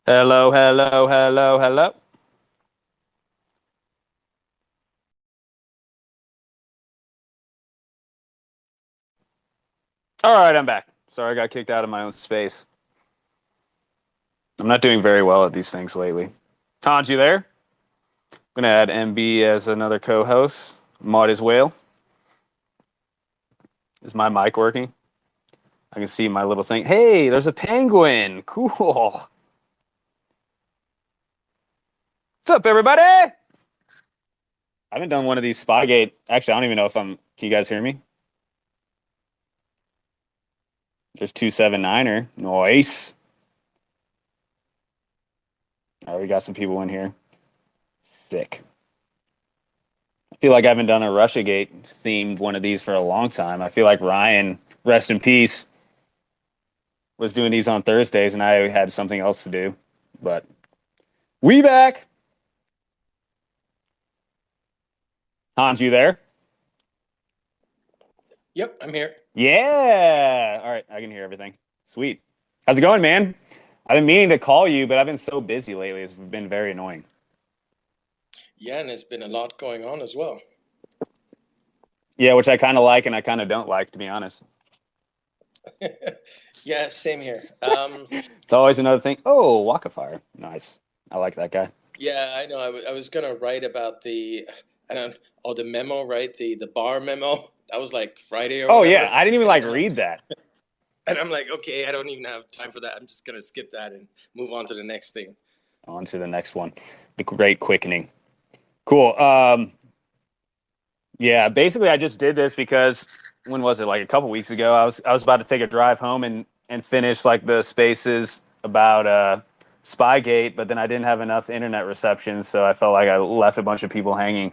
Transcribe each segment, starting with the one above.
Hello, hello, hello, hello. All right, I'm back. Sorry, I got kicked out of my own space. I'm not doing very well at these things lately. Hans, you there? I'm gonna add MB as another co-host. Might as well. Is my mic working? I can see my little thing. Hey, there's a penguin. Cool. What's up, everybody? I haven't done one of these Spygate. Actually, I don't even know if I'm. Can you guys hear me? There's 279er. Nice. All right, we got some people in here. Sick. I feel like I haven't done a Russiagate themed one of these for a long time. I feel like Ryan, rest in peace, was doing these on Thursdays and I had something else to do. But we back. Hans, you there? Yep, I'm here. Yeah. All right, I can hear everything. Sweet. How's it going, man? I've been meaning to call you, but I've been so busy lately. It's been very annoying. Yeah, and there's been a lot going on as well. Yeah, which I kind of like and I kind of don't like, to be honest. Yeah, same here. It's always another thing. Oh, Waka Fire. Nice. I like that guy. Yeah, I know. I was gonna write about I don't, the memo, right? The bar memo. That was like Friday or Oh, yeah. whatever, I didn't even and like now, read that. and I'm like, okay, I don't even have time for that. I'm just gonna skip that and move on to the next thing. On to the next one. The Great Quickening. Cool. Yeah, basically I just did this because when was it? Like a couple weeks ago, I was about to take a drive home and finish like the spaces about Spygate, but then I didn't have enough internet reception, so I felt like I left a bunch of people hanging.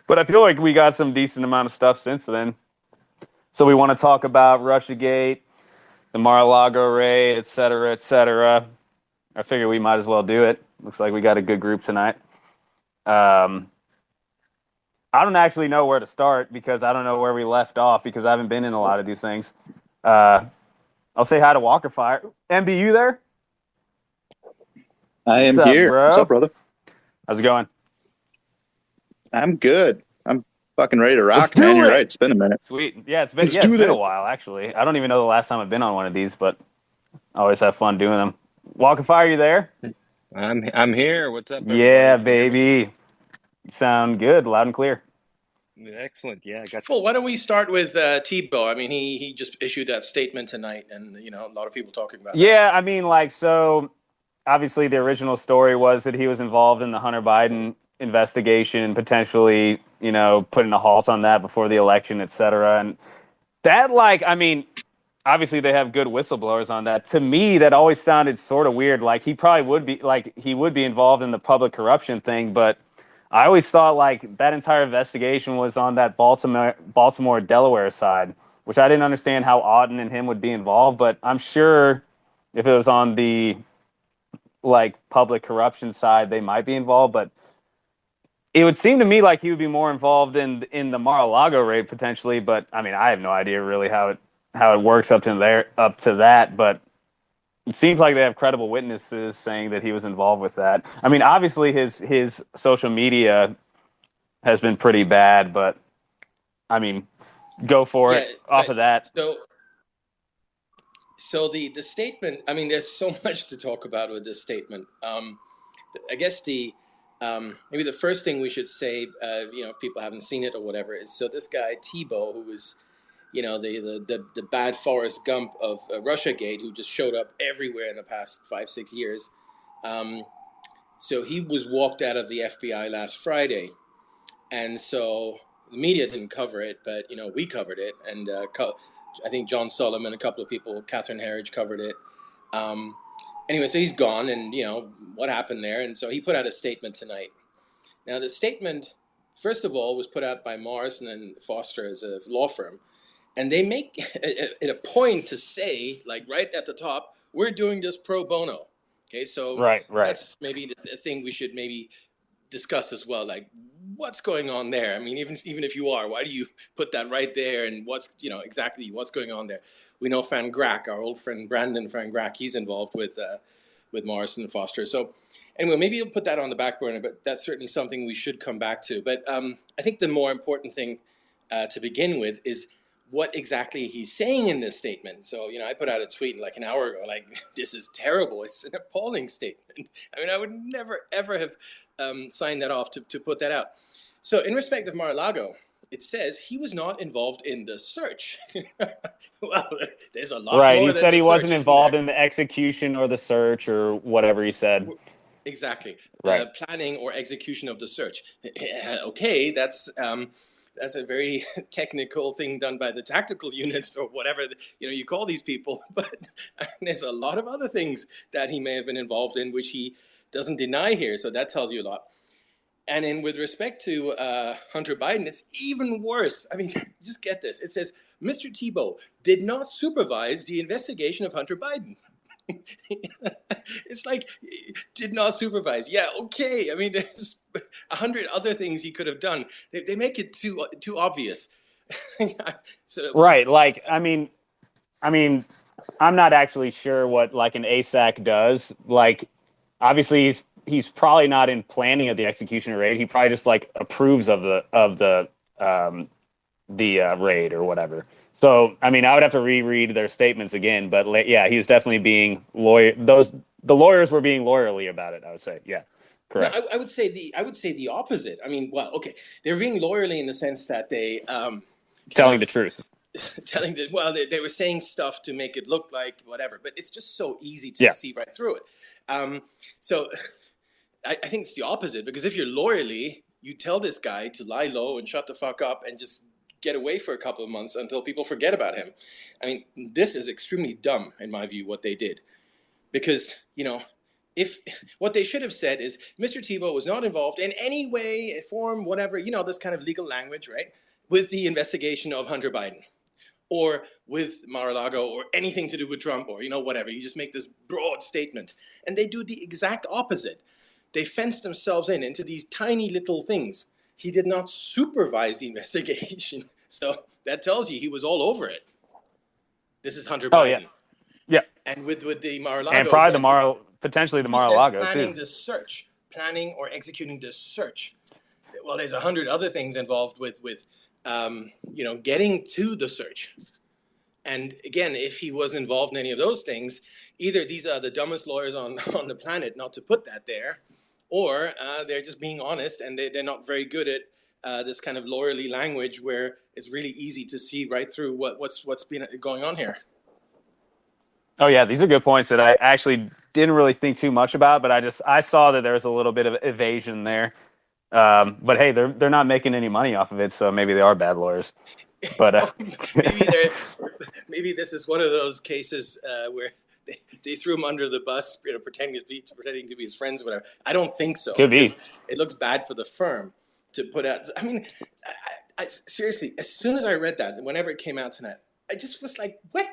But I feel like we got some decent amount of stuff since then. So we want to talk about Russiagate, the Mar-a-Lago raid, et cetera, et cetera. I figure we might as well do it. Looks like we got a good group tonight. Um, I don't actually know where to start because I don't know where we left off because I haven't been in a lot of these things. Uh, I'll say hi to Walker Fire. MB, you there? I What's am up, here. What's up, bro? brother? How's it going? I'm good. I'm fucking ready to Let's rock, man. do You're right. it. It's been a minute. Sweet. Let's It's do been a that. while actually. I don't even know the last time I've been on one of these, but I always have fun doing them. Walker Fire, you there? I'm here. What's up, Yeah, everybody? Can you hear me? baby. Sound good, loud and clear. Excellent. Yeah, I got. Well, why don't we start with Tebow? I mean, he just issued that statement tonight, and a lot of people talking about that. Yeah, I mean, like, so obviously the original story was that he was involved in the Hunter Biden investigation, potentially, putting a halt on that before the election, et cetera. And that, like, I mean, obviously they have good whistleblowers on that. To me, that always sounded sort of weird. Like he probably would be, like, he would be involved in the public corruption thing, but I always thought like that entire investigation was on that Baltimore, Delaware side, which I didn't understand how Auden and him would be involved. But I'm sure if it was on the like public corruption side, they might be involved. But it would seem to me like he would be more involved in the Mar-a-Lago raid potentially. But I mean, I have no idea really how it works up to that. But it seems like they have credible witnesses saying that he was involved with that. I mean, obviously his social media has been pretty bad, but I mean, go for Yeah, it off but of that. so the statement. I mean, there's so much to talk about with this statement. I guess maybe the first thing we should say, if people haven't seen it or whatever, is so this guy Tebow, who was, the bad Forrest Gump of RussiaGate, who just showed up everywhere in the past 5-6 years. Um, so he was walked out of the FBI last Friday, and so the media didn't cover it, but we covered it, and I think John Solomon, a couple of people, Catherine Herridge covered it. Um, anyway, so he's gone, and what happened there, and so he put out a statement tonight. Now, the statement, first of all, was put out by Morrison and Foster as a law firm, and they make it a point to say, like right at the top, we're doing this pro bono. Okay, so Right, right. that's maybe the thing we should maybe discuss as well. Like, what's going on there? I mean, even if you are, why do you put that right there? And what's exactly what's going on there? We know Van Grack, our old friend Brandon Van Grack, he's involved with with Morrison and Foster. So anyway, maybe you'll put that on the back burner, but that's certainly something we should come back to. But I think the more important thing to begin with is what exactly he's saying in this statement. So, I put out a tweet like an hour ago, like, this is terrible. It's an appalling statement. I mean, I would never, ever have signed that off to put that out. So in respect of Mar-a-Lago, it says he was not involved in the search. Well, there's a lot Right. more He than said the he search, wasn't isn't involved there? in the execution or the search or whatever he said. Exactly. Right. Planning or execution of the search. Okay, that's a very technical thing done by the tactical units or whatever you call these people. But there's a lot of other things that he may have been involved in, which he doesn't deny here. So that tells you a lot. And then with respect to Hunter Biden, it's even worse. I mean, just get this. It says, Mr. Thibault did not supervise the investigation of Hunter Biden. It's like, did not supervise. Yeah, okay. I mean, there's 100 other things he could have done. They make it too obvious. So, right. Like, I mean, I'm not actually sure what like an ASAC does. Like, obviously he's probably not in planning of the execution raid. He probably just like approves of the raid or whatever. So, I mean, I would have to reread their statements again, but yeah, he was definitely being the lawyers were being lawyerly about it, I would say. Yeah. Correct. No, I would say the opposite. I mean, well, okay, they're being lawyerly in the sense that they telling the truth. Telling that, well, they were saying stuff to make it look like whatever, but it's just so easy to see right through it. So I think it's the opposite, because if you're lawyerly, you tell this guy to lie low and shut the fuck up and just get away for a couple of months until people forget about him. I mean, this is extremely dumb, in my view, what they did. Because, if what they should have said is, Mr. Thibault was not involved in any way, form, whatever, this kind of legal language, right, with the investigation of Hunter Biden, or with Mar-a-Lago, or anything to do with Trump, or, whatever. You just make this broad statement. And they do the exact opposite. They fence themselves into these tiny little things. He did not supervise the investigation. So that tells you he was all over it. This is Hunter Biden. Yeah. And with the Mar-a-Lago. And probably potentially the Mar-a-Lago too. Planning the search, planning or executing the search. Well, there's 100 other things involved with getting to the search. And again, if he wasn't involved in any of those things, either these are the dumbest lawyers on the planet not to put that there, or they're just being honest and they're not very good at this kind of lawyerly language where it's really easy to see right through what's been going on here. Oh yeah, these are good points that I actually didn't really think too much about, but I saw that there was a little bit of evasion there. But hey, they're not making any money off of it, so maybe they are bad lawyers. But maybe this is one of those cases where they threw him under the bus, pretending to be his friends, or whatever. I don't think so. Could be. It looks bad for the firm to put out. I mean, I seriously, as soon as I read that, whenever it came out tonight, I just was like, what?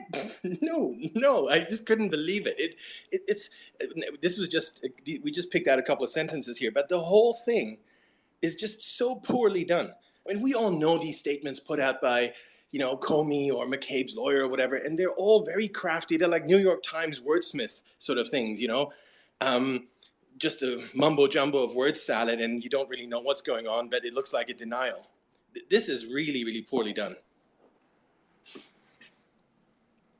No, I just couldn't believe it. This was just, we just picked out a couple of sentences here, but the whole thing is just so poorly done. I mean, we all know these statements put out by, Comey or McCabe's lawyer or whatever, and they're all very crafty. They're like New York Times wordsmith sort of things, just a mumbo jumbo of word salad, and you don't really know what's going on, but it looks like a denial. This is really, really poorly done.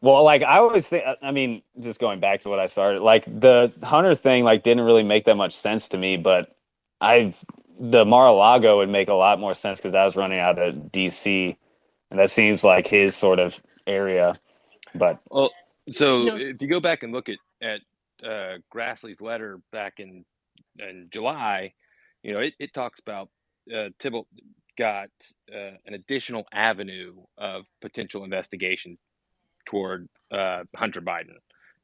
Well, like I always think, I mean, just going back to what I started, like the Hunter thing, like didn't really make that much sense to me, but the Mar-a-Lago would make a lot more sense because I was running out of DC, and that seems like his sort of area. But so if you go back and look at Grassley's letter back in July, it talks about Thibault got an additional avenue of potential investigation toward Hunter Biden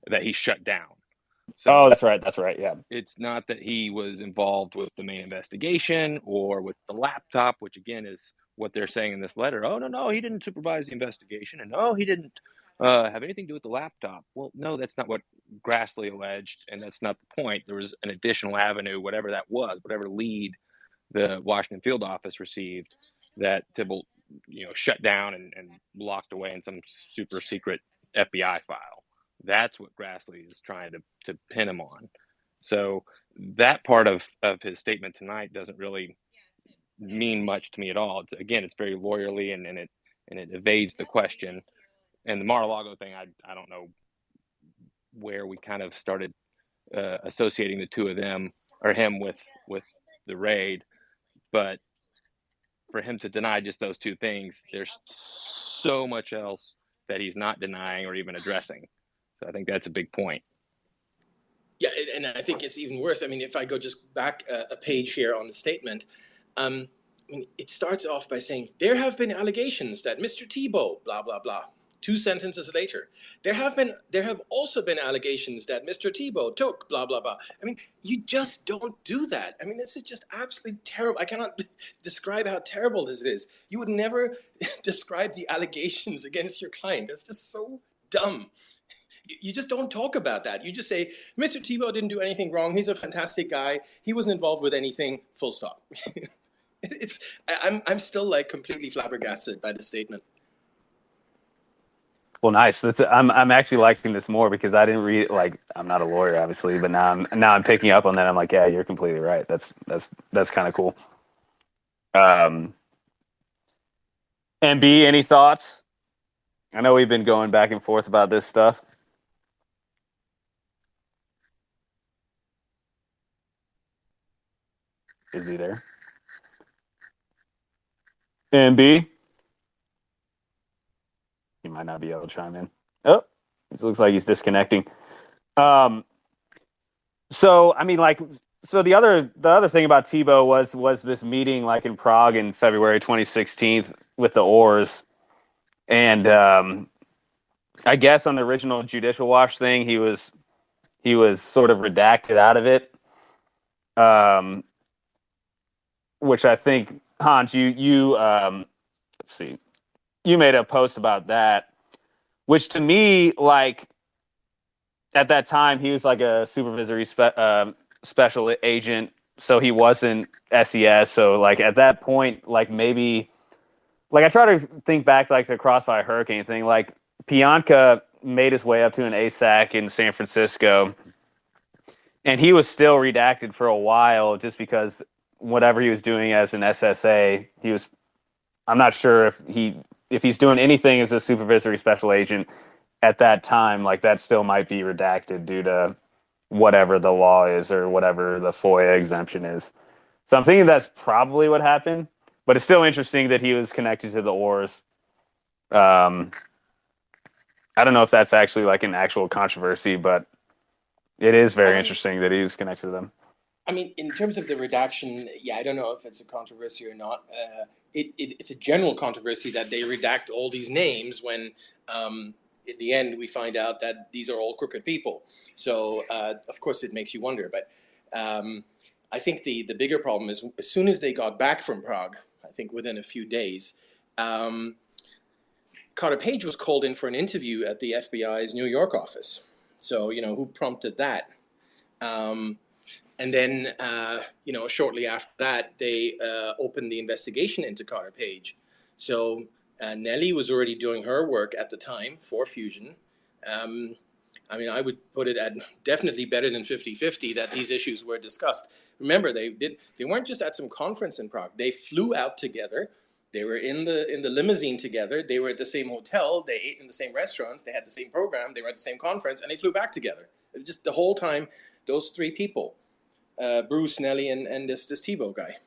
that he shut down. So that's right. Yeah. It's not that he was involved with the main investigation or with the laptop, which again is what they're saying in this letter. Oh, no, he didn't supervise the investigation, and no, he didn't have anything to do with the laptop. Well, no, that's not what Grassley alleged, and that's not the point. There was an additional avenue, whatever that was, whatever lead the Washington field office received, that Thibault shut down and locked away in some super secret FBI file That's what Grassley is trying to pin him on. So that part of his statement tonight doesn't really mean much to me at all. It's very lawyerly, and it evades the question. And the Mar-a-Lago thing, I don't know where we kind of started associating the two of them, or him, with the raid, but for him to deny just those two things, there's so much else that he's not denying or even addressing. So I think that's a big point. Yeah, and I think it's even worse. I mean, if I go just back a page here on the statement, I mean, it starts off by saying, there have been allegations that Mr. Tebow, blah, blah, blah. 2 sentences later, there have also been allegations that Mr. Tebow took, blah, blah, blah. I mean, you just don't do that. I mean, this is just absolutely terrible. I cannot describe how terrible this is. You would never describe the allegations against your client. That's just so dumb. You just don't talk about that. You just say, Mr. Tebow didn't do anything wrong. He's a fantastic guy. He wasn't involved with anything, full stop. I'm still like completely flabbergasted by the statement. Well, nice. I'm actually liking this more because I didn't read it. Like, I'm not a lawyer, obviously, but now I'm picking up on that. I'm like, yeah, you're completely right. That's kind of cool. And B, any thoughts? I know we've been going back and forth about this stuff. Is he there? And B? He might not be able to chime in. Oh, it looks like he's disconnecting. So I mean, like, so the other thing about Tebow was this meeting like in Prague in February 2016 with the Oars, and I guess on the original Judicial Watch thing, he was sort of redacted out of it. Which I think, Hans, you let's see, you made a post about that, which to me, like, at that time, he was like a supervisory special agent, so he wasn't SES. So like at that point, like maybe, like I try to think back to like the Crossfire Hurricane thing, like Pianka made his way up to an ASAC in San Francisco, and he was still redacted for a while just because whatever he was doing as an SSA, I'm not sure if he's doing anything as a supervisory special agent at that time, like that still might be redacted due to whatever the law is or whatever the FOIA exemption is. So I'm thinking that's probably what happened, but it's still interesting that he was connected to the Oars. I don't know if that's actually like an actual controversy, but it is very interesting that he was connected to them. I mean, in terms of the redaction, yeah, I don't know if it's a controversy or not. It's a general controversy that they redact all these names when, at the end, we find out that these are all crooked people. So, of course, it makes you wonder. But I think the bigger problem is as soon as they got back from Prague, I think within a few days, Carter Page was called in for an interview at the FBI's New York office. So, who prompted that? And then, shortly after that, they opened the investigation into Carter Page. So Nellie was already doing her work at the time for Fusion. I mean, I would put it at definitely better than 50-50 that these issues were discussed. Remember, they weren't just at some conference in Prague. They flew out together. They were in the limousine together. They were at the same hotel. They ate in the same restaurants. They had the same program. They were at the same conference, and they flew back together. Just the whole time, those three people. Bruce, Nelly, and this Tebow guy.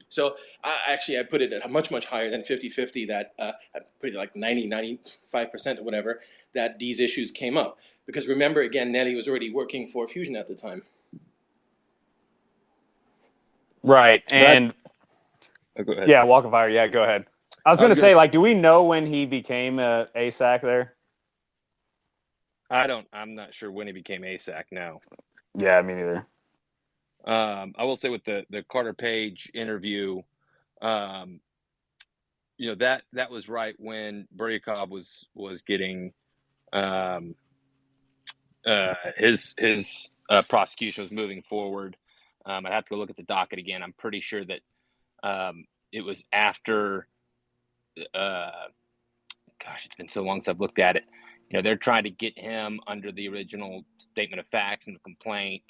So I put it at much, much higher than 50-50 that I put it like 95% or whatever, that these issues came up. Because remember, again, Nelly was already working for Fusion at the time. Right. And go ahead. Yeah, Walk of Fire. Yeah, go ahead. I was going to say, like, do we know when he became a ASAC there? I'm not sure when he became ASAC now. Yeah, me neither. I will say with the Carter Page interview, that was right when Buryakov was getting his prosecution was moving forward. I'd have to look at the docket again. I'm pretty sure that it was after. Gosh, it's been so long since I've looked at it. they're trying to get him under the original statement of facts and the complaint,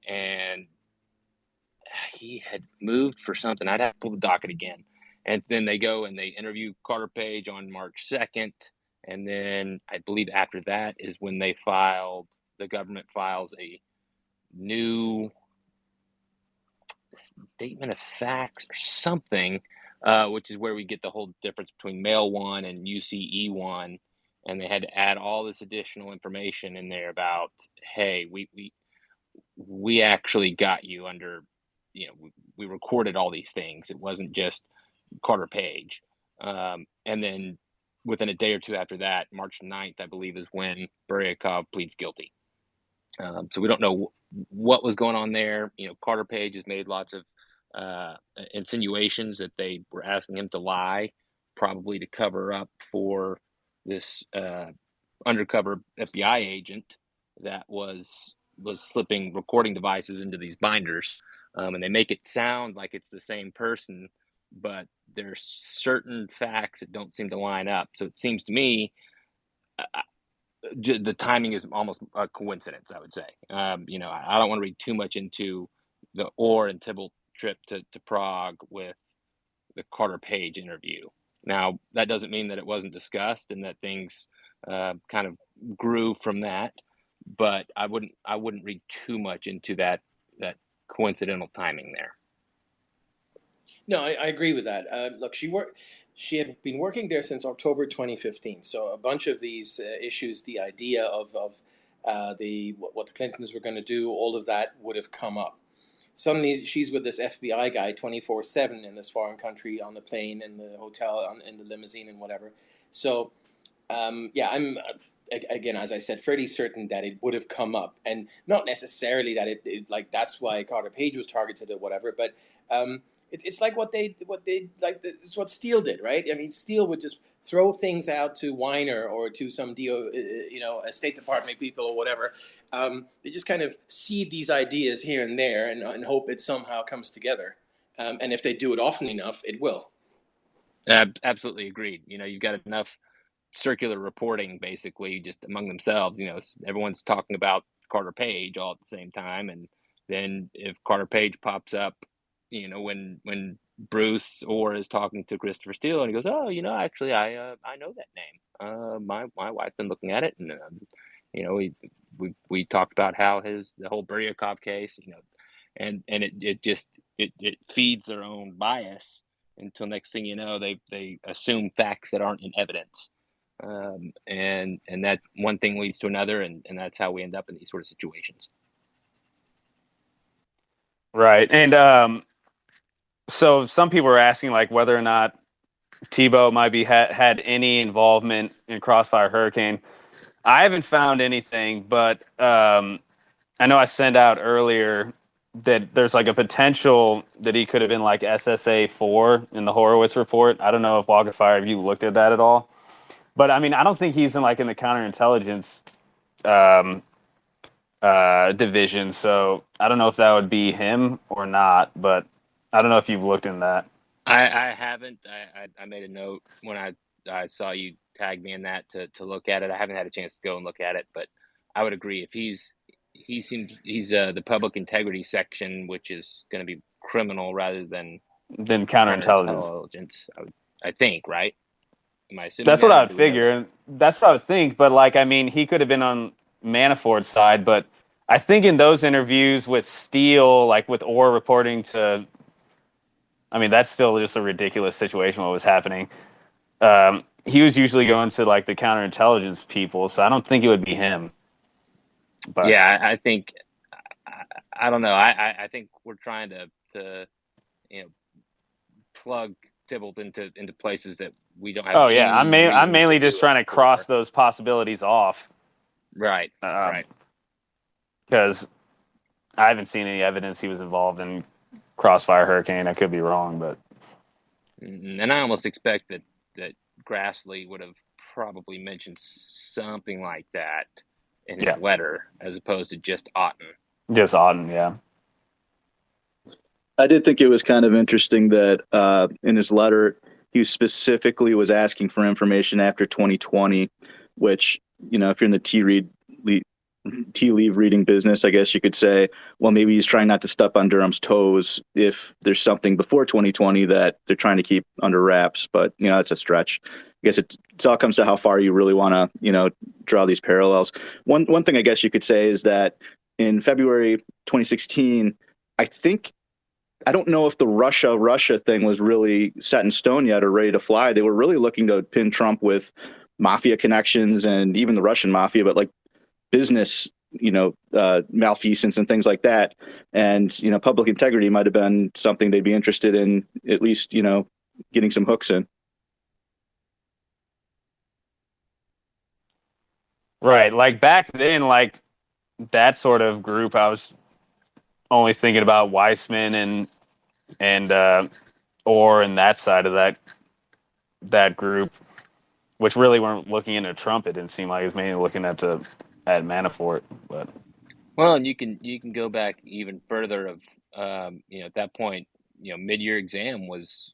and he had moved for something. I'd have to pull the docket again. And then they go and they interview Carter Page on March 2nd. And then I believe after that is when the government files a new statement of facts or something, which is where we get the whole difference between Mail 1 and UCE 1. And they had to add all this additional information in there about, hey, we actually got you under, we recorded all these things. It wasn't just Carter Page. And then within a day or two after that, March 9th, I believe, is when Buryakov pleads guilty. So we don't know what was going on there. Carter Page has made lots of insinuations that they were asking him to lie, probably to cover up for this undercover FBI agent that was slipping recording devices into these binders. And they make it sound like it's the same person, but there's certain facts that don't seem to line up. So it seems to me the timing is almost a coincidence, I would say. I don't want to read too much into the Orr and Tybalt trip to Prague with the Carter Page interview. Now, that doesn't mean that it wasn't discussed and that things kind of grew from that, but I wouldn't read too much into that coincidental timing there. No, I agree with that. Look, she had been working there since October 2015. So a bunch of these issues, the idea of what the Clintons were going to do, all of that would have come up. Suddenly, she's with this FBI guy 24/7 in this foreign country, on the plane, in the hotel, in the limousine, and whatever. So, I'm again, as I said, fairly certain that it would have come up, and not necessarily that it like that's why Carter Page was targeted or whatever, but it's like what they like. It's what Steele did, right? I mean, Steele would just throw things out to Weiner or to some a State Department people or whatever. They just kind of seed these ideas here and there and hope it somehow comes together. And if they do it often enough, it will. Absolutely agreed. You've got enough circular reporting basically just among themselves. Everyone's talking about Carter Page all at the same time, and then if Carter Page pops up, when Bruce Orr is talking to Christopher Steele and he goes, oh, actually I know that name. My wife's been looking at it, and we talked about how the whole Buryakov case, and it feeds their own bias until next thing you know they assume facts that aren't in evidence. And that one thing leads to another, and that's how we end up in these sort of situations. Right. And so some people are asking like whether or not Tebow might be had any involvement in Crossfire Hurricane. I haven't found anything, but I know I sent out earlier that there's like a potential that he could have been like SSA 4 in the Horowitz report. I don't know if Walkerfire, have you looked at that at all? But I mean, I don't think he's in the counterintelligence division. So I don't know if that would be him or not, but I don't know if you've looked in that. I haven't. I made a note when I saw you tag me in that to look at it. I haven't had a chance to go and look at it, but I would agree if he's the public integrity section, which is going to be criminal rather than counterintelligence. I think, right? Am I assuming that's what I would figure, and that's what I would think. But I mean, he could have been on Manafort's side, but I think in those interviews with Steele, with Orr reporting to, I mean, that's still just a ridiculous situation. What was happening? He was usually going to the counterintelligence people, so I don't think it would be him. But yeah, I think I don't know. I think we're trying to plug Tybalt into places that we don't have. Oh yeah, I'm mainly just trying to cross those possibilities off. Right. Right. Because I haven't seen any evidence he was involved in Crossfire Hurricane. I could be wrong, but and I almost expect that Grassley would have probably mentioned something like that in his letter, as opposed to just Otten. Just Otten, yeah. I did think it was kind of interesting that in his letter, he specifically was asking for information after 2020, which if you're in the tea leaf reading business, I guess you could say, well, maybe he's trying not to step on Durham's toes if there's something before 2020 that they're trying to keep under wraps. But, it's a stretch. I guess it all comes to how far you really want to, draw these parallels. One thing I guess you could say is that in February 2016, I don't know if the Russia thing was really set in stone yet or ready to fly. They were really looking to pin Trump with mafia connections and even the Russian mafia, but like business, malfeasance and things like that. And, public integrity might have been something they'd be interested in, at least, getting some hooks in. Right. Like back then, like that sort of group, I was only thinking about Weissman and Orr and that side of that group, which really weren't looking into Trump. It didn't seem like it was mainly looking at Manafort. But Well, and you can go back even further of at that point, mid-year exam was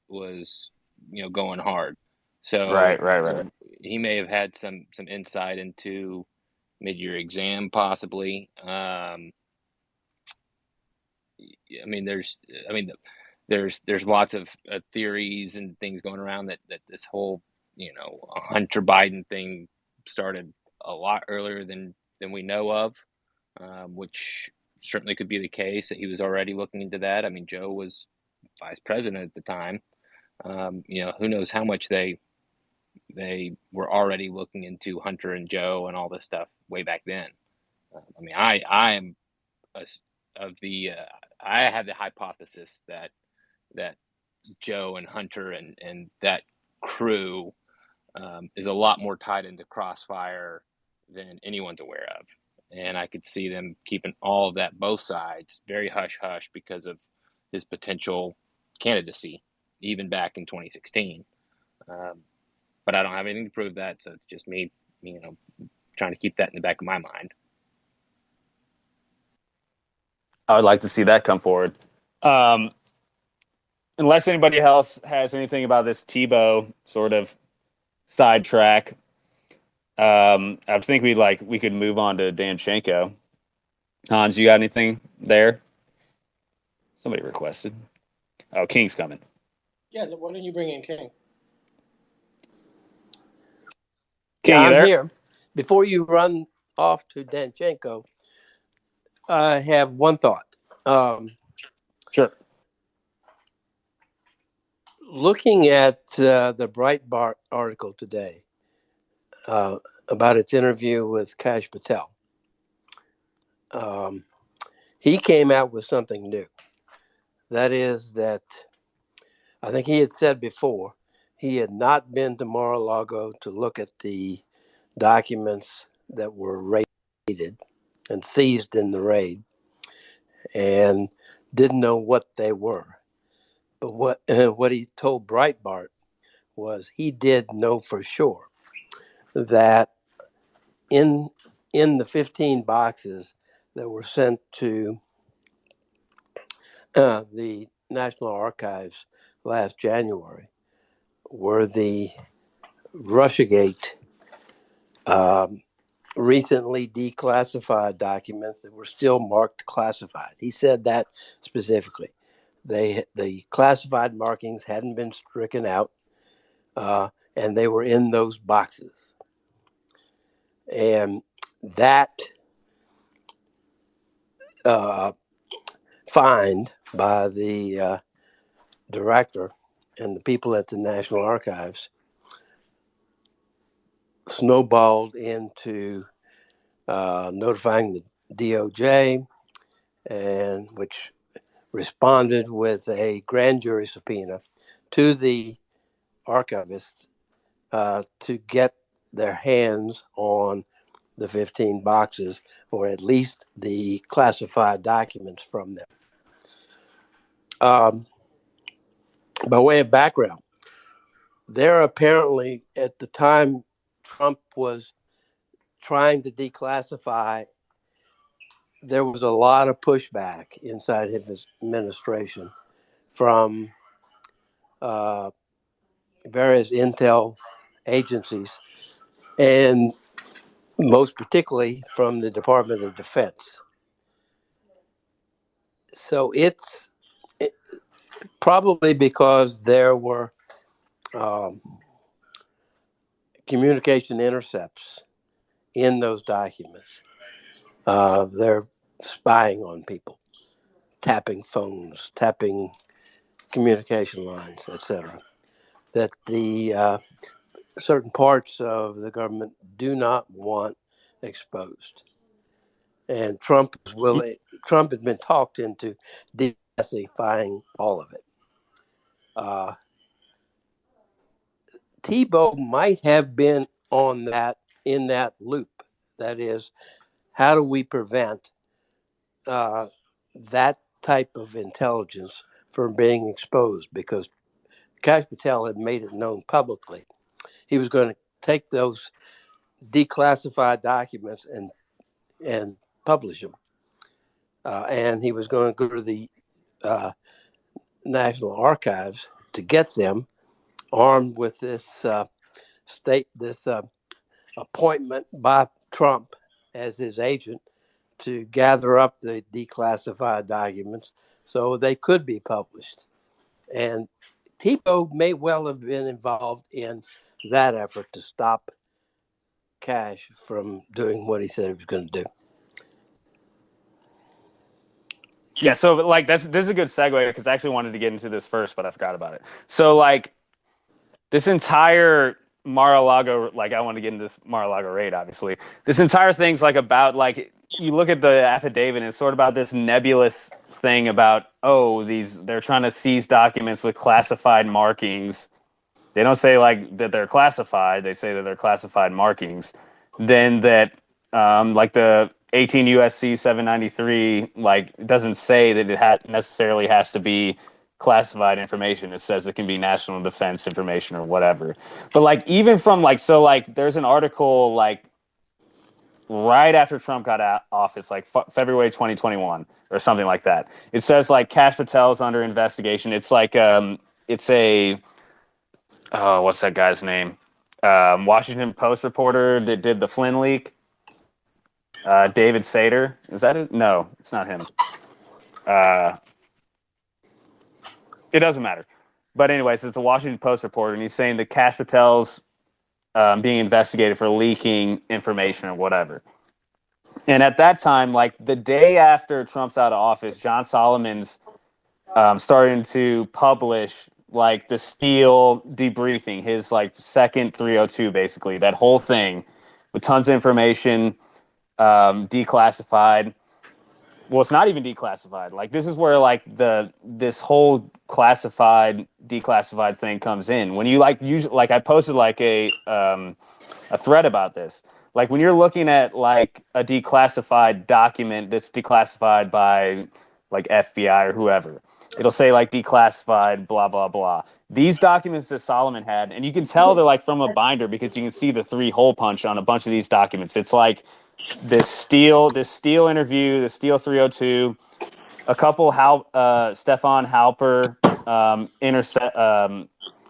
going hard. So right. he may have had some insight into mid-year exam possibly. There's lots of theories and things going around that this whole Hunter Biden thing started a lot earlier than we know of, which certainly could be the case, that he was already looking into that. I mean, Joe was vice president at the time. Who knows how much they were already looking into Hunter and Joe and all this stuff way back then. I am I have the hypothesis that Joe and Hunter and that crew is a lot more tied into Crossfire than anyone's aware of. And I could see them keeping all of that, both sides, very hush-hush because of his potential candidacy, even back in 2016. But I don't have anything to prove that, so it's just me, trying to keep that in the back of my mind. I would like to see that come forward. Unless anybody else has anything about this Tebow sort of sidetrack, I think we could move on to Danchenko. Hans, you got anything there? Somebody requested. Oh, King's coming. Yeah, why don't you bring in King? King, yeah, you I'm there? here. Before you run off to Danchenko, I have one thought. Sure. Looking at the Breitbart article today about its interview with Kash Patel, he came out with something new. That is that I think he had said before he had not been to Mar-a-Lago to look at the documents that were raided and seized in the raid, and didn't know what they were. But what he told Breitbart was he did know for sure that in the 15 boxes that were sent to the National Archives last January were the Russiagate recently declassified documents that were still marked classified. He said that specifically. The classified markings hadn't been stricken out, and they were in those boxes. And that find by the director and the people at the National Archives snowballed into notifying the DOJ, and which responded with a grand jury subpoena to the archivists to get their hands on the 15 boxes, or at least the classified documents from them. By way of background, there apparently, at the time Trump was trying to declassify, there was a lot of pushback inside his administration from various intel agencies, and most particularly from the Department of Defense. So it's probably because there were communication intercepts in those documents. They're spying on people, tapping phones, tapping communication lines, etc. That the certain parts of the government do not want exposed. And Trump had been talked into declassifying all of it. Tebow might have been in that loop. That is, how do we prevent that type of intelligence from being exposed? Because Kash Patel had made it known publicly he was going to take those declassified documents and publish them, and he was going to go to the National Archives to get them, armed with this appointment by Trump as his agent to gather up the declassified documents so they could be published. And Tebow may well have been involved in that effort to stop Kash from doing what he said he was going to do. Yeah, so like this is a good segue because I actually wanted to get into this first, but I forgot about it. So like this entire Mar-a-Lago, like I want to get into this Mar-a-Lago raid, obviously. This entire thing's like about like you look at the affidavit and it's sort of about this nebulous thing about they're trying to seize documents with classified markings. They don't say like that they're classified. They say that they're classified markings. Then that like the 18 USC 793 like it doesn't say that it necessarily has to be classified information. It says it can be national defense information or whatever. But like even from like so like there's an article like right after Trump got out office, like February 2021 or something like that. It says like Kash Patel's under investigation. It's like it's a what's that guy's name? Washington Post reporter that did the Flynn leak. David Sater. Is that it? No, it's not him. It doesn't matter. But anyways, it's a Washington Post reporter, and he's saying that Kash Patel's being investigated for leaking information or whatever. And at that time, like the day after Trump's out of office, John Solomon's starting to publish like the Steele debriefing, his like second 302, basically, that whole thing with tons of information, declassified. Well, it's not even declassified. Like this is where like this whole classified, declassified thing comes in. When you like usually like I posted like a thread about this. Like when you're looking at like a declassified document that's declassified by like FBI or whoever, it'll say like declassified, blah, blah, blah. These documents that Solomon had, and you can tell they're like from a binder because you can see the 3-hole punch on a bunch of these documents. It's like this Steele interview, the Steele 302, a couple Stefan Halper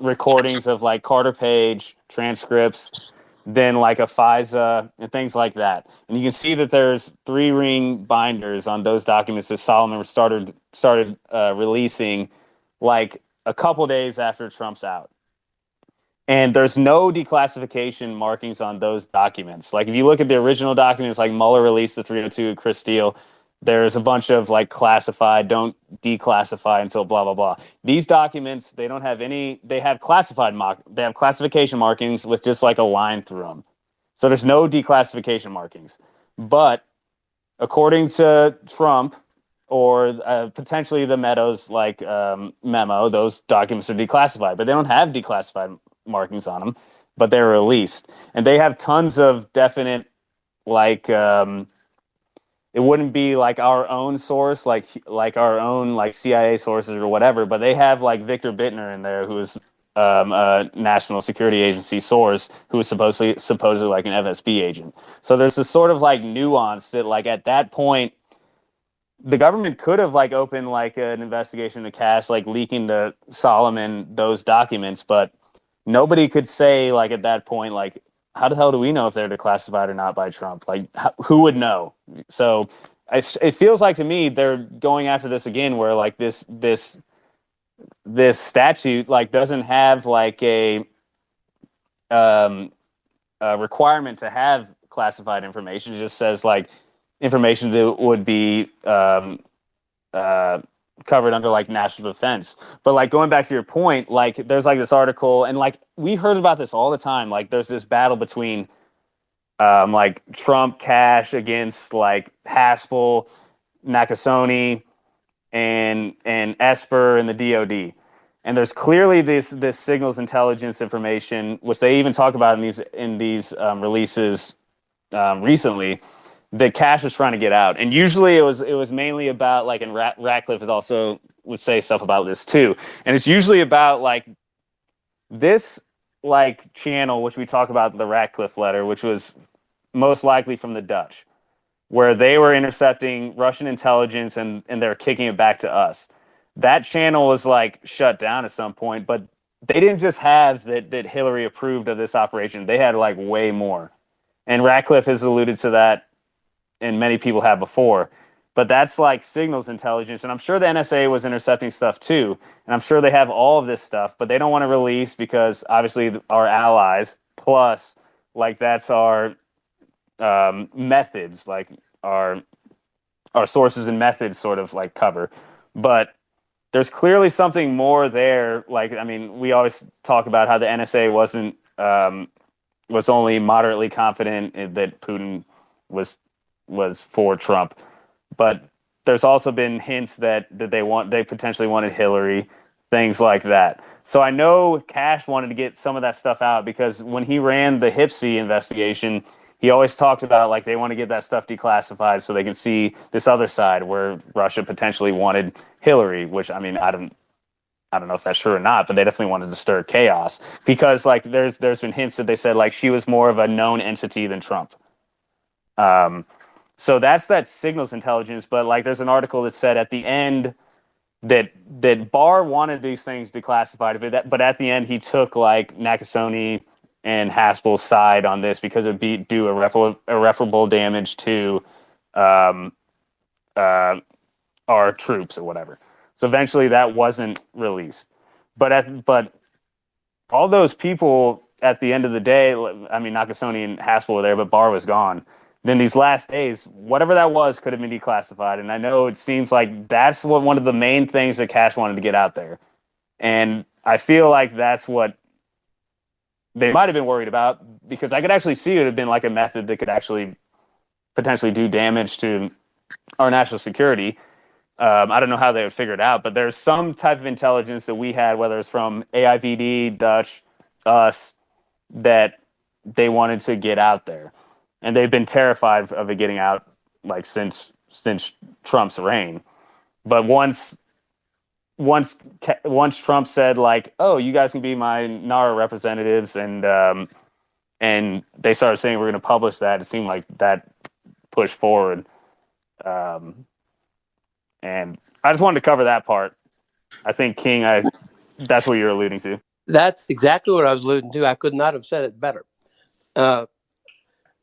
recordings of like Carter Page transcripts, then like a FISA and things like that. And you can see that there's 3-ring binders on those documents that Solomon started releasing like a couple days after Trump's out. And there's no declassification markings on those documents. Like if you look at the original documents, like Mueller released the 302 Chris Steele, there's a bunch of like classified, don't declassify until blah, blah, blah. These documents, they don't have any, they have they have classification markings with just like a line through them. So there's no declassification markings. But according to Trump or potentially the Meadows like memo, those documents are declassified, but they don't have declassified markings on them, but they're released. And they have tons of definite like it wouldn't be like our own source, like our own like CIA sources or whatever, but they have like Victor Bittner in there, who is a National Security Agency source who is supposedly like an FSB agent. So there's this sort of like nuance that like at that point, the government could have like opened like an investigation to Kash, like leaking to Solomon those documents, but nobody could say like at that point like how the hell do we know if they're declassified or not by Trump? Like, who would know? So it feels like to me they're going after this again, where like this statute like doesn't have like a requirement to have classified information. It just says like information that would be covered under like national defense. But like going back to your point, like there's like this article, and like we heard about this all the time. Like there's this battle between like Trump Cash against like Haspel, Nakasone, and Esper and the DoD. And there's clearly this signals intelligence information, which they even talk about in these releases recently, that Cash was trying to get out. And usually it was mainly about like, and Ratcliffe is also would say stuff about this too. And it's usually about like this like channel, which we talk about the Ratcliffe letter, which was most likely from the Dutch, where they were intercepting Russian intelligence and they're kicking it back to us. That channel was like shut down at some point, but they didn't just have that Hillary approved of this operation. They had like way more. And Ratcliffe has alluded to that, and many people have before. But that's like signals intelligence. And I'm sure the NSA was intercepting stuff too. And I'm sure they have all of this stuff, but they don't want to release because obviously our allies, plus like that's our methods, like our sources and methods sort of like cover. But there's clearly something more there. Like, I mean, we always talk about how the NSA was only moderately confident that Putin was for Trump, but there's also been hints that they potentially wanted Hillary, things like that. So I know Cash wanted to get some of that stuff out because when he ran the HIPSI investigation, he always talked about like they want to get that stuff declassified so they can see this other side where Russia potentially wanted Hillary, which I mean I don't know if that's true or not, but they definitely wanted to stir chaos because like there's been hints that they said like she was more of a known entity than Trump. So that's that signals intelligence, but like there's an article that said at the end that Barr wanted these things declassified, but at the end he took like Nakasone and Haspel's side on this because it would do irreparable damage to our troops or whatever. So eventually that wasn't released. But all those people at the end of the day, I mean, Nakasone and Haspel were there, but Barr was gone. Then these last days, whatever that was could have been declassified. And I know it seems like that's one of the main things that Cash wanted to get out there. And I feel like that's what they might have been worried about, because I could actually see it would have been like a method that could actually potentially do damage to our national security. I don't know how they would figure it out, but there's some type of intelligence that we had, whether it's from AIVD, Dutch, us, that they wanted to get out there. And they've been terrified of it getting out like since Trump's reign. But once Trump said like, "Oh, you guys can be my NARA representatives," and they started saying we're going to publish that, it seemed like that pushed forward. And I just wanted to cover that part. I think King, that's what you're alluding to. That's exactly what I was alluding to. I could not have said it better.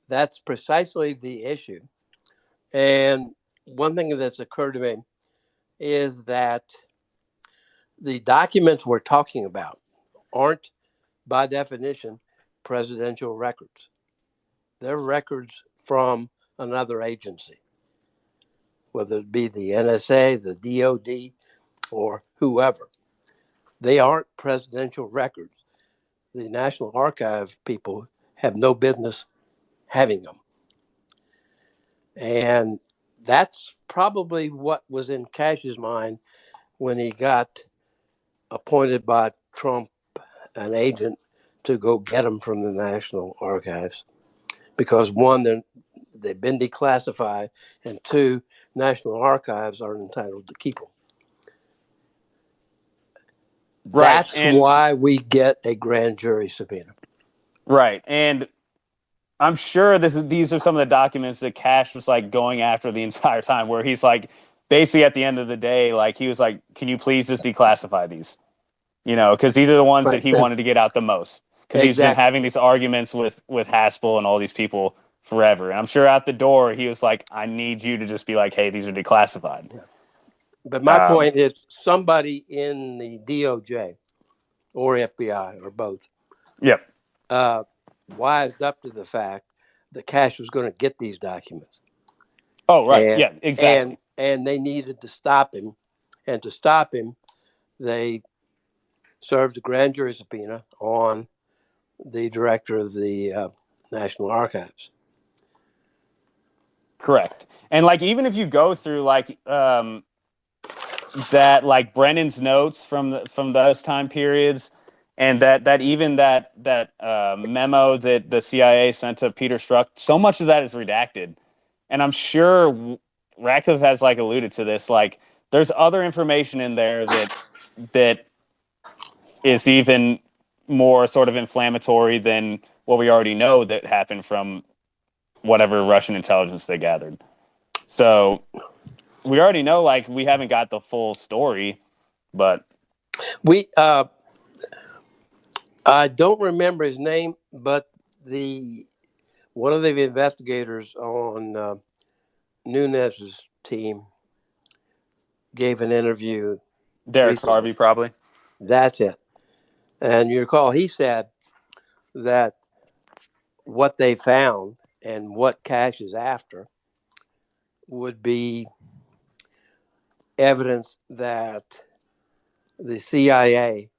That's precisely the issue. And one thing that's occurred to me is that the documents we're talking about aren't, by definition, presidential records. They're records from another agency, whether it be the NSA, the DoD, or whoever. They aren't presidential records. The National Archive people have no business having them. And that's probably what was in Cash's mind when he got appointed by Trump an agent to go get them from the National Archives. Because one, they've been declassified, and two, National Archives are entitled to keep them. Right. That's why we get a grand jury subpoena. Right. And I'm sure these are some of the documents that Cash was like going after the entire time, where he's like, basically at the end of the day, like he was like, can you please just declassify these? You know, because these are the ones that he wanted to get out the most. because he's been Exactly. having these arguments with Haspel and all these people forever. And I'm sure out the door he was like, I need you to just be like, hey, these are declassified. Yeah. But my point is, somebody in the DOJ or FBI or both Yep. wised up to the fact that Cash was going to get these documents. Oh, right. And, Yeah, exactly. and they needed to stop him. And to stop him, they served a grand jury subpoena on the director of the National Archives. Correct. And like, even if you go through like that, like Brennan's notes from those time periods, and that even that memo that the CIA sent to Peter Strzok, so much of that is redacted. And I'm sure Ratcliffe has like alluded to this. Like, there's other information in there that is even more sort of inflammatory than what we already know that happened from whatever Russian intelligence they gathered. So we already know, like, we haven't got the full story, but We I don't remember his name, but one of the investigators on Nunez's team gave an interview Derek recently. Harvey probably. That's it. And you recall he said that what they found and what Cash is after would be evidence that the CIA,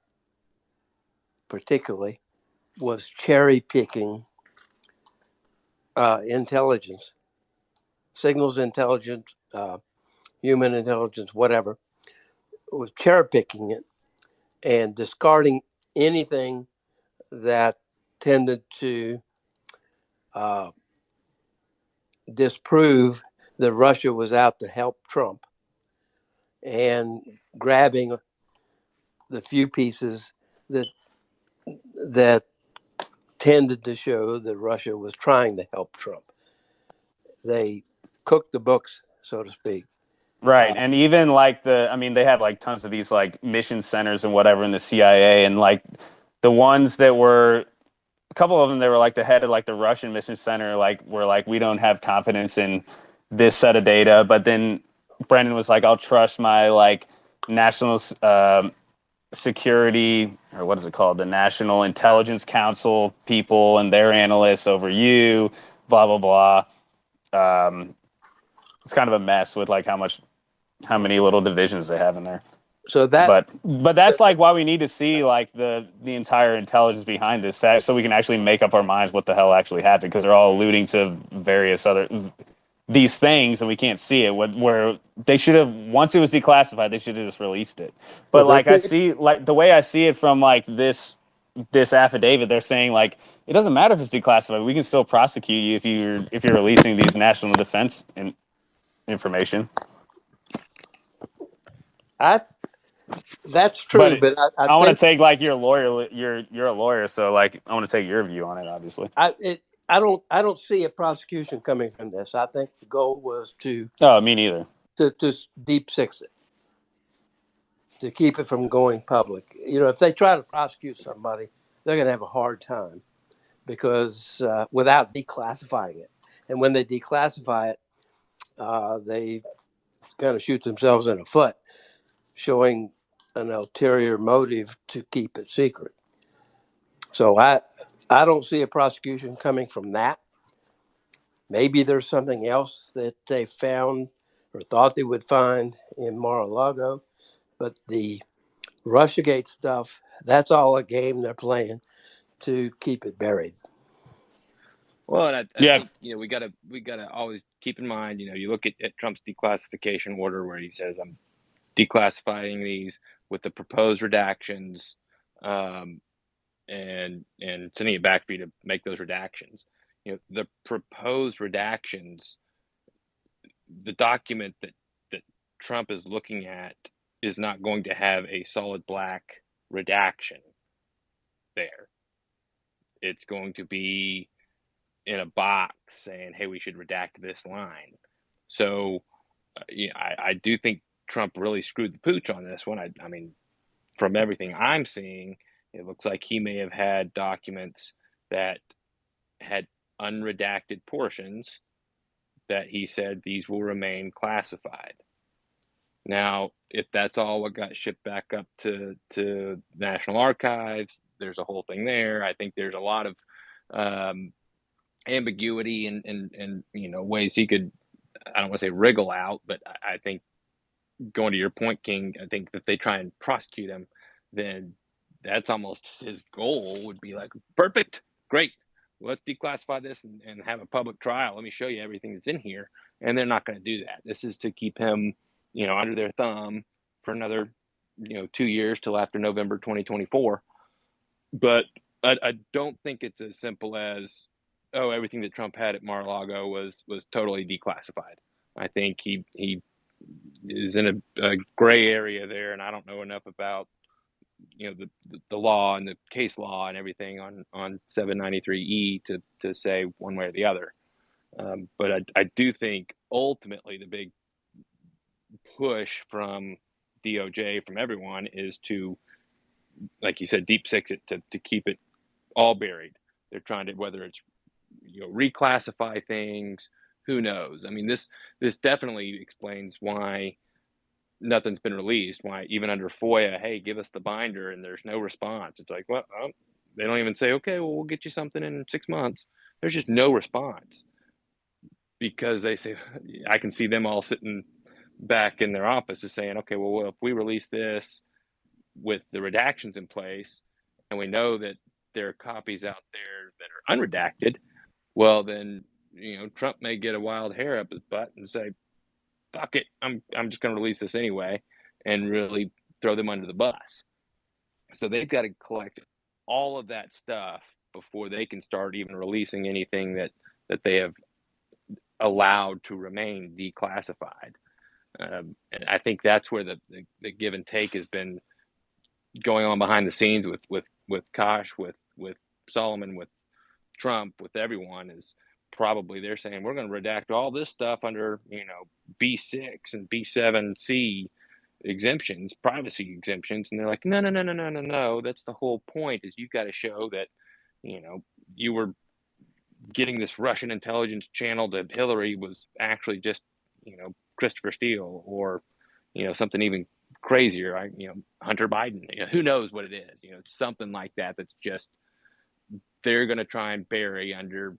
particularly, was cherry picking intelligence, signals intelligence, human intelligence, whatever, was cherry picking it and discarding anything that tended to disprove that Russia was out to help Trump, and grabbing the few pieces that tended to show that Russia was trying to help Trump. They cooked the books, so to speak. Right. And even like they had like tons of these like mission centers and whatever in the CIA, and like the ones that were a couple of them, they were like the head of like the Russian mission center, like were like, we don't have confidence in this set of data. But then Brendan was like, I'll trust my like national security, or what is it called? The National Intelligence Council people and their analysts over you, blah, blah, blah. It's kind of a mess with like how many little divisions they have in there. So that, but that's like why we need to see like the entire intelligence behind this, so we can actually make up our minds what the hell actually happened, because they're all alluding to various other these things and we can't see it. Where they should have, once it was declassified, they should have just released it. But like, I see, like the way I see it from like this affidavit, they're saying like, it doesn't matter if it's declassified, we can still prosecute you if you're releasing these national defense information. that's true, but I want to take like, you're a lawyer, you're a lawyer, so like I want to take your view on it, obviously. I don't see a prosecution coming from this. I think the goal was to me neither, to deep six it, to keep it from going public. You know, if they try to prosecute somebody, they're going to have a hard time, because without declassifying it, and when they declassify it, they kind of shoot themselves in the foot, showing an ulterior motive to keep it secret. So I don't see a prosecution coming from that. Maybe there's something else that they found or thought they would find in Mar-a-Lago, but the Russiagate stuff, that's all a game they're playing to keep it buried. Well, and I think, we gotta always keep in mind, you look at Trump's declassification order where he says, I'm declassifying these with the proposed redactions, and sending it back for you to make those redactions. The proposed redactions, the document that Trump is looking at is not going to have a solid black redaction there. It's going to be in a box saying, hey, we should redact this line. So I do think Trump really screwed the pooch on this one. I mean, from everything I'm seeing, It looks like he may have had documents that had unredacted portions that he said these will remain classified. Now, if that's all what got shipped back up to National Archives, there's a whole thing there. I think there's a lot of ambiguity and ways he could, I don't want to say wriggle out, but I think, going to your point, King, I think that they try and prosecute him, then that's almost his goal would be like, perfect, great, let's declassify this and have a public trial. Let me show you everything that's in here. And they're not going to do that. This is to keep him, under their thumb for another, 2 years till after November 2024. But I don't think it's as simple as, oh, everything that Trump had at Mar-a-Lago was totally declassified. I think he is in a gray area there, and I don't know enough about the law and the case law and everything on 793E to say one way or the other. But I do think ultimately the big push from DOJ, from everyone, is to, like you said, deep six it, to keep it all buried. They're trying to, whether it's reclassify things, who knows? I mean, this definitely explains why nothing's been released, why even under FOIA, hey, give us the binder, and there's no response. It's like, well, they don't even say, okay, well, we'll get you something in 6 months. There's just no response, because they say, I can see them all sitting back in their offices saying, okay, well, if we release this with the redactions in place, and we know that there are copies out there that are unredacted, well, then, Trump may get a wild hair up his butt and say, fuck it, I'm just going to release this anyway, and really throw them under the bus. So they've got to collect all of that stuff before they can start even releasing anything that they have allowed to remain declassified. And I think that's where the give and take has been going on behind the scenes with Kosh, with Solomon, with Trump, with everyone, is probably they're saying, we're going to redact all this stuff under, B6 and B7C exemptions, privacy exemptions. And they're like, no. That's the whole point, is you've got to show that, you were getting this Russian intelligence channel to Hillary was actually just, Christopher Steele, or, something even crazier, right? Hunter Biden, who knows what it is, something like that. That's just, they're going to try and bury under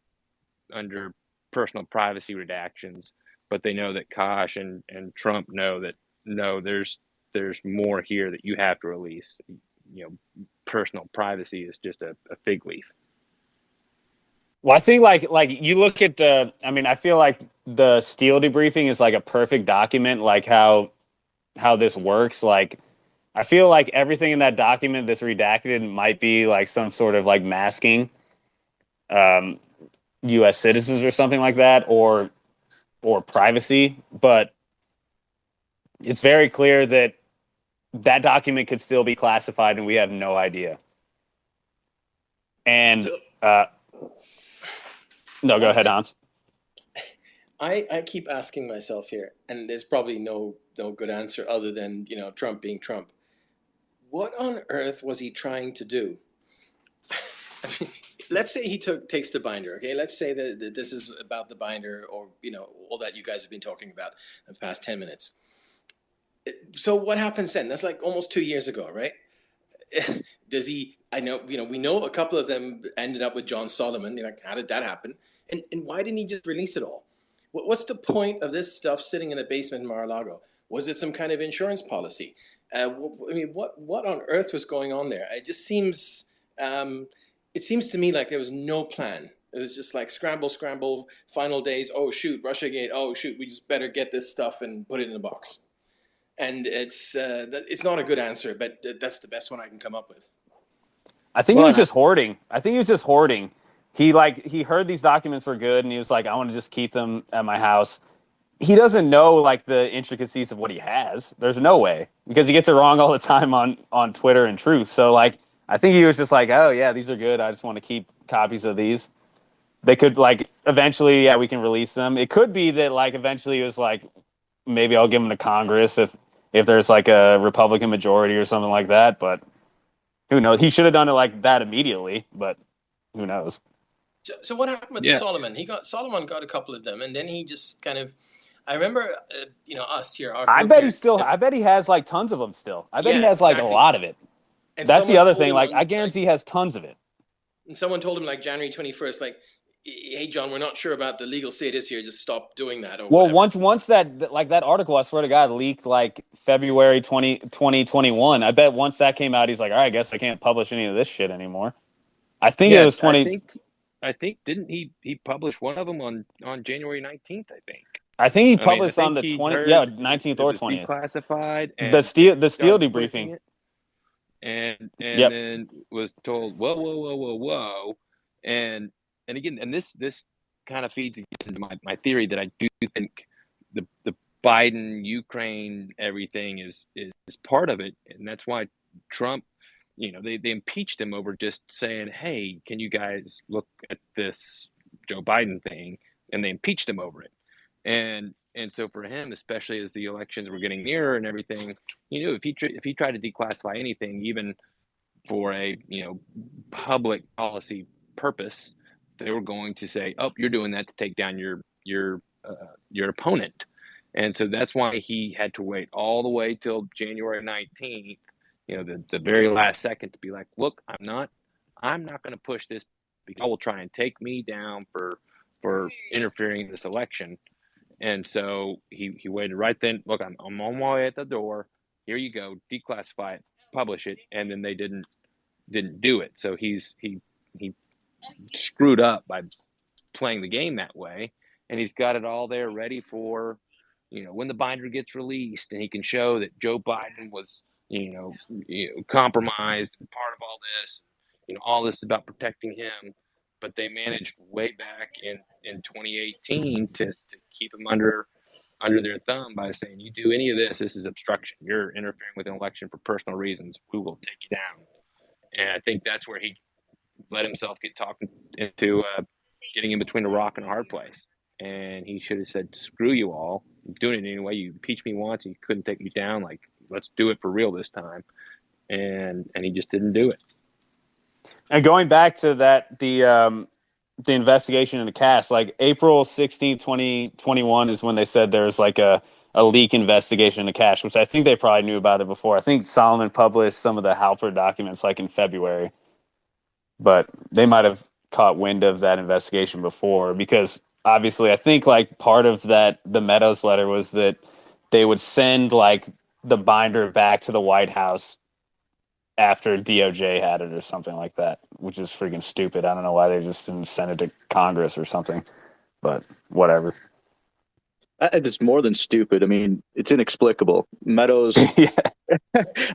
personal privacy redactions, but they know that Kosh and Trump know that, no, there's more here that you have to release. Personal privacy is just a fig leaf. Well, I think like you look at I feel like the Steele debriefing is like a perfect document, like how this works. Like, I feel like everything in that document that's redacted might be like some sort of like masking U.S. citizens or something like that, or privacy. But it's very clear that document could still be classified, and we have no idea. And no, go ahead, Hans. I keep asking myself here, and there's probably no good answer other than, Trump being Trump. What on earth was he trying to do? I mean, let's say he takes the binder, okay? Let's say that this is about the binder, or, all that you guys have been talking about in the past 10 minutes. So what happens then? That's like almost 2 years ago, right? Does he, I know, we know a couple of them ended up with John Solomon. How did that happen? And why didn't he just release it all? What's the point of this stuff sitting in a basement in Mar-a-Lago? Was it some kind of insurance policy? What on earth was going on there? It just seems, it seems to me like there was no plan. It was just like scramble, final days. Oh, shoot, Russiagate. Oh, shoot, we just better get this stuff and put it in a box. And it's not a good answer, but that's the best one I can come up with. I think he was just hoarding. He heard these documents were good, and he was like, I want to just keep them at my house. He doesn't know like the intricacies of what he has. There's no way, because he gets it wrong all the time on Twitter and Truth. So like, I think he was just like, oh yeah, these are good. I just want to keep copies of these. They could like eventually, yeah, we can release them. It could be that like eventually it was like, maybe I'll give them to Congress if there's like a Republican majority or something like that. But Who knows? He should have done it like that immediately, but who knows? So what happened with Yeah. Solomon? Solomon got a couple of them, and then he just kind of. I remember, us here. Our I group bet here, he still. I bet he has like tons of them still. I bet he Yeah, has like a exactly. lot of it. And That's the someone other told thing. him Like on, I guarantee he has tons of it. and someone told him like January 21st, like, hey John, we're not sure about the legal status here. Just stop doing that or Well, whatever. once that like that article, I swear to God, leaked like February 2021. I bet once that came out, he's like, all right, I guess I can't publish any of this shit anymore. I think it Yeah, was 20. I think didn't he publish one of them on January 19th, I think. I think he I mean, I published on think the he 20. Yeah, heard 19th it or was 20th. declassified The and steel started pushing debriefing. it, and Yep. then was told, whoa, and again, and this kind of feeds into my theory that I do think the Biden Ukraine everything is part of it, and that's why Trump, they impeached him over just saying, hey, can you guys look at this Joe Biden thing, and they impeached him over it. And so for him, especially as the elections were getting nearer and everything, he knew if he tried to declassify anything, even for a public policy purpose, they were going to say, "Oh, you're doing that to take down your opponent." And so that's why he had to wait all the way till January 19th, the very last second, to be like, "Look, I'm not going to push this because I will try and take me down for interfering in this election." And so he waited right then. Look, I'm on my way at the door. Here you go. Declassify it, publish it, and then they didn't do it. So he screwed up by playing the game that way, and he's got it all there ready for when the binder gets released, and he can show that Joe Biden was compromised and part of all this. All this is about protecting him, but they managed way back in 2018 to keep him under their thumb by saying, you do any of this, this is obstruction. You're interfering with an election for personal reasons. We will take you down. And I think that's where he let himself get talked into getting in between a rock and a hard place. And he should have said, screw you all. I'm doing it anyway. You impeached me once and you couldn't take me down. Like, let's do it for real this time. And he just didn't do it. And going back to that, the investigation in the cast, like April 16th, 2021 is when they said there's like a leak investigation in the cache, which I think they probably knew about it before. I think Solomon published some of the Halpern documents like in February, but they might have caught wind of that investigation before, because obviously I think like part of that, the Meadows letter, was that they would send like the binder back to the White House after DOJ had it or something like that, which is freaking stupid. I don't know why they just didn't send it to Congress or something, but whatever. It's more than stupid. I mean, it's inexplicable. Meadows. Yeah.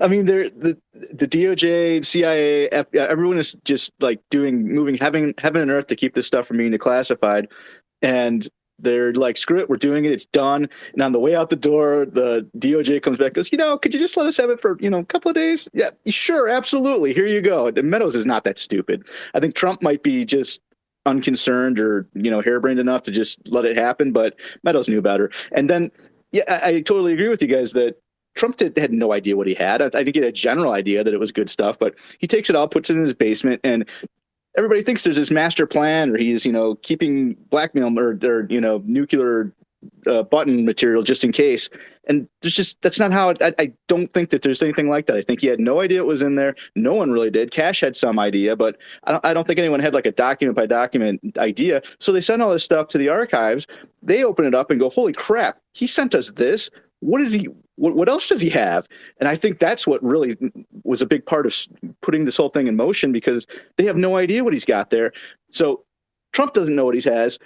I mean, the DOJ, CIA, everyone is just like moving heaven and earth to keep this stuff from being declassified, and they're like, screw it, we're doing it, it's done. And on the way out the door, the DOJ comes back, goes, could you just let us have it for a couple of days? Yeah, sure, absolutely. Here you go. And Meadows is not that stupid. I think Trump might be just unconcerned or harebrained enough to just let it happen, but Meadows knew better. And then I totally agree with you guys that Trump had no idea what he had. I think he had a general idea that it was good stuff, but he takes it all, puts it in his basement, and everybody thinks there's this master plan, or he's keeping blackmail or nuclear button material just in case. And that's not how I don't think that there's anything like that. I think he had no idea it was in there. No one really did. Cash had some idea, but I don't think anyone had like a document by document idea. So they send all this stuff to the archives. They open it up and go, holy crap, he sent us this. What else does he have? And I think that's what really was a big part of putting this whole thing in motion, because they have no idea what he's got there. So Trump doesn't know what he has.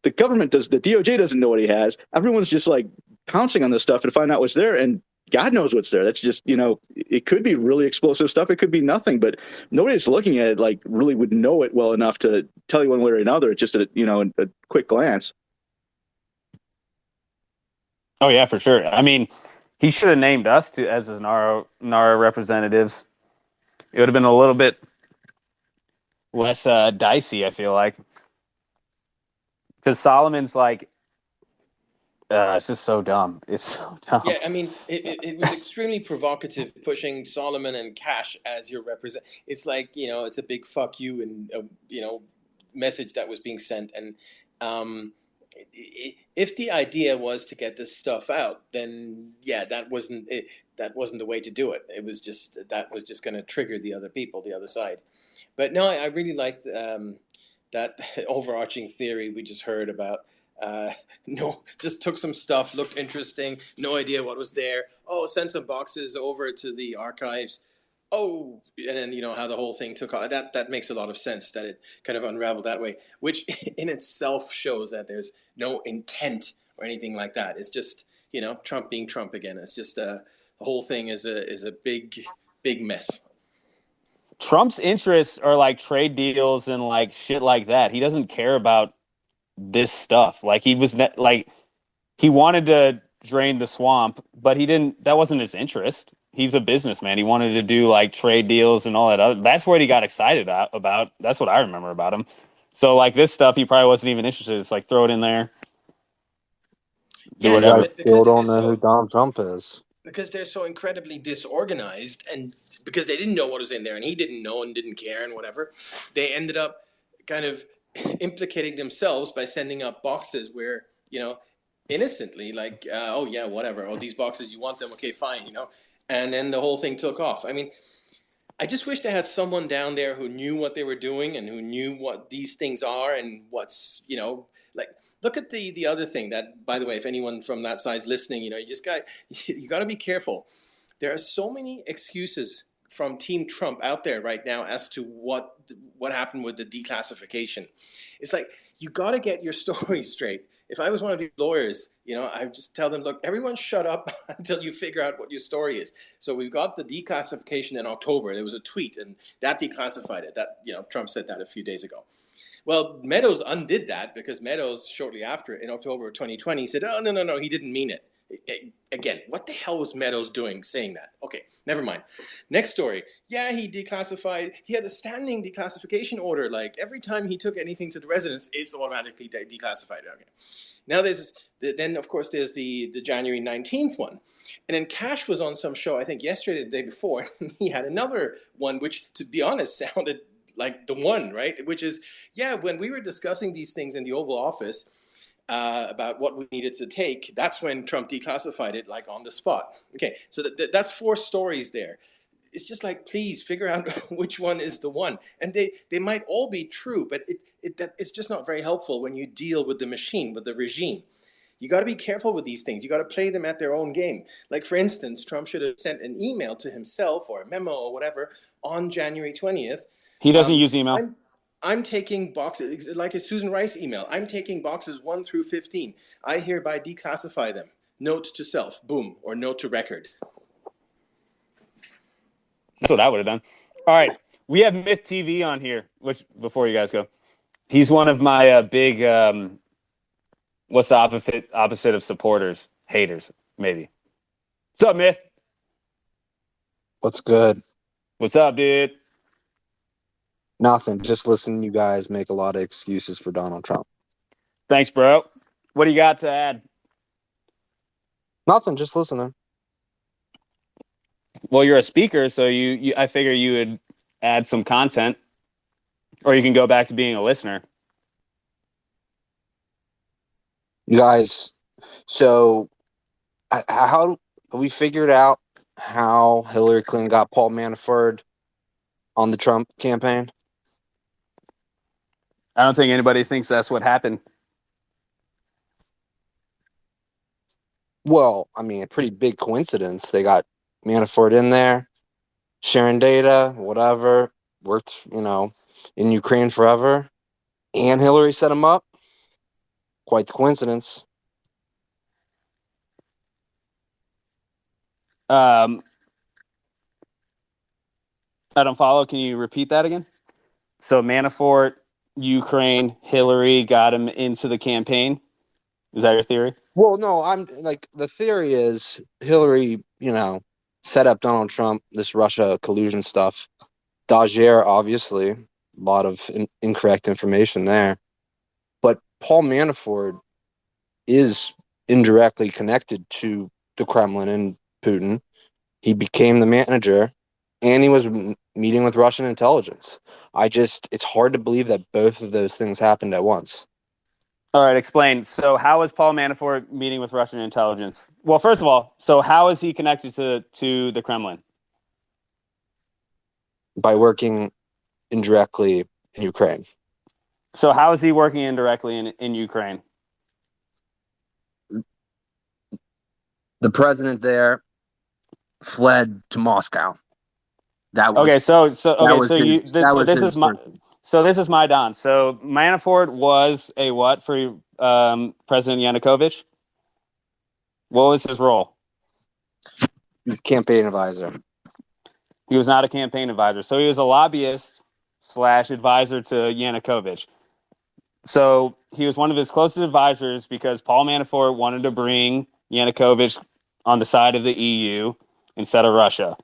The government does. The DOJ doesn't know what he has. Everyone's just like pouncing on this stuff to find out what's there. And God knows what's there. That's just, it could be really explosive stuff. It could be nothing, but nobody that's looking at it like really would know it well enough to tell you one way or another. Just a quick glance. Oh yeah, for sure. I mean, he should have named us as his NARA representatives. It would have been a little bit less dicey, I feel like. Because Solomon's like, It's just so dumb. It's so dumb. Yeah, I mean, it was extremely provocative, pushing Solomon and Cash as your represent. It's like, it's a big fuck you and message that was being sent. And if the idea was to get this stuff out, then yeah, that wasn't it. That wasn't the way to do it. It was just going to trigger the other people, the other side. But no, I really liked that overarching theory we just heard about. No, just took some stuff, looked interesting, no idea what was there. Oh, sent some boxes over to the archives. Oh, and then how the whole thing took off. That makes a lot of sense that it kind of unraveled that way, which in itself shows that there's no intent or anything like that. It's just Trump being Trump again. It's just the whole thing is a big mess. Trump's interests are like trade deals and like shit like that. He doesn't care about this stuff. Like he wanted to drain the swamp, but he didn't. That wasn't his interest. He's a businessman. He wanted to do like trade deals and all that other. That's what he got excited about. That's what I remember about him. So like this stuff, he probably wasn't even interested. It's like throw it in there. Do whatever. Still don't know who Donald Trump is. Because they're so incredibly disorganized, and because they didn't know what was in there, and he didn't know and didn't care and whatever, they ended up kind of implicating themselves by sending up boxes where, innocently, like, oh yeah, whatever. Oh, these boxes, you want them? Okay, fine, And then the whole thing took off. I mean, I just wish they had someone down there who knew what they were doing and who knew what these things are and what's, like, look at the other thing that, by the way, if anyone from that side's listening, you got to be careful. There are so many excuses from Team Trump out there right now as to what happened with the declassification. It's like, you got to get your story straight. If I was one of these lawyers, I would just tell them, look, everyone shut up until you figure out what your story is. So we've got the declassification in October. There was a tweet and that declassified it. That, Trump said that a few days ago. Well, Meadows undid that because Meadows, shortly after, in October of 2020, said, oh, no, he didn't mean it. Again, what the hell was Meadows doing saying that? Okay, never mind. Next story. Yeah, he declassified. He had a standing declassification order. Like every time he took anything to the residence, it's automatically declassified. Okay. Now then of course there's the January 19th one. And then Cash was on some show, I think yesterday, the day before, and he had another one, which to be honest sounded like the one, right? Which is, yeah, when we were discussing these things in the Oval Office, about what we needed to take, that's when Trump declassified it, like on the spot. Okay, so that's 4 stories there. It's just like, please figure out which one is the one. And they might all be true, but it's just not very helpful when you deal with the machine, with the regime. You got to be careful with these things. You got to play them at their own game. Like, for instance, Trump should have sent an email to himself or a memo or whatever on January 20th. He doesn't use email. I'm taking boxes, like a Susan Rice email. I'm taking boxes 1 through 15. I hereby declassify them. Note to self, boom, or note to record. That's what I would have done. All right. We have Myth TV on here, which, before you guys go, he's one of my big, what's the opposite of supporters? Haters, maybe. What's up, Myth? What's good? What's up, dude? Nothing. Just listen. You guys make a lot of excuses for Donald Trump. Thanks, bro. What do you got to add? Nothing. Just listening. Well, you're a speaker, so I figure you would add some content, or you can go back to being a listener. You guys. So, how we figured out how Hillary Clinton got Paul Manafort on the Trump campaign? I don't think anybody thinks that's what happened. Well, I mean, a pretty big coincidence. They got Manafort in there, sharing data, whatever, worked, in Ukraine forever, and Hillary set him up. Quite the coincidence. I don't follow. Can you repeat that again? So Manafort, Ukraine, Hillary got him into the campaign. Is that your theory? Well, no, I'm like, the theory is Hillary, set up Donald Trump, this Russia collusion stuff. Daguerre, obviously, a lot of incorrect information there. But Paul Manafort is indirectly connected to the Kremlin and Putin. He became the manager, and he was meeting with Russian intelligence. It's hard to believe that both of those things happened at once. All right, explain. So how is Paul Manafort meeting with Russian intelligence? Well, first of all, so how is he connected to the Kremlin? By working indirectly in Ukraine. So how is he working indirectly in Ukraine? The president there fled to Moscow. That was Okay, so this is Maidan. So Manafort was a what for President Yanukovych? What was his role? He was campaign advisor. He was not a campaign advisor. So he was a lobbyist / advisor to Yanukovych. So he was one of his closest advisors because Paul Manafort wanted to bring Yanukovych on the side of the EU instead of Russia.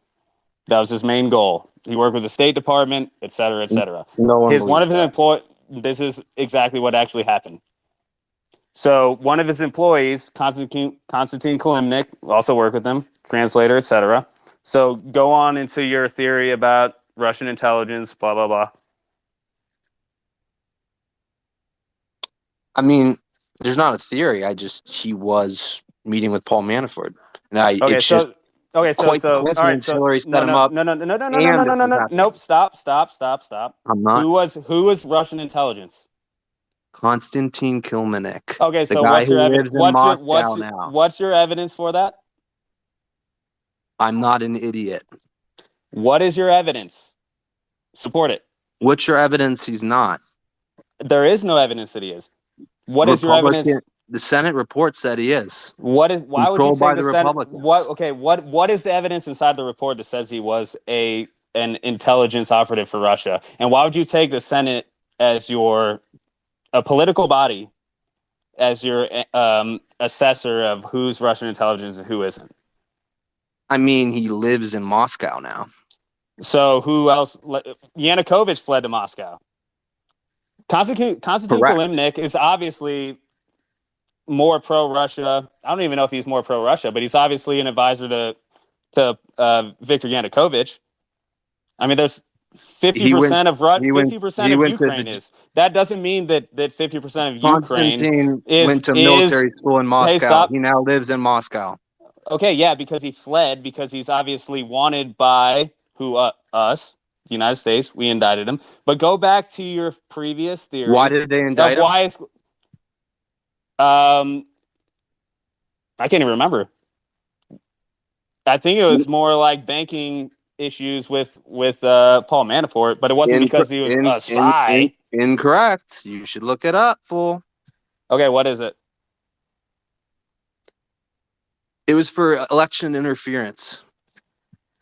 That was his main goal. He worked with the State Department, et cetera, et cetera. No one One of his that. employees. This is exactly what actually happened. So one of his employees, Konstantin Kalimnik, also worked with him, translator, et cetera. So go on into your theory about Russian intelligence, blah blah blah. I mean, there's not a theory. He was meeting with Paul Manafort, and all right. So Hillary set him up. No. Nope. Stop. I'm not. Who was Russian intelligence? Konstantin Kilmenik. Okay, so what's your evidence? What's your evidence for that? I'm not an idiot. What is your evidence? Support it. What's your evidence he's not? There is no evidence that he is. What is your evidence? The Senate report said he is. Why would you say the Senate? Republicans. What is the evidence inside the report that says he was an intelligence operative for Russia? And why would you take the Senate as a political body as your assessor of who's Russian intelligence and who isn't? I mean, he lives in Moscow now. So who else? Yanukovych fled to Moscow. Konstantin Kalimnik is obviously more pro-Russia. I don't even know if he's more pro-Russia, but he's obviously an advisor to Viktor Yanukovych. I mean, there's 50% of Ukraine is. That doesn't mean that 50% of Ukraine went to military school in Moscow. Hey, stop. He now lives in Moscow. Okay, yeah, because he fled, because he's obviously wanted by us. The United States, we indicted him. But go back to your previous theory. Why did they indict him? I can't even remember. I think it was more like banking issues with Paul Manafort, but it wasn't because he was a spy. Incorrect. You should look it up, fool. Okay, what is it? It was for election interference.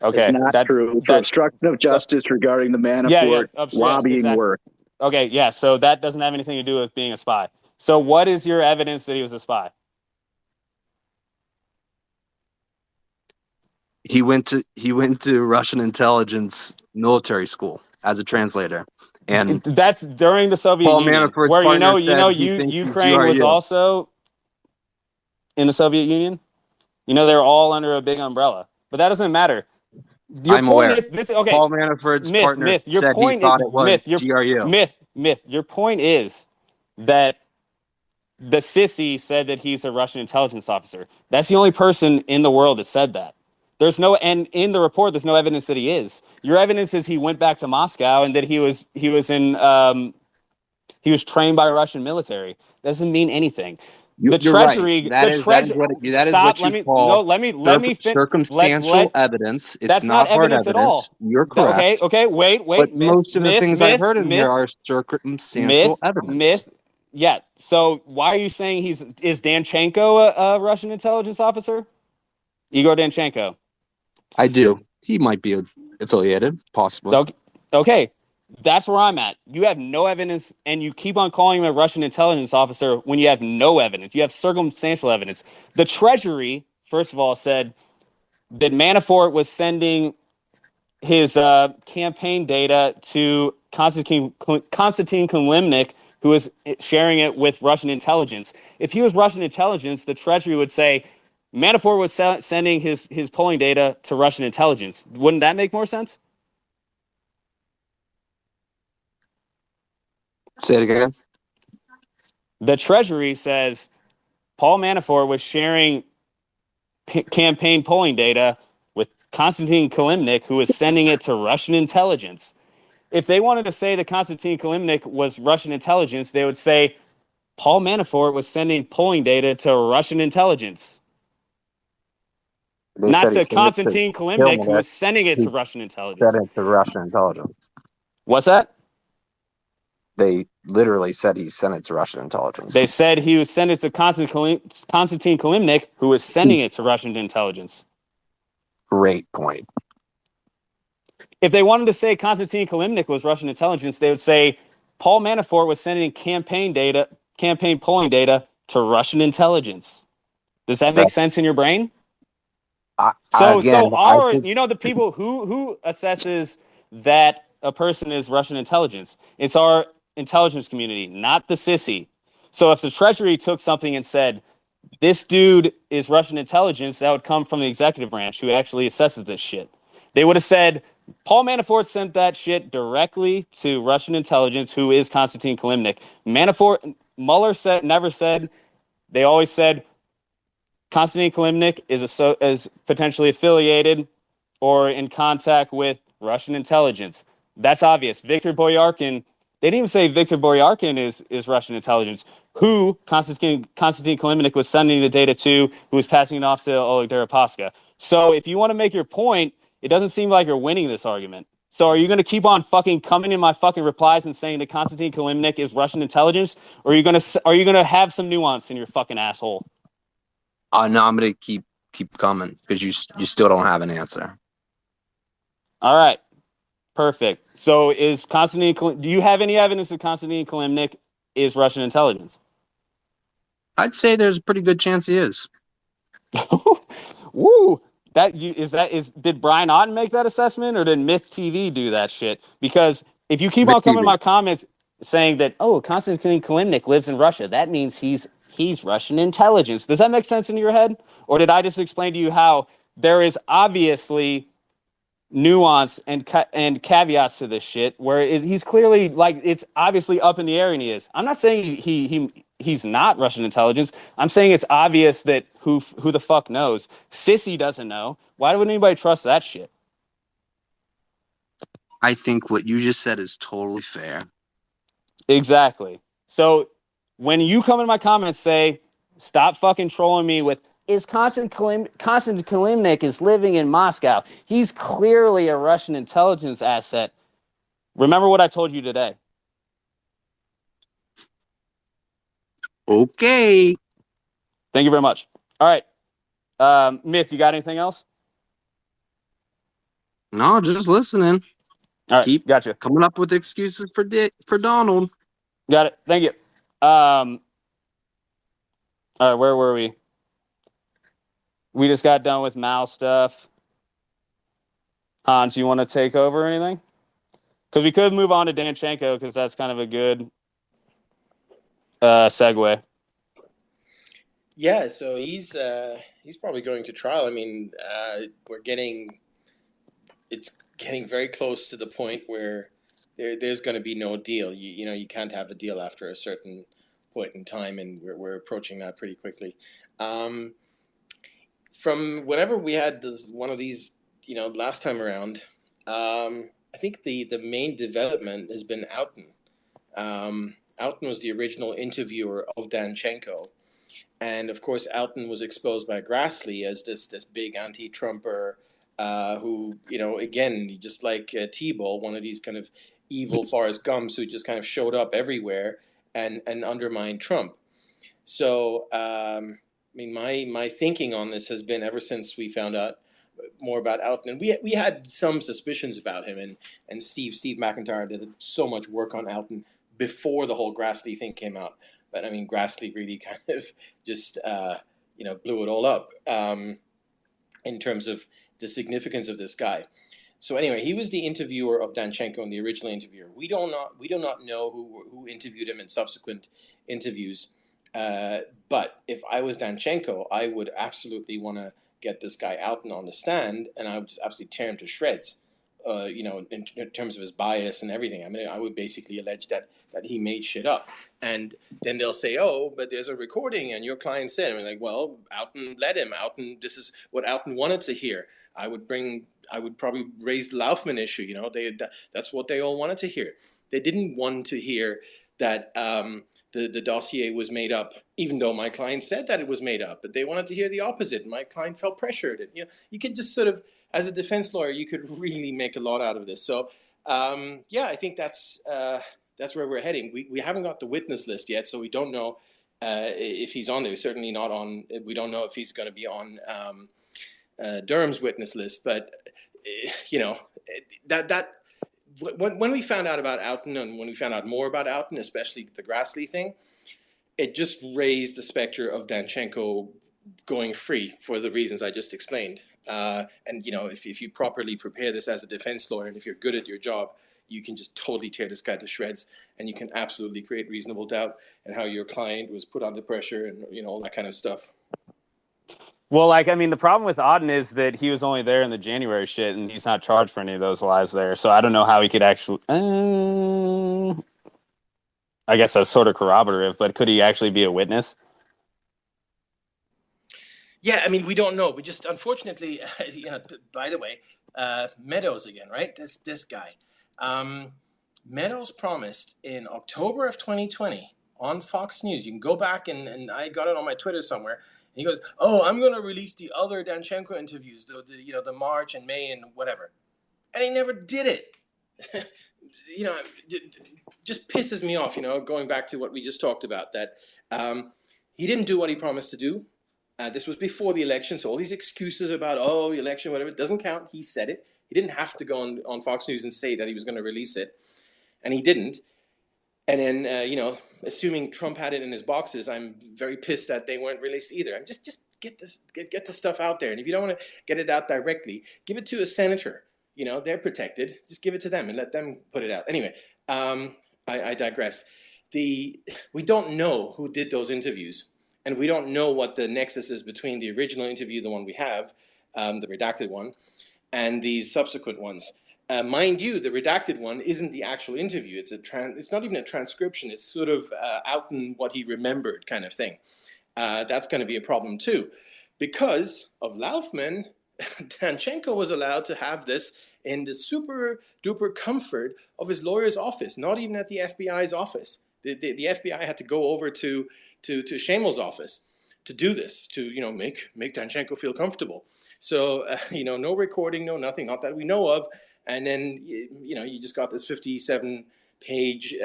Okay, it's not true. It's obstruction of justice regarding the Manafort lobbying work. Okay, yeah. So that doesn't have anything to do with being a spy. So what is your evidence that he was a spy? He went to Russian intelligence military school as a translator, and that's during the Soviet Union, where Ukraine was also in the Soviet Union. They're all under a big umbrella, but that doesn't matter. I'm aware. Paul Manafort's partner said he thought it was GRU. Myth. Your point is that the sissy said that he's a Russian intelligence officer. That's the only person in the world that said that. And in the report, there's no evidence that he is. Your evidence is he went back to Moscow and that he was trained by Russian military. Doesn't mean anything. The Treasury. Right. That is what you call circumstantial evidence. It's not hard evidence at all. You're correct. Okay. Wait. But most of the things I've heard in here are circumstantial evidence. Yeah. So why are you saying is Danchenko a Russian intelligence officer? Igor Danchenko. I do. He might be affiliated, possibly. Okay. That's where I'm at. You have no evidence, and you keep on calling him a Russian intelligence officer when you have no evidence. You have circumstantial evidence. The Treasury, first of all, said that Manafort was sending his campaign data to Konstantin Kalimnik, who is sharing it with Russian intelligence. If he was Russian intelligence, the Treasury would say Manafort was sending his polling data to Russian intelligence. Wouldn't that make more sense? Say it again. The Treasury says Paul Manafort was sharing campaign polling data with Konstantin Kilimnik, who was sending it to Russian intelligence. If they wanted to say that Konstantin Kilimnik was Russian intelligence, they would say Paul Manafort was sending polling data to Russian intelligence. They Not said he to sent it to Konstantin Kilimnik, who Kilimnik. was sending it He to Russian sent intelligence. it to Russian intelligence. What's that? They literally said he sent it to Russian intelligence. They said he was sending it to Konstantin Kilimnik, who was sending it to Russian intelligence. Great point. If they wanted to say Konstantin Kilimnik was Russian intelligence, they would say Paul Manafort was sending campaign polling data to Russian intelligence. Does that make sense in your brain? The people who assesses that a person is Russian intelligence, it's our intelligence community, not the sissy. So if the Treasury took something and said, this dude is Russian intelligence, that would come from the executive branch who actually assesses this shit. They would have said, Paul Manafort sent that shit directly to Russian intelligence, who is Konstantin Kilimnik. Mueller never said, they always said, Konstantin Kilimnik is potentially affiliated or in contact with Russian intelligence. That's obvious. Viktor Boyarkin, they didn't even say Viktor Boyarkin is Russian intelligence. Who Konstantin Kilimnik was sending the data to, who was passing it off to Oleg Deripaska. So if you want to make your point, it doesn't seem like you're winning this argument. So are you going to keep on fucking coming in my fucking replies and saying that Konstantin Kilimnik is Russian intelligence, or are you going to have some nuance in your fucking asshole? No, I'm gonna keep coming because you still don't have an answer. All right, perfect. So do you have any evidence that Konstantin Kilimnik is Russian intelligence? I'd say there's a pretty good chance he is. Woo! Did Brian Otten make that assessment, or did Myth TV do that shit? Because if you keep on coming to my comments saying that, Konstantin Kilimnik lives in Russia, that means he's Russian intelligence. Does that make sense in your head? Or did I just explain to you how there is obviously nuance and caveats to this shit, where he's clearly, like, it's obviously up in the air, and he is. I'm not saying he's not Russian intelligence. I'm saying it's obvious that who the fuck knows. Sissy doesn't know. Why would anybody trust that shit? I think what you just said is totally fair. Exactly. So when you come in my comments, say, stop fucking trolling me with, is Konstantin Kilimnik is living in Moscow. He's clearly a Russian intelligence asset. Remember what I told you today. Okay. Thank you very much. All right. Myth, you got anything else? No, just listening. All right. Keep gotcha. coming up with excuses for Donald. Got it. Thank you. All right. Where were we? We just got done with Mal stuff. Hans, you want to take over or anything? Because we could move on to Danchenko, because that's kind of a good segue. Yeah, so he's probably going to trial. I mean, it's getting very close to the point where there's going to be no deal. You can't have a deal after a certain point in time, and we're approaching that pretty quickly. From whenever we had one of these, last time around, I think the main development has been Outen. Outen was the original interviewer of Danchenko. And of course, Outen was exposed by Grassley as this big anti-Trumper who, again, just like T-Ball, one of these kind of evil Forrest Gumps who just kind of showed up everywhere and undermined Trump. So, my thinking on this has been, ever since we found out more about Outen, and we had some suspicions about him, and Steve McIntyre did so much work on Outen before the whole Grassley thing came out. But I mean, Grassley really kind of just blew it all up in terms of the significance of this guy. So anyway, he was the interviewer of Danchenko and the original interviewer. We do not know who interviewed him in subsequent interviews. But if I was Danchenko, I would absolutely want to get this guy out and on the stand, and I would just absolutely tear him to shreds. In terms of his bias and everything. I mean, I would basically allege that he made shit up. And then they'll say, oh, but there's a recording and your client said, and I'm like, well, Outen let him. Outen, this is what Outen wanted to hear. I would probably raise the Laufman issue. That's what they all wanted to hear. They didn't want to hear that the dossier was made up, even though my client said that it was made up. But they wanted to hear the opposite. My client felt pressured. You could just sort of, as a defense lawyer, you could really make a lot out of this. So, I think that's where we're heading. We haven't got the witness list yet, so we don't know if he's on there. He's certainly not on. We don't know if he's going to be on Durham's witness list. But when we found out about Outen, and when we found out more about Outen, especially the Grassley thing, it just raised the specter of Danchenko going free for the reasons I just explained. If you properly prepare this as a defense lawyer, and if you're good at your job, you can just totally tear this guy to shreds, and you can absolutely create reasonable doubt and how your client was put under pressure and all that kind of stuff. Well, the problem with Auden is that he was only there in the January shit, and he's not charged for any of those lies there. So I don't know how he could actually. I guess that's sort of corroborative, but could he actually be a witness? Yeah, we don't know. We just, unfortunately, by the way, Meadows again, right? This guy. Meadows promised in October of 2020 on Fox News. You can go back and I got it on my Twitter somewhere. And he goes, "Oh, I'm going to release the other Danchenko interviews, the March and May and whatever," and he never did it. It just pisses me off. Going back to what we just talked about, that he didn't do what he promised to do. This was before the election, so all these excuses about, the election, whatever, it doesn't count. He said it. He didn't have to go on Fox News and say that he was going to release it, and he didn't. And then, assuming Trump had it in his boxes, I'm very pissed that they weren't released either. I'm just get the stuff out there. And if you don't want to get it out directly, give it to a senator. They're protected. Just give it to them and let them put it out. Anyway, I digress. We don't know who did those interviews. And we don't know what the nexus is between the original interview, the one we have, the redacted one, and these subsequent ones. Mind you, the redacted one isn't the actual interview. It's not even a transcription. It's sort of out in what he remembered kind of thing. That's going to be a problem too. Because of Laufman, Danchenko was allowed to have this in the super duper comfort of his lawyer's office, not even at the FBI's office. The FBI had to go over to Shamel's office to do this, to make Danchenko feel comfortable. So no recording, no nothing, not that we know of. And then you just got this 57-page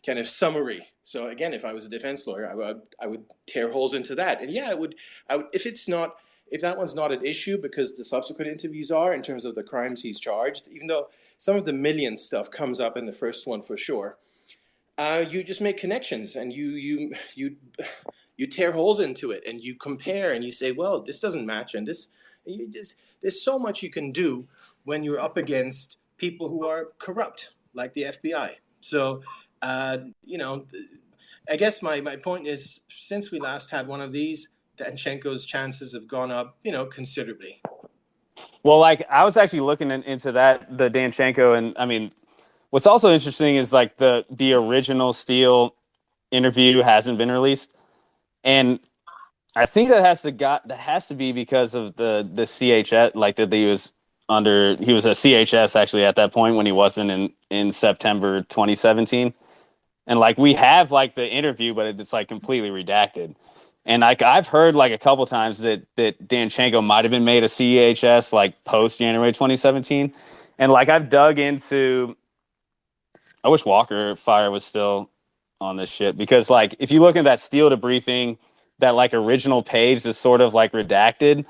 kind of summary. So again, if I was a defense lawyer, I would tear holes into that. And I would if that one's not an issue, because the subsequent interviews are in terms of the crimes he's charged, even though some of the million stuff comes up in the first one for sure. You just make connections and you tear holes into it and you compare and you say, well, this doesn't match, and there's so much you can do when you're up against people who are corrupt like the FBI. So I guess my point is, since we last had one of these, Danchenko's chances have gone up considerably. Well, I was actually looking into that, the Danchenko, and what's also interesting is the original Steele interview hasn't been released, and I think that has to be because of the CHS, that he was under. He was a CHS actually at that point when he wasn't in September 2017, and we have the interview, but it's completely redacted. And I've heard a couple times that Danchenko might have been made a CHS post January 2017, and I've dug into. I wish Walker Fire was still on this shit, because if you look at that Steele debriefing, that original page is sort of redacted.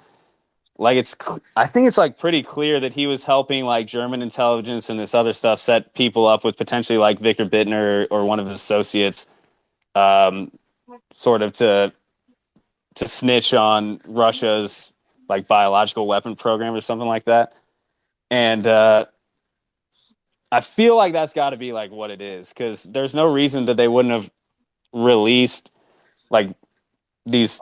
I think it's pretty clear that he was helping German intelligence and this other stuff set people up with potentially Victor Bittner or one of his associates, sort of to snitch on Russia's biological weapon program or something like that. And I feel like that's got to be like what it is, because there's no reason that they wouldn't have released like these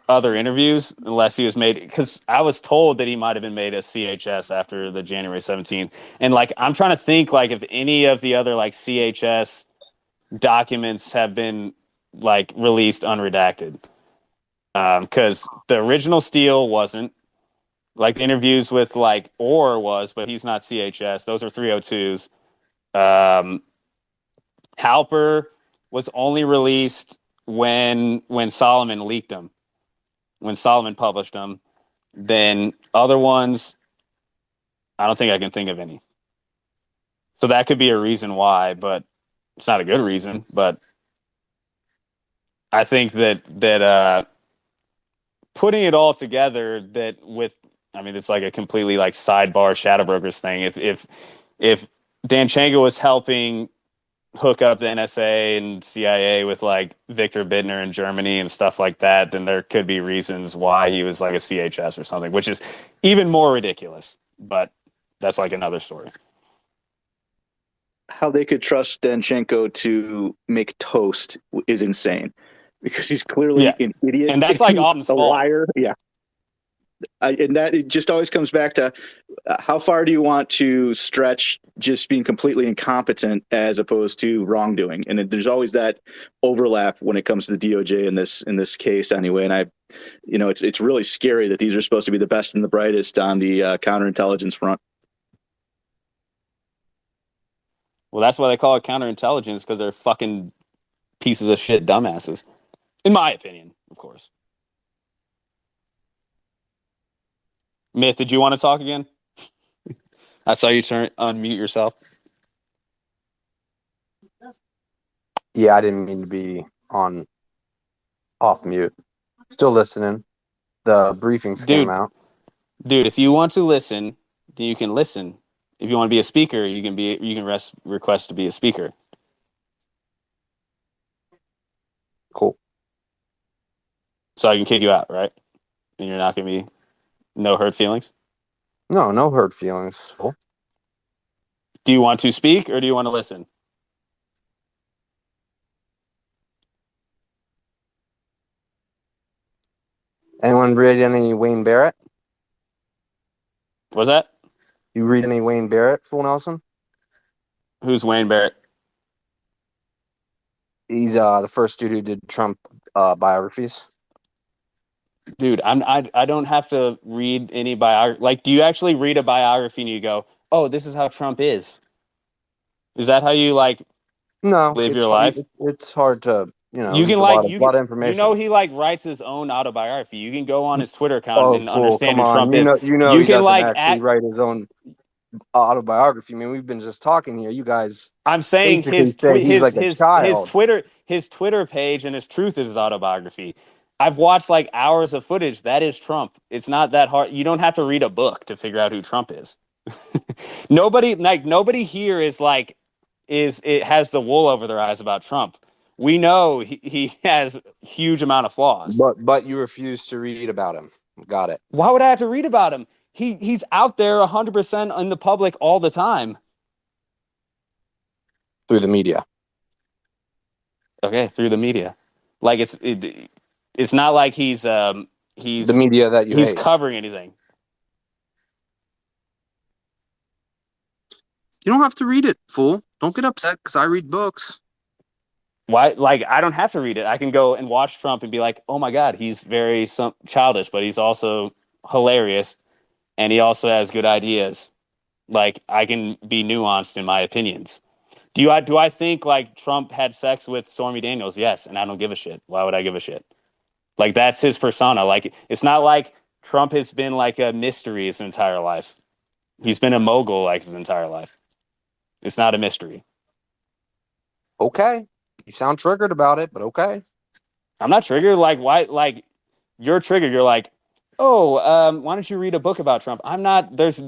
other interviews unless he was made, because I was told that he might have been made a CHS after the January 17th. And like I'm trying to think like if any of the other like CHS documents have been like released unredacted. Because the original Steele wasn't, like the interviews with like Orr was, but he's not CHS. Those are 302s. Halper was only released when Solomon leaked them, when Solomon published them. Then other ones, I don't think I can think of any. So that could be a reason why, but it's not a good reason. But I think that putting it all together, that with, I mean, it's like a completely like sidebar shadow brokers thing. If Danchenko was helping hook up the NSA and CIA with like Victor Bittner in Germany and stuff like that, then there could be reasons why he was like a CHS or something, which is even more ridiculous. But that's like another story. How they could trust Danchenko to make toast is insane, because he's clearly an idiot. And that's like he's Alden's a fault. liar. Yeah. And that it just always comes back to how far do you want to stretch just being completely incompetent as opposed to wrongdoing? And there's always that overlap when it comes to the DOJ in this case anyway. And it's really scary that these are supposed to be the best and the brightest on the counterintelligence front. Well, that's why they call it counterintelligence, because they're fucking pieces of shit dumbasses. In my opinion, of course. Myth, did you want to talk again? I saw you unmute yourself. Yeah, I didn't mean to be off mute. Still listening. The briefings came out. Dude, if you want to listen, then you can listen. If you want to be a speaker, you can request to be a speaker. Cool. So I can kick you out, right? And you're not going to be no hurt feelings? No hurt feelings. Cool. Do you want to speak or do you want to listen? Anyone read any Wayne Barrett? What's that? You read any Wayne Barrett, Full Nelson? Who's Wayne Barrett? He's the first dude who did Trump biographies. Dude, I don't have to read any biography. Like, do you actually read a biography and you go, "Oh, this is how Trump is"? Is that how you like live your life? It's hard to, You can a lot of information. He like writes his own autobiography. You can go on his Twitter account and cool. understand Come who Trump on. is. He can doesn't like actually write his own autobiography. I mean, we've been just talking here. You guys. I'm saying his Twitter page and his truth is his autobiography. I've watched like hours of footage. That is Trump. It's not that hard. You don't have to read a book to figure out who Trump is. Nobody here is it has the wool over their eyes about Trump. We know he has a huge amount of flaws. But you refuse to read about him. Got it. Why would I have to read about him? He's out there 100% in the public all the time. Through the media. Okay, through the media. Like it's not like he's the media that he's hate. Covering anything. You don't have to read it, fool. Don't get upset because I read books. Why? Like, I don't have to read it. I can go and watch Trump and be like, oh my God, he's very childish, but he's also hilarious. And he also has good ideas. Like, I can be nuanced in my opinions. Do I think like Trump had sex with Stormy Daniels? Yes. And I don't give a shit. Why would I give a shit? Like, that's his persona. Like, it's not like Trump has been like a mystery his entire life. He's been a mogul like his entire life. It's not a mystery. Okay. You sound triggered about it, but okay. I'm not triggered. Like, why? Like, you're triggered. You're like, oh, why don't you read a book about Trump? I'm not. There's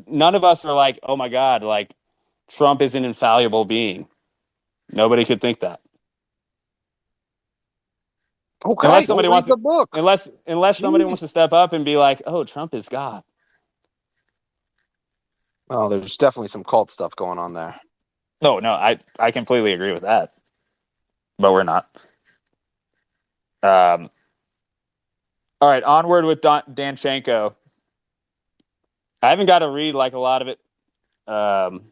none of us are like, oh my God, like Trump is an infallible being. Nobody could think that. Okay. Unless somebody wants the book. Unless somebody wants to step up and be like, oh, Trump is God. Oh, there's definitely some cult stuff going on there. No, I completely agree with that, but we're not. All right, onward with Danchenko. I haven't got to read like a lot of it. Come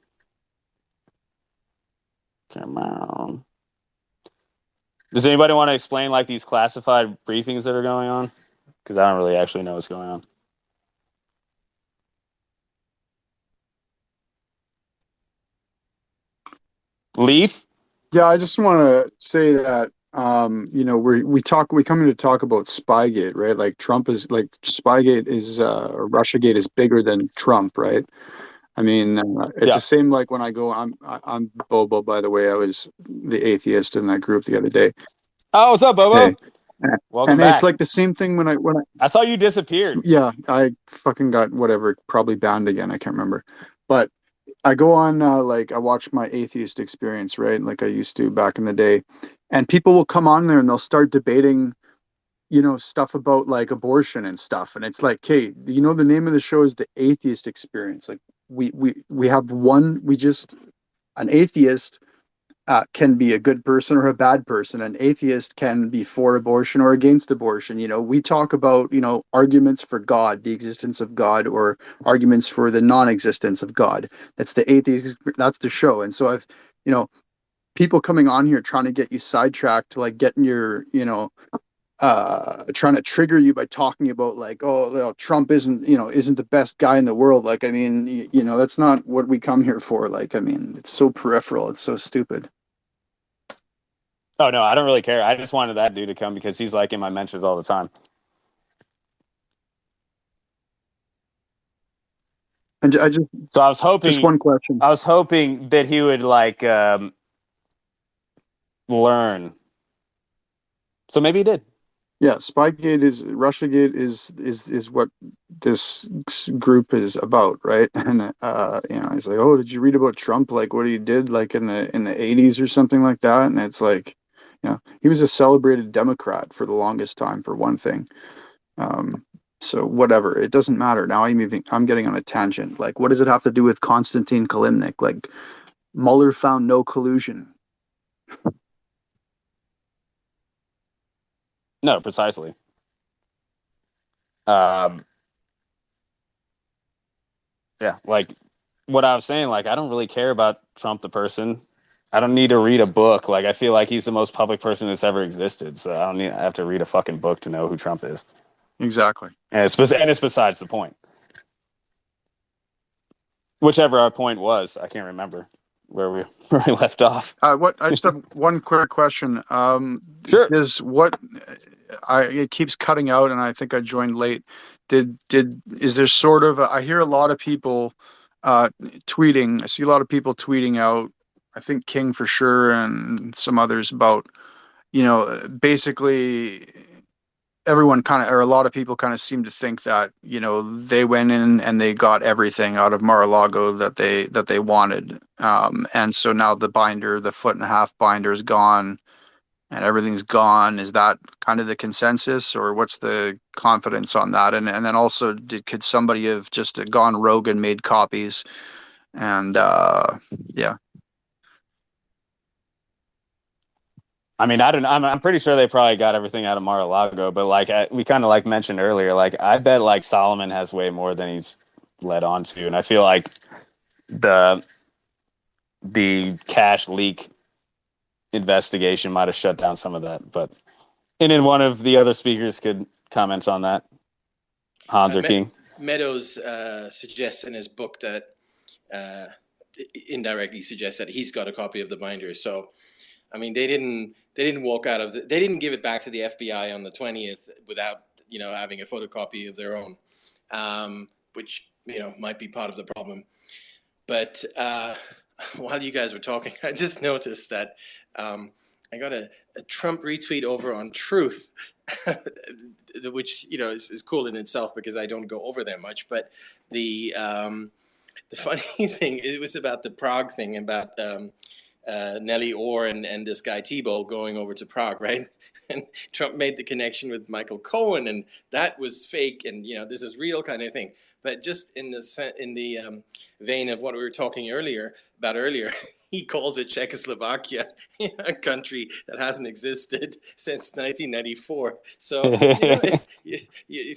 on. Does anybody want to explain like these classified briefings that are going on? Because I don't really actually know what's going on. Leaf? Yeah, I just want to say that we come here to talk about Spygate, right? Like Trump is like Spygate is or Russiagate is bigger than Trump, right? I mean, it's Yeah. the same like when I go. I'm Bobo, by the way. I was the atheist in that group the other day. Oh, what's up, Bobo? Hey, Welcome and back. it's like the same thing when I saw you disappeared. yeah, I fucking got whatever, probably banned again. I can't remember, but I go on like I watch my atheist experience, right? Like I used to back in the day, and people will come on there and they'll start debating, stuff about like abortion and stuff, and it's like, hey, the name of the show is the Atheist Experience. Like we have one, an atheist can be a good person or a bad person. An atheist can be for abortion or against abortion. We talk about, arguments for God, the existence of God, or arguments for the non-existence of God. That's the atheist. That's the show. And so you know, people coming on here trying to get you sidetracked, like getting your, trying to trigger you by talking about like, oh, Trump isn't the best guy in the world. Like, I mean, that's not what we come here for. Like, I mean, it's so peripheral. It's so stupid. Oh no, I don't really care. I just wanted that dude to come because he's like in my mentions all the time. And so I was hoping. Just one question. I was hoping that he would like learn. So maybe he did. Yeah, Russiagate is what this group is about, right? And he's like, oh, did you read about Trump? Like what he did like in the 80s or something like that? And it's like, he was a celebrated Democrat for the longest time, for one thing. So whatever, it doesn't matter. Now I'm getting on a tangent. Like, what does it have to do with Konstantin Kalimnik? Like, Mueller found no collusion. No, precisely. Yeah, like what I was saying, like I don't really care about Trump the person. I don't need to read a book. Like I feel like he's the most public person that's ever existed. So I have to read a fucking book to know who Trump is. Exactly. And it's besides the point. Whichever our point was, I can't remember where we left off. I just have one quick question. Sure. It keeps cutting out, and I think I joined late. Is there sort of I hear a lot of people tweeting. I see a lot of people tweeting out. I think King for sure, and some others about, basically everyone kind of, or a lot of people kind of seem to think that, they went in and they got everything out of Mar-a-Lago that they wanted. And so now the 1.5 binder is gone and everything's gone. Is that kind of the consensus, or what's the confidence on that? And then also, could somebody have just gone rogue and made copies? And yeah. I mean, I'm pretty sure they probably got everything out of Mar-a-Lago, but like we kind of like mentioned earlier, like I bet like Solomon has way more than he's led on to, and I feel like the cash leak investigation might have shut down some of that. But and then one of the other speakers could comment on that, Hans or King. Meadows suggests in his book that indirectly suggests that he's got a copy of the binder. So, I mean, they didn't walk out of they didn't give it back to the FBI on the 20th without having a photocopy of their own, which might be part of the problem. But while you guys were talking, I just noticed that I got a Trump retweet over on Truth, which is cool in itself because I don't go over there much. But the funny thing, it was about the Prague thing, about Nellie Orr and this guy Thibault going over to Prague, right? And Trump made the connection with Michael Cohen, and that was fake, and this is real kind of thing. But just in the vein of what we were talking earlier, he calls it Czechoslovakia, a country that hasn't existed since 1994. So,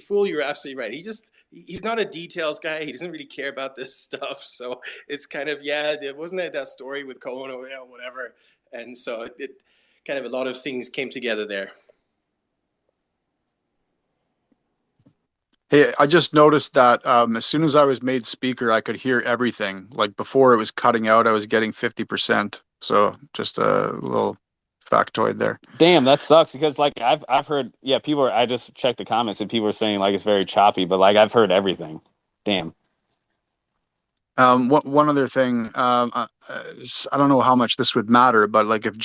Fool, you're absolutely right. He's not a details guy. He doesn't really care about this stuff. So it's kind of, there wasn't that story with Cohen or whatever. And so it kind of, a lot of things came together there. Hey, I just noticed that as soon as I was made speaker, I could hear everything. Like before it was cutting out, I was getting 50%. So just a little factoid there. Damn, that sucks because like I've heard, people I just checked the comments and people are saying like it's very choppy, but like I've heard everything. Damn. One other thing, I don't know how much this would matter, but like if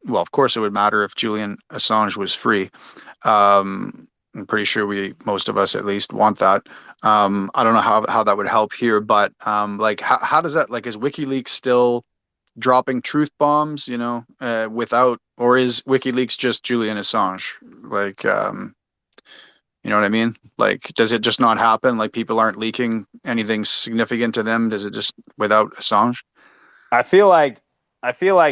well, of course it would matter if Julian Assange was free. I'm pretty sure most of us at least want that. I don't know how that would help here, but like how does that, like, is WikiLeaks still dropping truth bombs, without, or is WikiLeaks just Julian Assange? Like, you know what I mean? Like, does it just not happen? Like people aren't leaking anything significant to them? Does it just without Assange? I feel like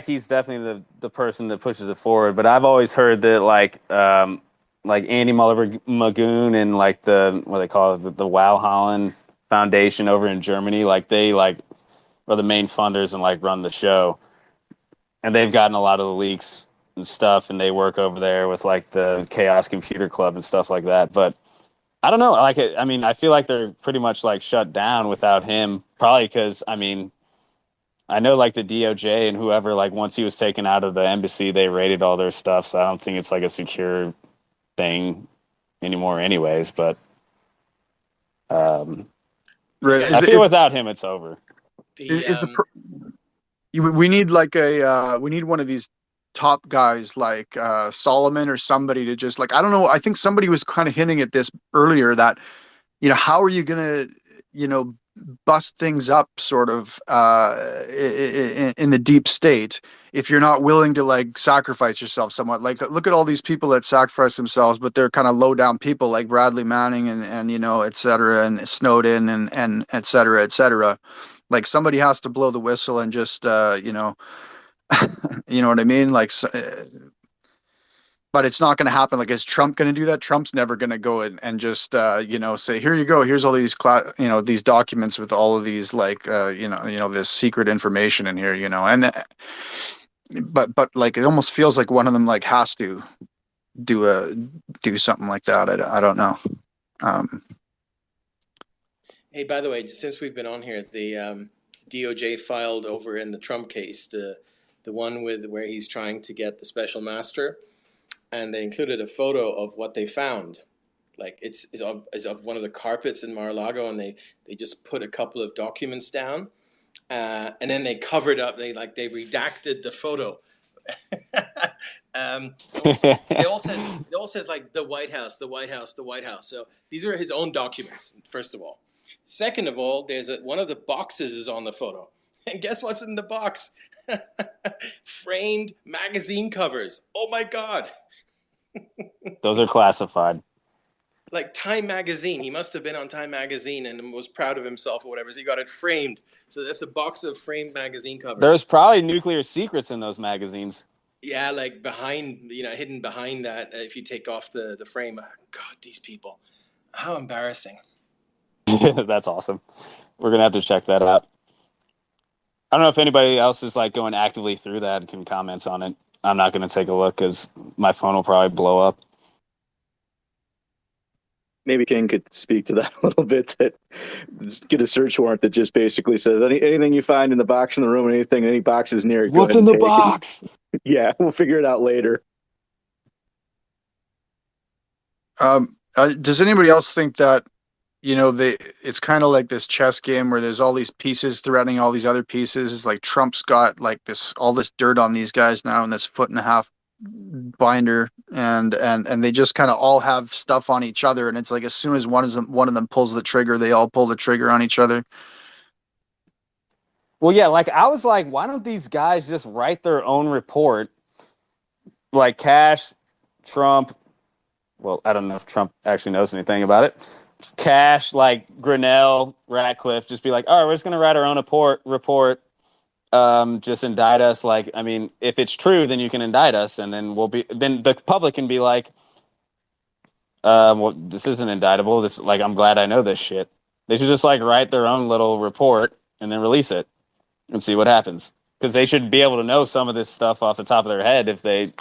he's definitely the person that pushes it forward, but I've always heard that like Andy Muller Magoon and like what they call it, the Walhalla Foundation over in Germany, like they are the main funders and like run the show, and they've gotten a lot of the leaks and stuff, and they work over there with like the Chaos Computer Club and stuff like that. But I don't know, like I mean, I feel like they're pretty much like shut down without him, probably because I mean, I know like the DOJ and whoever, like once he was taken out of the embassy, they raided all their stuff, so I don't think it's like a secure thing anymore anyways, but Right. I feel without him it's over. We need like we need one of these top guys like Solomon or somebody to just, like, I don't know, I think somebody was kind of hinting at this earlier that, how are you gonna, bust things up sort of in the deep state if you're not willing to like sacrifice yourself somewhat. Like look at all these people that sacrifice themselves, but they're kind of low down people like Bradley Manning and et cetera, and Snowden and et cetera, et cetera. Like somebody has to blow the whistle and just you know what I mean, like but it's not going to happen. Like, is Trump going to do that? Trump's never going to go and just, say, here you go. Here's all these, these documents with all of these, like, this secret information in here, and, but like, it almost feels like one of them, like, has to do something like that. I don't know. Hey, by the way, since we've been on here, the DOJ filed over in the Trump case, the one where he's trying to get the special master. And they included a photo of what they found. Like it's of one of the carpets in Mar-a-Lago, and they just put a couple of documents down, and then they covered up. They redacted the photo. It all says like the White House, the White House, the White House. So these are his own documents. First of all, second of all, there's one of the boxes is on the photo, and guess what's in the box? Framed magazine covers. Oh my God. Those are classified. Like Time Magazine. He must have been on Time Magazine and was proud of himself or whatever. So he got it framed. So that's a box of framed magazine covers. There's probably nuclear secrets in those magazines. Yeah, like behind, hidden behind that. If you take off the frame. God, these people. How embarrassing. That's awesome. We're going to have to check that out. I don't know if anybody else is like going actively through that and can comment on it. I'm not going to take a look because my phone will probably blow up. Maybe King could speak to that a little bit. That get a search warrant that just basically says anything you find in the box in the room, any boxes near it. What's in the box? Yeah, we'll figure it out later. Does anybody else think that it's kind of like this chess game where there's all these pieces threatening all these other pieces? It's like Trump's got like all this dirt on these guys now in this 1.5 foot binder, and they just kind of all have stuff on each other, and it's like as soon as one of them pulls the trigger, they all pull the trigger on each other. Well, yeah, like I was like, why don't these guys just write their own report? Like Cash, Trump. Well, I don't know if Trump actually knows anything about it. Cash, like Grinnell, Ratcliffe, just be like, all right, we're just gonna write our own report. Just indict us. Like, I mean, if it's true, then you can indict us, and then then the public can be like, well, this isn't indictable. This, like, I'm glad I know this shit. They should just like write their own little report and then release it and see what happens. Because they should be able to know some of this stuff off the top of their head if they,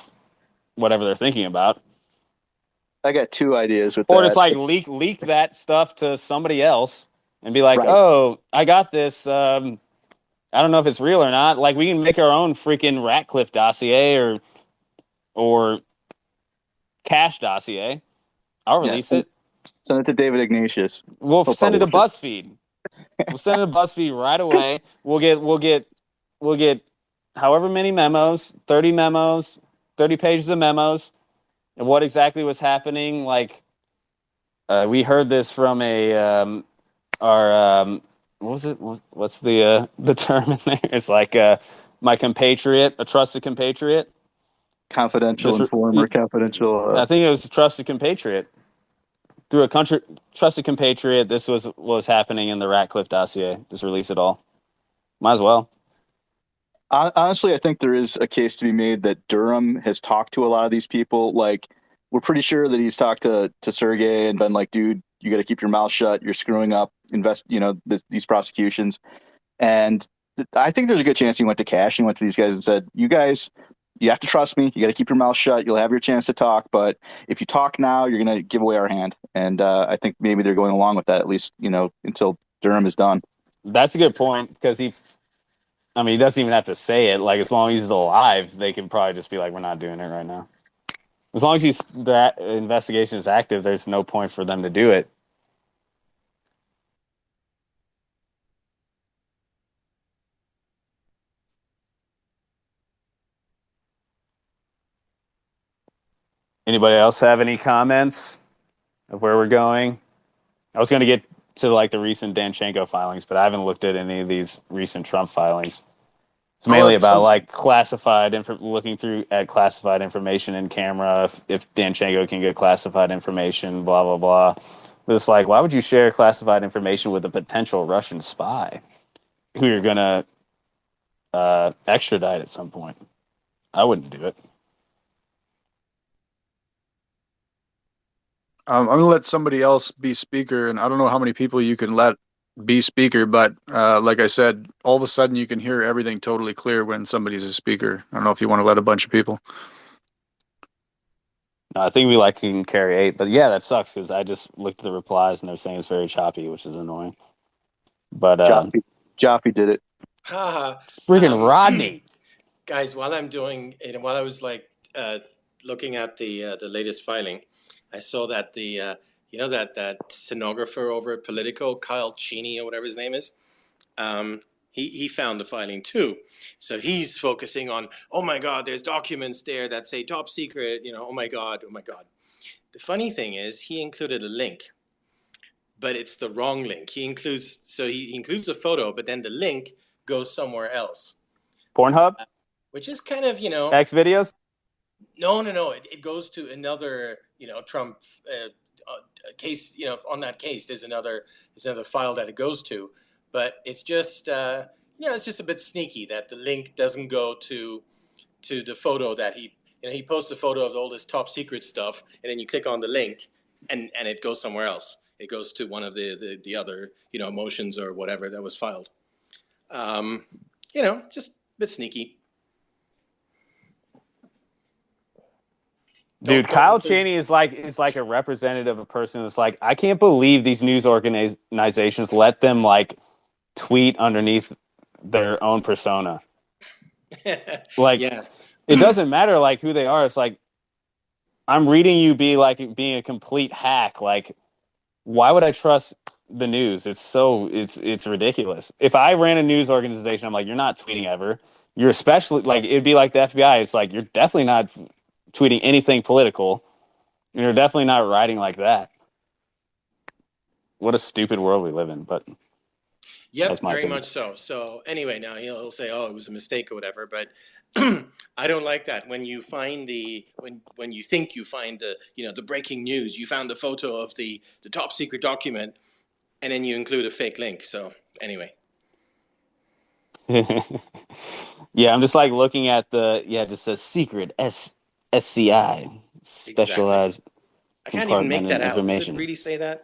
whatever they're thinking about. I got two ideas with Or that. just like leak that stuff to somebody else and be like, Right. oh, I got this. I don't know if it's real or not. Like, we can make our own freaking Ratcliffe dossier or Cash dossier. I'll release it. Send it to David Ignatius. We'll He'll send it to publish BuzzFeed. We'll send it to BuzzFeed right away. We'll get however many memos, 30 memos, 30 pages of memos, and what exactly was happening. Like, we heard this from our what was it? What's the term in there? It's like my compatriot, a trusted compatriot. Confidential informer, confidential. I think it was a trusted compatriot. Through a trusted compatriot, this was happening in the Ratcliffe dossier. Just release it all. Might as well. Honestly, I think there is a case to be made that Durham has talked to a lot of these people. Like, we're pretty sure that he's talked to Sergey and been like, dude, you got to keep your mouth shut. You're screwing up these prosecutions. And I think there's a good chance he went to Cash. He went to these guys and said, you guys, you have to trust me. You got to keep your mouth shut. You'll have your chance to talk. But if you talk now, you're going to give away our hand. And I think maybe they're going along with that, at least, until Durham is done. That's a good point, because he doesn't even have to say it. Like, as long as he's alive, they can probably just be like, we're not doing it right now. As long as that investigation is active, there's no point for them to do it. Anybody else have any comments of where we're going? I was going to get to like the recent Danchenko filings, but I haven't looked at any of these recent Trump filings. It's mainly about like looking through at classified information in camera. If Danchenko can get classified information, blah blah blah. But it's like, why would you share classified information with a potential Russian spy who you're gonna extradite at some point? I wouldn't do it. I'm going to let somebody else be speaker, and I don't know how many people you can let be speaker, but like I said, all of a sudden you can hear everything totally clear when somebody's a speaker. I don't know if you want to let a bunch of people. No, I think we can carry 8, but yeah, that sucks, because I just looked at the replies and they're saying it's very choppy, which is annoying. But Jaffe did it. Freaking Rodney. Guys, while I was looking at the latest filing, I saw that that stenographer over at Politico, Kyle Cheney or whatever his name is, he found the filing too. So he's focusing on, oh my God, there's documents there that say top secret, oh my God. The funny thing is he included a link, but it's the wrong link. He includes a photo, but then the link goes somewhere else. Pornhub? Which is kind of, X videos? No. It goes to another, Trump case. On that case, there's another file that it goes to, but it's just, it's just a bit sneaky that the link doesn't go to the photo that he posts a photo of all this top secret stuff, and then you click on the link, and it goes somewhere else. It goes to one of the other, motions or whatever that was filed. Just a bit sneaky. Dude, Kyle Cheney is like a representative of a person that's like, I can't believe these news organizations let them like tweet underneath their own persona. Like, yeah. It doesn't matter like who they are. It's like, I'm reading you being a complete hack. Like, why would I trust the news? It's ridiculous. If I ran a news organization, I'm like, you're not tweeting ever. You're especially like, it'd be like the FBI. It's like, you're definitely not tweeting anything political. You're definitely not writing like that. What a stupid world we live in. But Yep, That's my very opinion. much so. So anyway, now he'll say, "Oh, it was a mistake" or whatever. But I don't like that when you find when you think you find the breaking news. You found the photo of the top secret document, and then you include a fake link. So anyway, Yeah, I'm just like looking at just says secret SCI, exactly. specialized I can't even make compartmented that out. Does it information. really say that?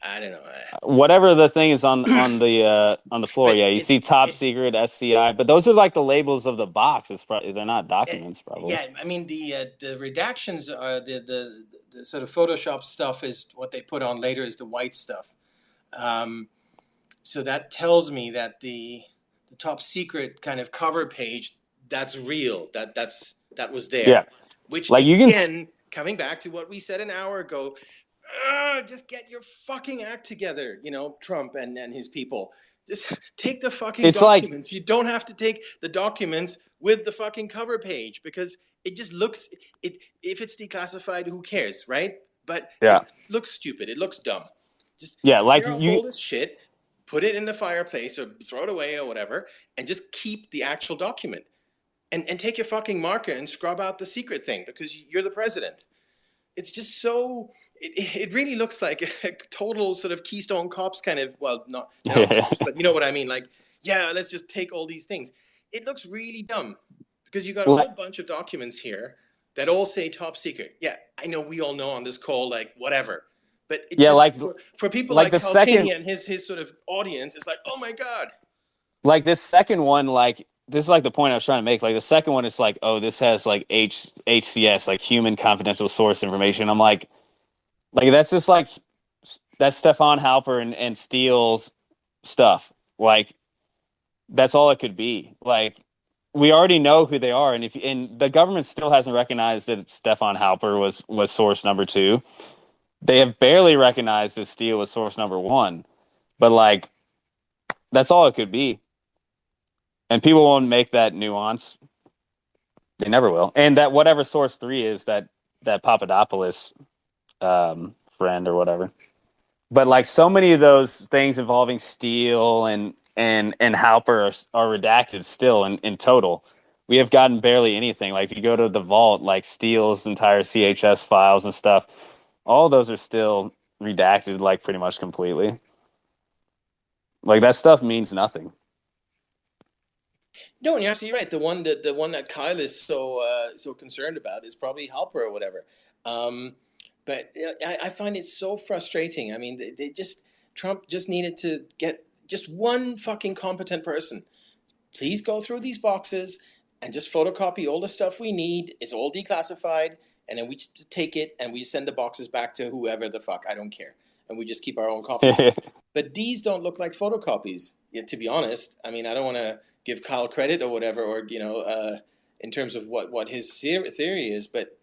I don't know. Whatever the thing is on the floor, But yeah, you see top it secret SCI, but those are like the labels of the box. It's probably they're not documents, probably. yeah, I mean the redactions are the sort of Photoshop stuff is what they put on later is the white stuff. Um, so that tells me that the top secret kind of cover page that's real. That was Yeah, there. Which like you can. again, coming back to what we said an hour ago, just get your fucking act together, Trump and his people. Just take the fucking It's like documents. You don't have to take the documents with the fucking cover page because it just looks it if it's declassified, who cares, right? But yeah, it looks stupid. It looks dumb. Just yeah, like clear off you all this shit, put it in the fireplace or throw it away or whatever, and just keep the actual document. And take your fucking marker and scrub out the secret thing because you're the president. It's just so it really looks like a total sort of Keystone Cops kind of, well, not they're not cops, but you know what I mean, like, yeah, let's just take all these things. It looks really dumb because you got a like, whole bunch of documents here that all say top secret. Yeah, I know we all know on this call, like, whatever, but it yeah, just for people like like the second Caltini and his sort of audience, it's like, oh my god. like this second one, like this is like the point I was trying to make. Like the second one is like, oh, this has like HCS, like human confidential source information. I'm like that's just like that's Stefan Halper and Steele's stuff. Like that's all it could be. Like we already know who they are, and the government still hasn't recognized that Stefan Halper was source number 2. They have barely recognized that Steele was source number 1, but like that's all it could be. And people won't make that nuance. They never will. And that whatever source 3 is, that Papadopoulos friend or whatever. But like so many of those things involving Steele and Halper are redacted still in total. We have gotten barely anything. Like if you go to the vault, like Steele's entire CHS files and stuff, all those are still redacted like pretty much completely. Like that stuff means nothing. No, and you're absolutely right. The one that Kyle is so concerned about is probably Halper or whatever. But I find it so frustrating. I mean, they just Trump just needed to get just one fucking competent person. Please go through these boxes and just photocopy all the stuff we need. It's all declassified, and then we just take it and we send the boxes back to whoever the fuck. I don't care, and we just keep our own copies. But these don't look like photocopies. Yeah, to be honest, I mean, I don't want to give Kyle credit or whatever, or in terms of what his theory is, but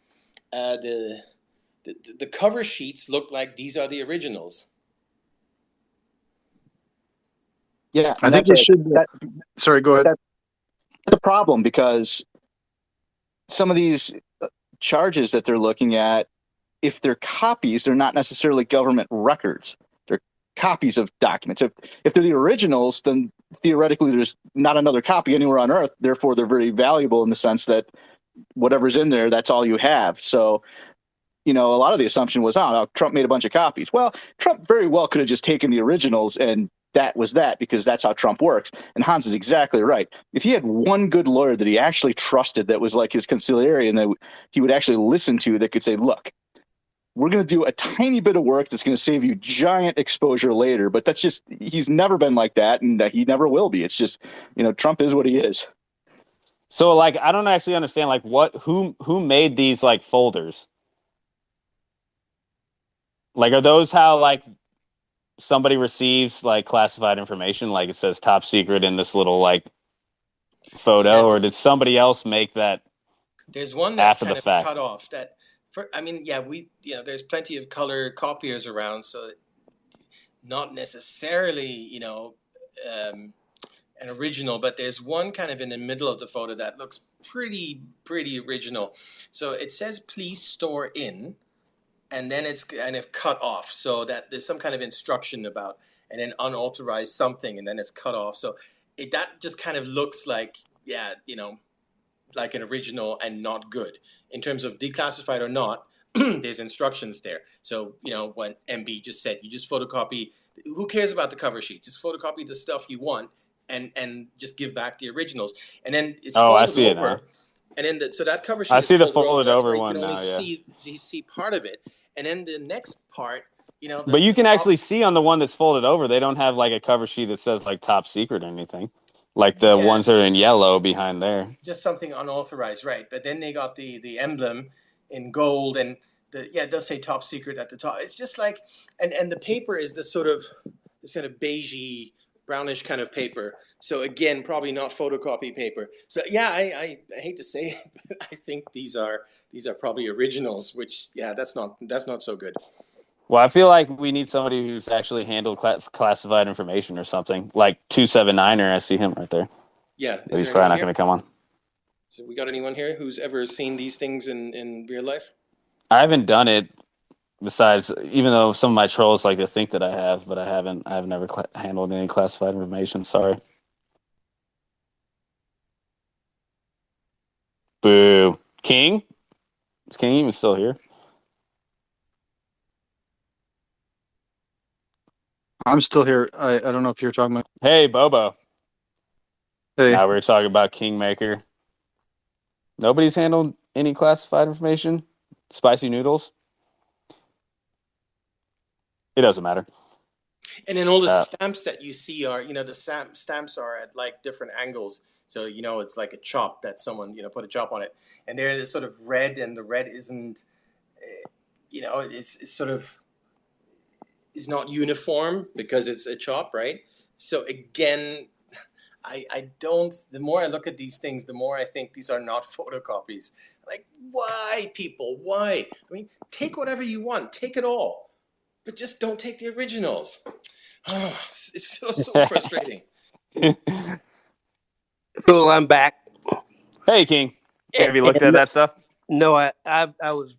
the cover sheets look like these are the originals. Yeah, I think we should. Sorry, go ahead. That's the problem because some of these charges that they're looking at, if they're copies, they're not necessarily government records. They're copies of documents. If they're the originals, then theoretically there's not another copy anywhere on Earth. Therefore, they're very valuable in the sense that whatever's in there, that's all you have. So, a lot of the assumption was, Trump made a bunch of copies. Well, Trump very well could have just taken the originals and that was that, because that's how Trump works. And Hans is exactly right. If he had one good lawyer that he actually trusted, that was like his conciliarian, that he would actually listen to, that could say, look, we're going to do a tiny bit of work that's going to save you giant exposure later. But that's just, he's never been like that, and he never will be. It's just, Trump is what he is. So like I don't actually understand like who made these like folders? Like are those how like somebody receives like classified information, like it says top secret in this little like photo, or did somebody else make that? There's one that's after kind the of fact? cut off. There's plenty of color copiers around, so not necessarily, an original, but there's one kind of in the middle of the photo that looks pretty original. So it says please store in, and then it's kind of cut off so that there's some kind of instruction about, and then unauthorized something, and then it's cut off. So that just kind of looks like, like an original and not good. In terms of declassified or not, there's instructions there. So, what MB just said, you just photocopy, who cares about the cover sheet? Just photocopy the stuff you want and just give back the originals. And then it's I folded see it over. now. And then so that cover sheet I is see the folded over. folded That's over why you one can only now, yeah. see part of it. And then the next part, But you the can top, actually see on the one that's folded over, they don't have like a cover sheet that says like top secret or anything. Like the ones that are in yellow behind there. Just something unauthorized, right? But then they got the emblem in gold, and it does say top secret at the top. It's just like, and the paper is this sort of beigey, brownish kind of paper. So again, probably not photocopy paper. So yeah, I hate to say it, but I think these are probably originals, which that's not so good. Well, I feel like we need somebody who's actually handled classified information or something, like 279er. I see him right there. Yeah, but he's probably not going to come on. So we got anyone here who's ever seen these things in real life? I haven't done it. Besides, even though some of my trolls like to think that I have, but I haven't. I've never handled any classified information. Sorry. Boo. King? Is King even still here? I'm still here. I don't know if you're talking about. Hey, Bobo. Hey. Now we're talking about Kingmaker. Nobody's handled any classified information? Spicy noodles? It doesn't matter. And then all the stamps that you see are, the stamps are at like different angles. So, it's like a chop that someone, put a chop on it. And they're sort of red, and the red isn't, it's sort of, is not uniform because it's a chop, right? So again, the more I look at these things, the more I think these are not photocopies. Like, why, people? Why? I mean, take whatever you want. Take it all. But just don't take the originals. Oh, it's so frustrating. Cool, I'm back. Hey, King. Have you looked at that stuff? No, I was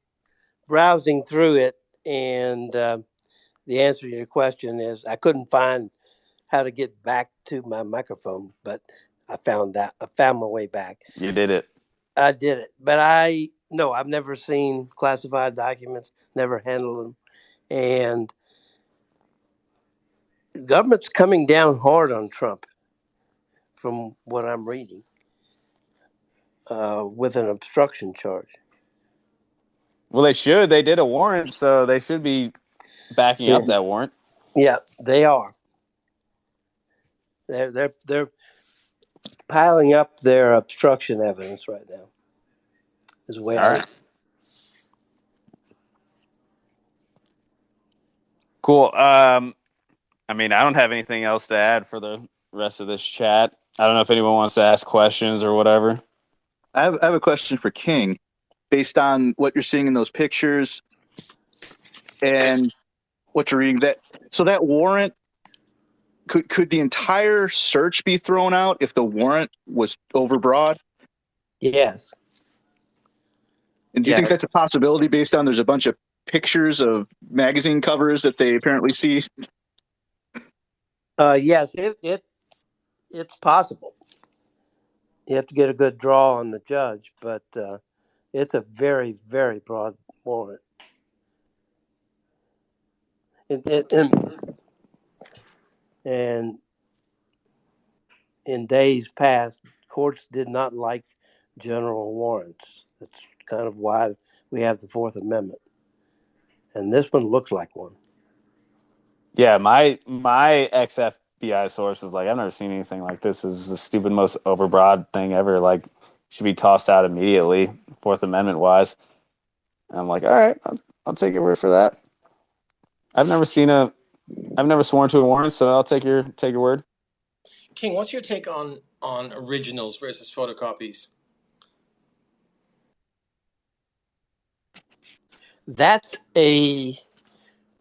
browsing through it, and the answer to your question is I couldn't find how to get back to my microphone, but I found my way back. You did it. I did it, but I've never seen classified documents, never handled them, and the government's coming down hard on Trump, from what I'm reading, with an obstruction charge. Well, they should. They did a warrant, so they should be backing up that warrant. Yeah, they are. They're piling up their obstruction evidence right now. Is the way All right. Cool. I don't have anything else to add for the rest of this chat. I don't know if anyone wants to ask questions or whatever. I have a question for King. Based on what you're seeing in those pictures and what you're reading, that warrant, could the entire search be thrown out if the warrant was overbroad? Yes. And do you think that's a possibility based on there's a bunch of pictures of magazine covers that they apparently see? Yes, it's possible. You have to get a good draw on the judge, but it's a very, very broad warrant. And in days past, courts did not like general warrants. That's kind of why we have the Fourth Amendment. And this one looks like one. Yeah, my ex-FBI source was like, I've never seen anything like this. This is the stupid, most overbroad thing ever. Like, should be tossed out immediately, Fourth Amendment wise. And I'm like, all right, I'll take your word for that. I've never sworn to a warrant, so I'll take your word. King, what's your take on originals versus photocopies? That's a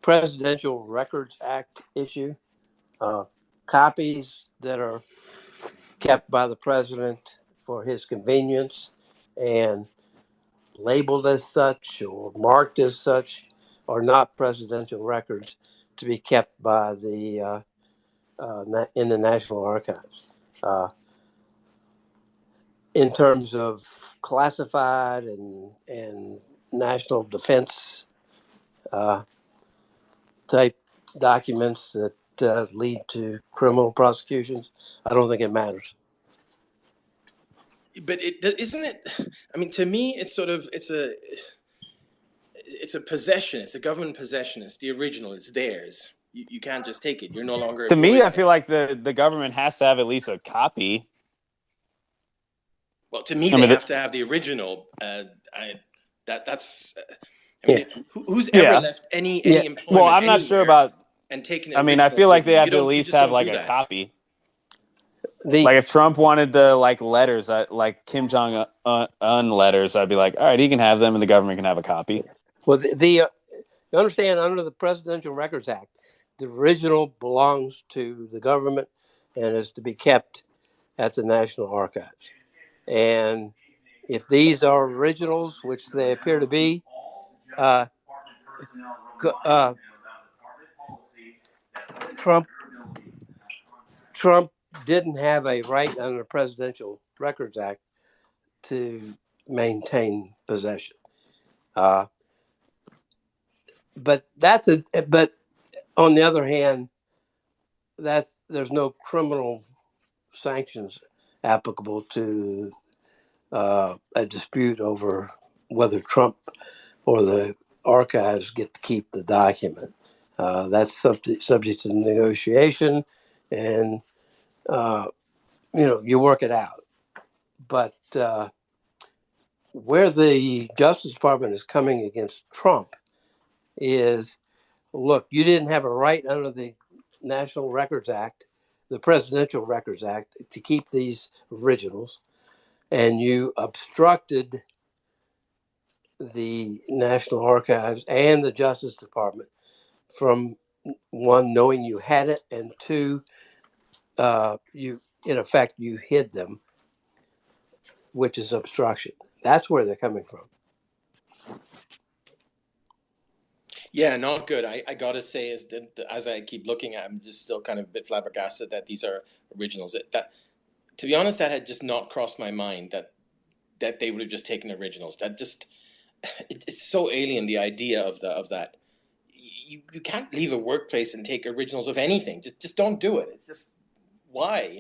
Presidential Records Act issue. Copies that are kept by the president for his convenience and labeled as such or marked as such are not presidential records to be kept by the in the National Archives. In terms of classified and national defense type documents that lead to criminal prosecutions, I don't think it matters. But isn't it? I mean, to me, it's sort of it's a possession. It's a government possession. It's the original. It's theirs. You can't just take it. You're no longer To me, employed I feel like the government has to have at least a copy. Well, to me, I they mean, have to have the original. That's. I mean, Yeah. who's ever Yeah. left any Yeah. employment Well, I'm not sure anywhere about. and taken I mean, I originals feel like with they you? have You to at don't. You least just have don't like do a that. copy. The Like if Trump wanted the like letters, like Kim Jong Un letters, I'd be like, all right, he can have them, and the government can have a copy. well, you understand, under the Presidential Records Act, the original belongs to the government and is to be kept at the National Archives. And if these are originals, which they appear to be, Trump didn't have a right under the Presidential Records Act to maintain possession. But on the other hand, there's no criminal sanctions applicable to a dispute over whether Trump or the archives get to keep the document. That's subject to negotiation, and you work it out. But where the Justice Department is coming against Trump is, look, you didn't have a right under the National Records Act, the Presidential Records Act, to keep these originals, and you obstructed the National Archives and the Justice Department from, one, knowing you had it, and two, you hid them, which is obstruction. That's where they're coming from. Yeah, not good. I gotta say, is that as I keep looking at, I'm just still kind of a bit flabbergasted that these are originals. That to be honest, that had just not crossed my mind that they would have just taken originals. That just it's so alien, the idea of that. You can't leave a workplace and take originals of anything. Just don't do it. It's just why,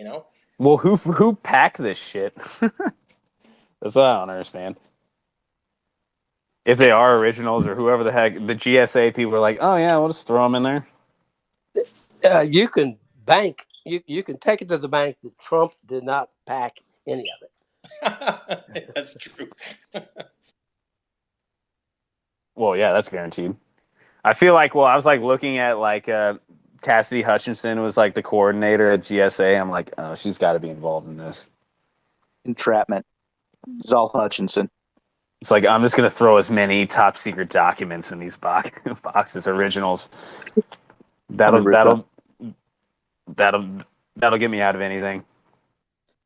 Well, who packed this shit? That's what I don't understand. If they are originals or whoever the heck, the GSA people are like, oh yeah, we'll just throw them in there. You can you can take it to the bank that Trump did not pack any of it. That's true. Well, yeah, that's guaranteed. I feel like, I was like looking at like Cassidy Hutchinson was like the coordinator at GSA. I'm like, oh, she's got to be involved in this. Entrapment. Zal Hutchinson. It's like, I'm just going to throw as many top secret documents in these boxes, originals. That'll get me out of anything.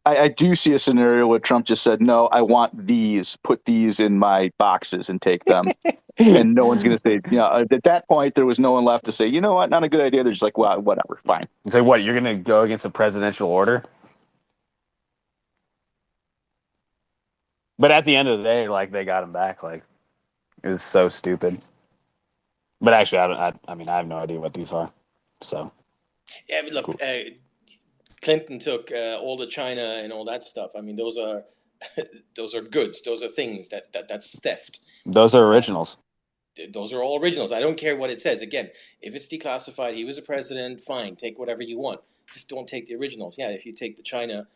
I do see a scenario where Trump just said, no, I want these, put these in my boxes and take them. And no one's going to say, at that point, there was no one left to say, you know what, not a good idea. They're just like, well, whatever, fine. It's like, what, you're going to go against a presidential order? But at the end of the day, like, they got him back. Like, it was so stupid. But actually, I mean, I have no idea what these are. So. Yeah, I mean, look, cool. Clinton took all the China and all that stuff. I mean, those are goods. Those are things that's theft. Those are originals. Those are all originals. I don't care what it says. Again, if it's declassified, he was a president, fine, take whatever you want. Just don't take the originals. Yeah, if you take the China,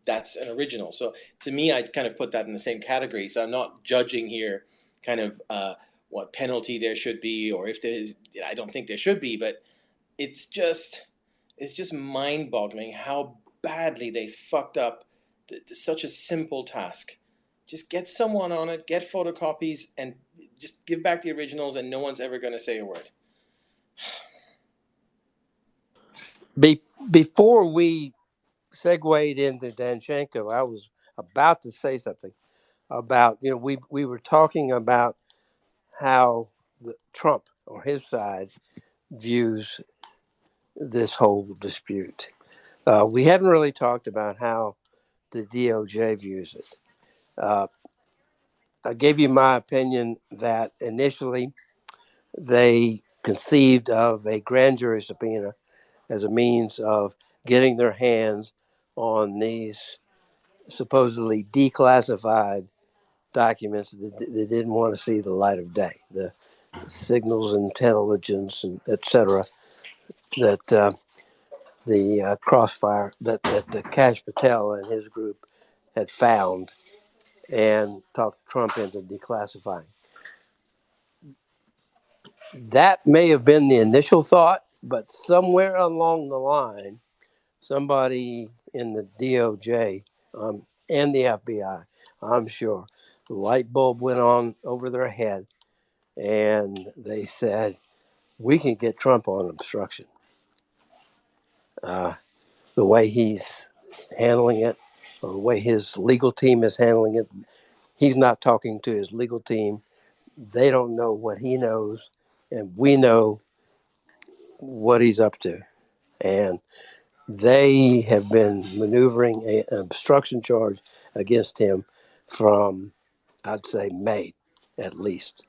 that's an original. So to me, I'd kind of put that in the same category. So I'm not judging here kind of what penalty there should be, or if there's, I don't think there should be, but it's just mind-boggling how badly they fucked up such a simple task. Just get someone on it, get photocopies, and just give back the originals, and no one's ever going to say a word. Before we segued into Danchenko, I was about to say something about, we were talking about how Trump or his side views this whole dispute. We haven't really talked about how the DOJ views it. Uh, I gave you my opinion that initially they conceived of a grand jury subpoena as a means of getting their hands on these supposedly declassified documents that they didn't want to see the light of day, the signals intelligence and et cetera, that the crossfire that Cash Patel and his group had found and talked Trump into declassifying. That may have been the initial thought, but somewhere along the line, somebody in the DOJ and the FBI, I'm sure, the light bulb went on over their head and they said, we can get Trump on obstruction. The way he's handling it, or the way his legal team is handling it, he's not talking to his legal team. They don't know what he knows, and we know what he's up to. And they have been maneuvering an obstruction charge against him from, I'd say, May at least.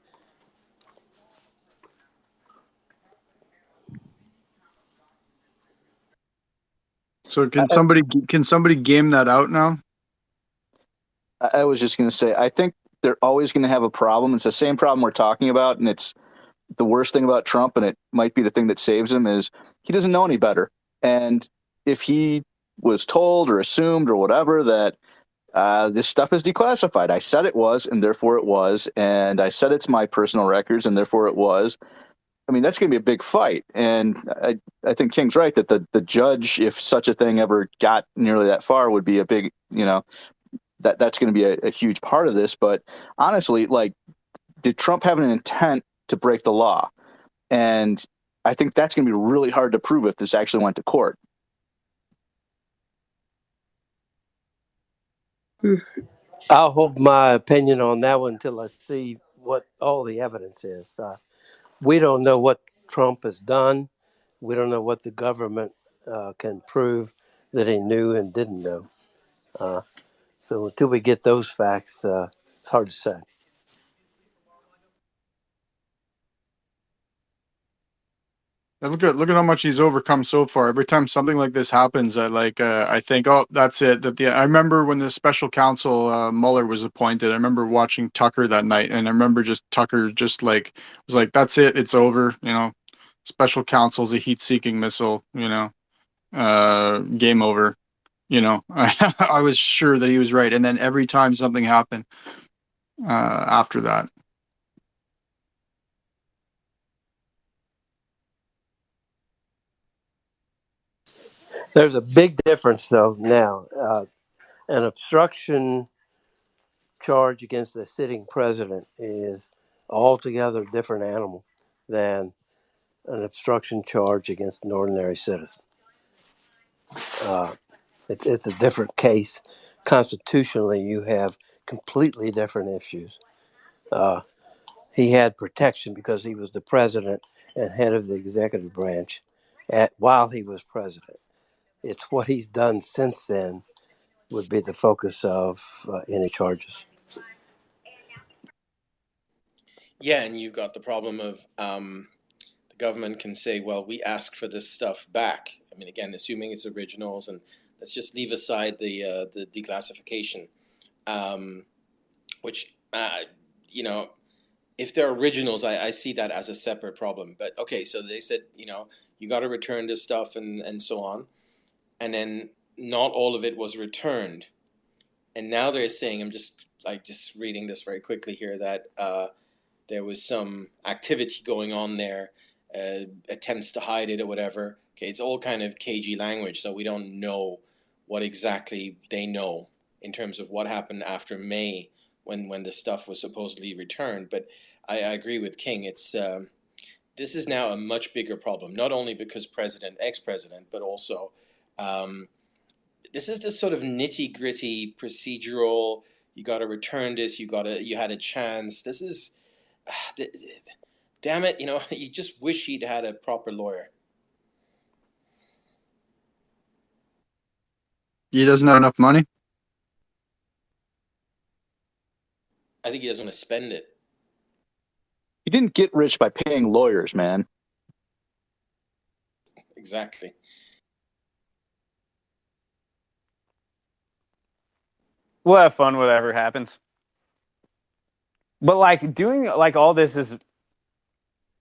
So I, can somebody game that out now? I was just going to say, I think they're always going to have a problem. It's the same problem we're talking about, and it's the worst thing about Trump, and it might be the thing that saves him, is he doesn't know any better. And if he was told or assumed or whatever that this stuff is declassified, I said it was, and therefore it was, and I said it's my personal records, and therefore it was. I mean, that's going to be a big fight. And I think King's right that the judge, if such a thing ever got nearly that far, would be a big, that's going to be a huge part of this. But honestly, like, did Trump have an intent to break the law? And I think that's going to be really hard to prove if this actually went to court. I'll hold my opinion on that one until I see what all the evidence is. We don't know what Trump has done. We don't know what the government can prove that he knew and didn't know. So until we get those facts, it's hard to say. And look at how much he's overcome so far. Every time something like this happens, I think, oh, that's it. I remember when the special counsel Mueller was appointed. I remember watching Tucker that night, and I remember Tucker just like was like, that's it, it's over. Special counsel's a heat-seeking missile. Game over. I was sure that he was right, and then every time something happened after that. There's a big difference, though, now. An obstruction charge against the sitting president is altogether different animal than an obstruction charge against an ordinary citizen. Uh, it's a different case. Constitutionally, you have completely different issues. Uh, he had protection because he was the president and head of the executive branch while he was president. It's what he's done since then would be the focus of any charges. Yeah, and you've got the problem of the government can say, well, we asked for this stuff back. I mean, again, assuming it's originals, and let's just leave aside the declassification, which, if they're originals, I see that as a separate problem. But okay, so they said, you got to return this stuff and so on. And then not all of it was returned. And now they're saying, I'm just reading this very quickly here, that there was some activity going on there, attempts to hide it or whatever. Okay, it's all kind of cagey language, so we don't know what exactly they know in terms of what happened after May when the stuff was supposedly returned. But I agree with King. It's this is now a much bigger problem, not only because ex-president, but also this is this sort of nitty gritty procedural. You got to return this. You had a chance. This is, damn it. You just wish he'd had a proper lawyer. He doesn't have enough money. I think he doesn't want to spend it. You didn't get rich by paying lawyers, man. Exactly. We'll have fun, whatever happens. But like doing like all this is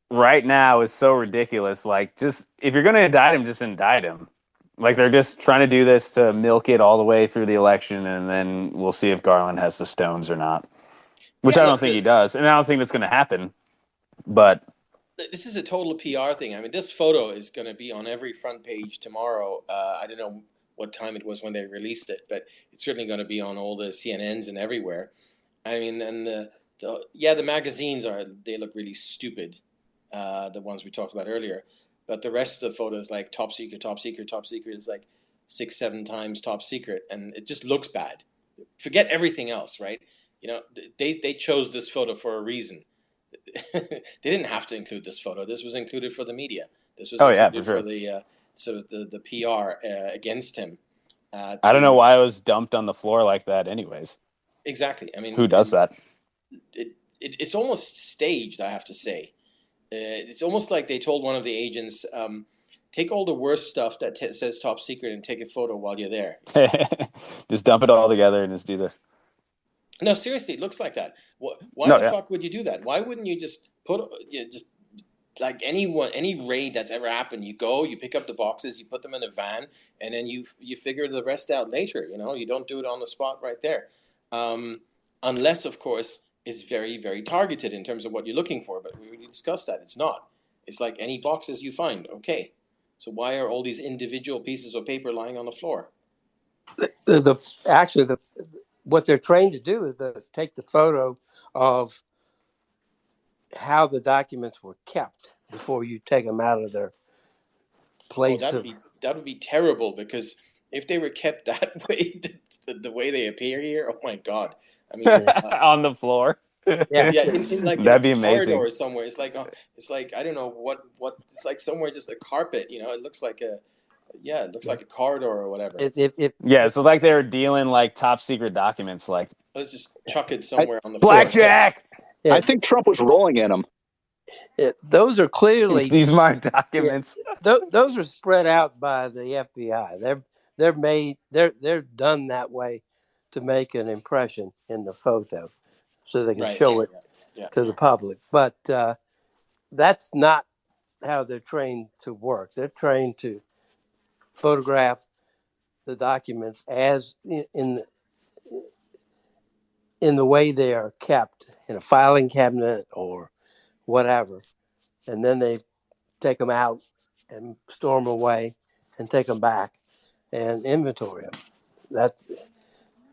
right now is so ridiculous. Like, just if you're gonna indict him, just indict him. Like, they're just trying to do this to milk it all the way through the election, and then we'll see if Garland has the stones or not. Which Yeah, I don't look, think he does, and I don't think that's going to happen. But this is a total PR thing. I mean, this photo is going to be on every front page tomorrow. I don't know what time it was when they released it, but it's certainly going to be on all the CNNs and everywhere. I mean, and the magazines they look really stupid, the ones we talked about earlier. But the rest of the photos, like top secret, top secret, top secret, is like 6-7 times top secret, and it just looks bad. Forget everything else, right? You know, they chose this photo for a reason. They didn't have to include this photo. This was included for the media. This was included for sure. The PR against him. I don't know why it was dumped on the floor like that, anyways. Exactly. I mean, who does that? It's almost staged, I have to say. It's almost like they told one of the agents, take all the worst stuff that says top secret and take a photo while you're there. Just dump it all together and just do this. No, seriously, it looks like that. Why the fuck would you do that? Why wouldn't you just just like any raid that's ever happened? You go, you pick up the boxes, you put them in a van, and then you figure the rest out later. You know, you don't do it on the spot right there, unless, of course, it's very, very targeted in terms of what you're looking for. But we already discussed that. It's not. It's like any boxes you find. Okay, so why are all these individual pieces of paper lying on the floor? What they're trained to do is to take the photo of how the documents were kept before you take them out of their place. That would be terrible, because if they were kept that way, the way they appear here, oh my God! I mean, on the floor. In like that'd be a amazing. corridor somewhere. It's like I don't know what it's like somewhere, just a carpet. You know, it looks like like a corridor or whatever. So like they were dealing like top secret documents. Like, let's just chuck it somewhere on the blackjack. Yeah. I think Trump was rolling in them. Those are clearly these marked documents. Those are spread out by the FBI. They're done that way to make an impression in the photo, so they can show it to the public. But that's not how they're trained to work. They're trained to photograph the documents as in the way they are kept in a filing cabinet or whatever, and then they take them out and store them away and take them back and inventory them.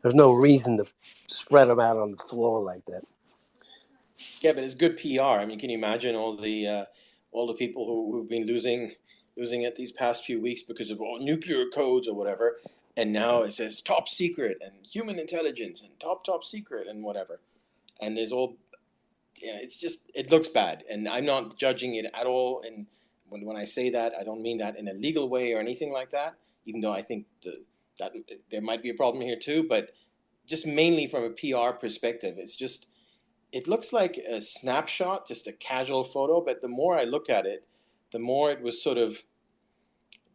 There's no reason to spread them out on the floor like that. Yeah, but it's good PR. I mean, can you imagine all the people who've been losing it these past few weeks because of nuclear codes or whatever, and now it says top secret and human intelligence and top secret and whatever, and there's all, it's just, it looks bad, and I'm not judging it at all. And when I say that, I don't mean that in a legal way or anything like that, even though I think that there might be a problem here too, but just mainly from a PR perspective, it looks like a snapshot, just a casual photo. But the more I look at it, the more it was sort of,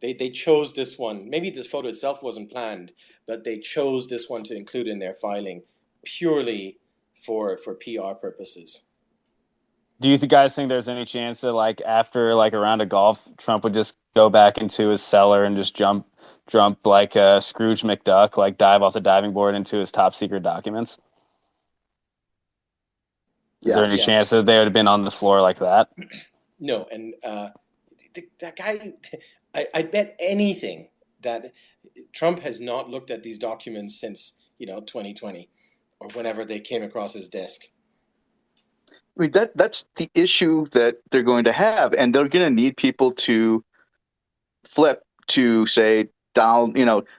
they chose this one. Maybe this photo itself wasn't planned, but they chose this one to include in their filing purely for PR purposes. Do you guys think there's any chance that, like, after like a round of golf, Trump would just go back into his cellar and just jump like Scrooge McDuck, like dive off the diving board into his top secret documents? Is there any chance that they would have been on the floor like that? No, and that guy, I bet anything that Trump has not looked at these documents since 2020 or whenever they came across his desk. I mean, that's the issue that they're going to have, and they're going to need people to flip to say, down,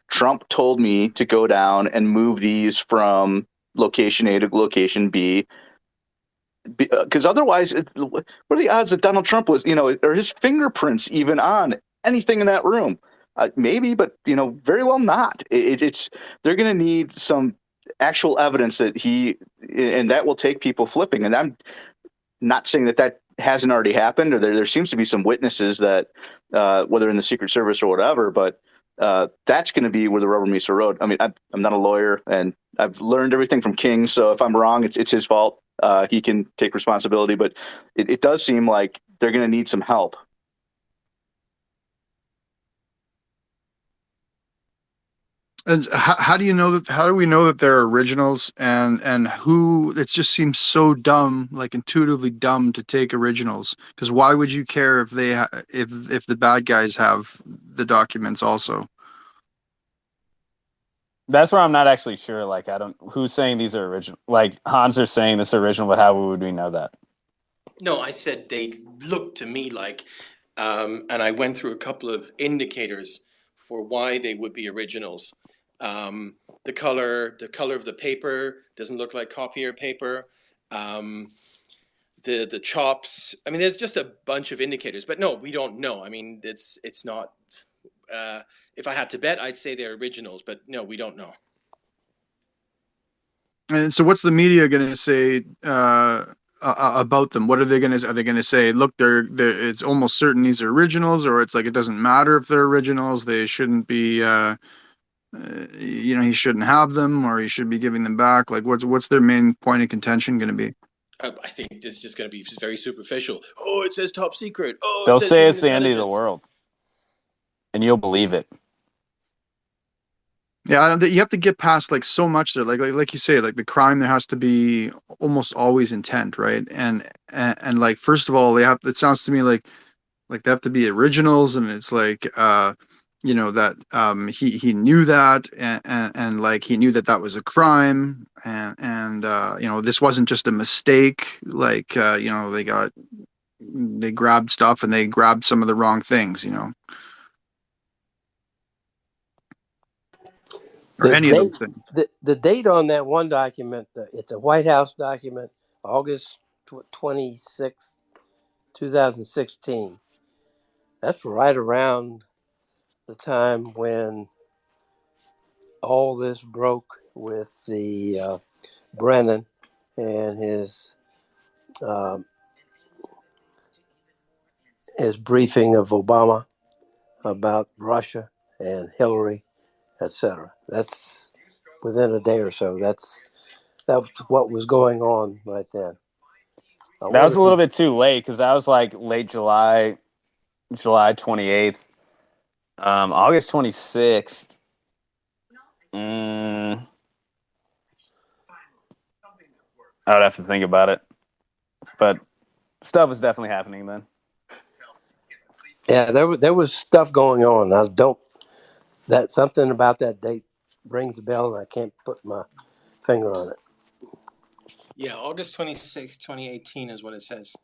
Trump told me to go down and move these from location A to location B. Because otherwise, what are the odds that Donald Trump was, or his fingerprints even on anything in that room? Maybe, but very well not. It's they're going to need some actual evidence that and that will take people flipping. And I'm not saying that hasn't already happened, or there seems to be some witnesses that, whether in the Secret Service or whatever, but that's going to be where the rubber meets the road. I mean, I'm not a lawyer, and I've learned everything from King, so if I'm wrong, it's his fault. He can take responsibility, but it does seem like they're going to need some help. And how do you know that? How do we know that they're originals? And who? It just seems so dumb, like intuitively dumb, to take originals. Because why would you care if if the bad guys have the documents also? That's where I'm not actually sure. Like, I don't. Who's saying these are original? Like Hans are saying this original, but how would we know that? No, I said they looked to me like, and I went through a couple of indicators for why they would be originals. The color of the paper doesn't look like copier paper. The chops. I mean, there's just a bunch of indicators, but no, we don't know. I mean, it's not. If I had to bet, I'd say they're originals, but no, we don't know. And so, what's the media going to say about them? What are they going to? Are they going to say, "Look, it's almost certain these are originals," or it's like it doesn't matter if they're originals; they shouldn't be. He shouldn't have them, or he should be giving them back. Like, what's their main point of contention going to be? I think this is just going to be very superficial. Oh, it says top secret. Oh, They'll it says say human it's the end of the intelligence. world, and you'll believe it. Yeah, you have to get past like so much there. Like you say, like the crime, there has to be almost always intent, right? And like first of all, they have. It sounds to me like they have to be originals, and it's like that he knew that, and like he knew that was a crime, and this wasn't just a mistake. Like they grabbed stuff and they grabbed some of the wrong things, or The any of date, those things. the date on that one document, it's a White House document, August 26th, 2016. That's right around the time when all this broke with the Brennan and um, his briefing of Obama about Russia and Hillary, etc. That's within a day or so. That's what was going on right then. I That was wonder a little bit too late because that was like late July, July 28th, August 26th. I would have to think about it, but stuff was definitely happening then. Yeah, there was stuff going on. I don't that something about that date rings a bell, and I can't put my finger on it. Yeah, August 26, 2018 is what it says.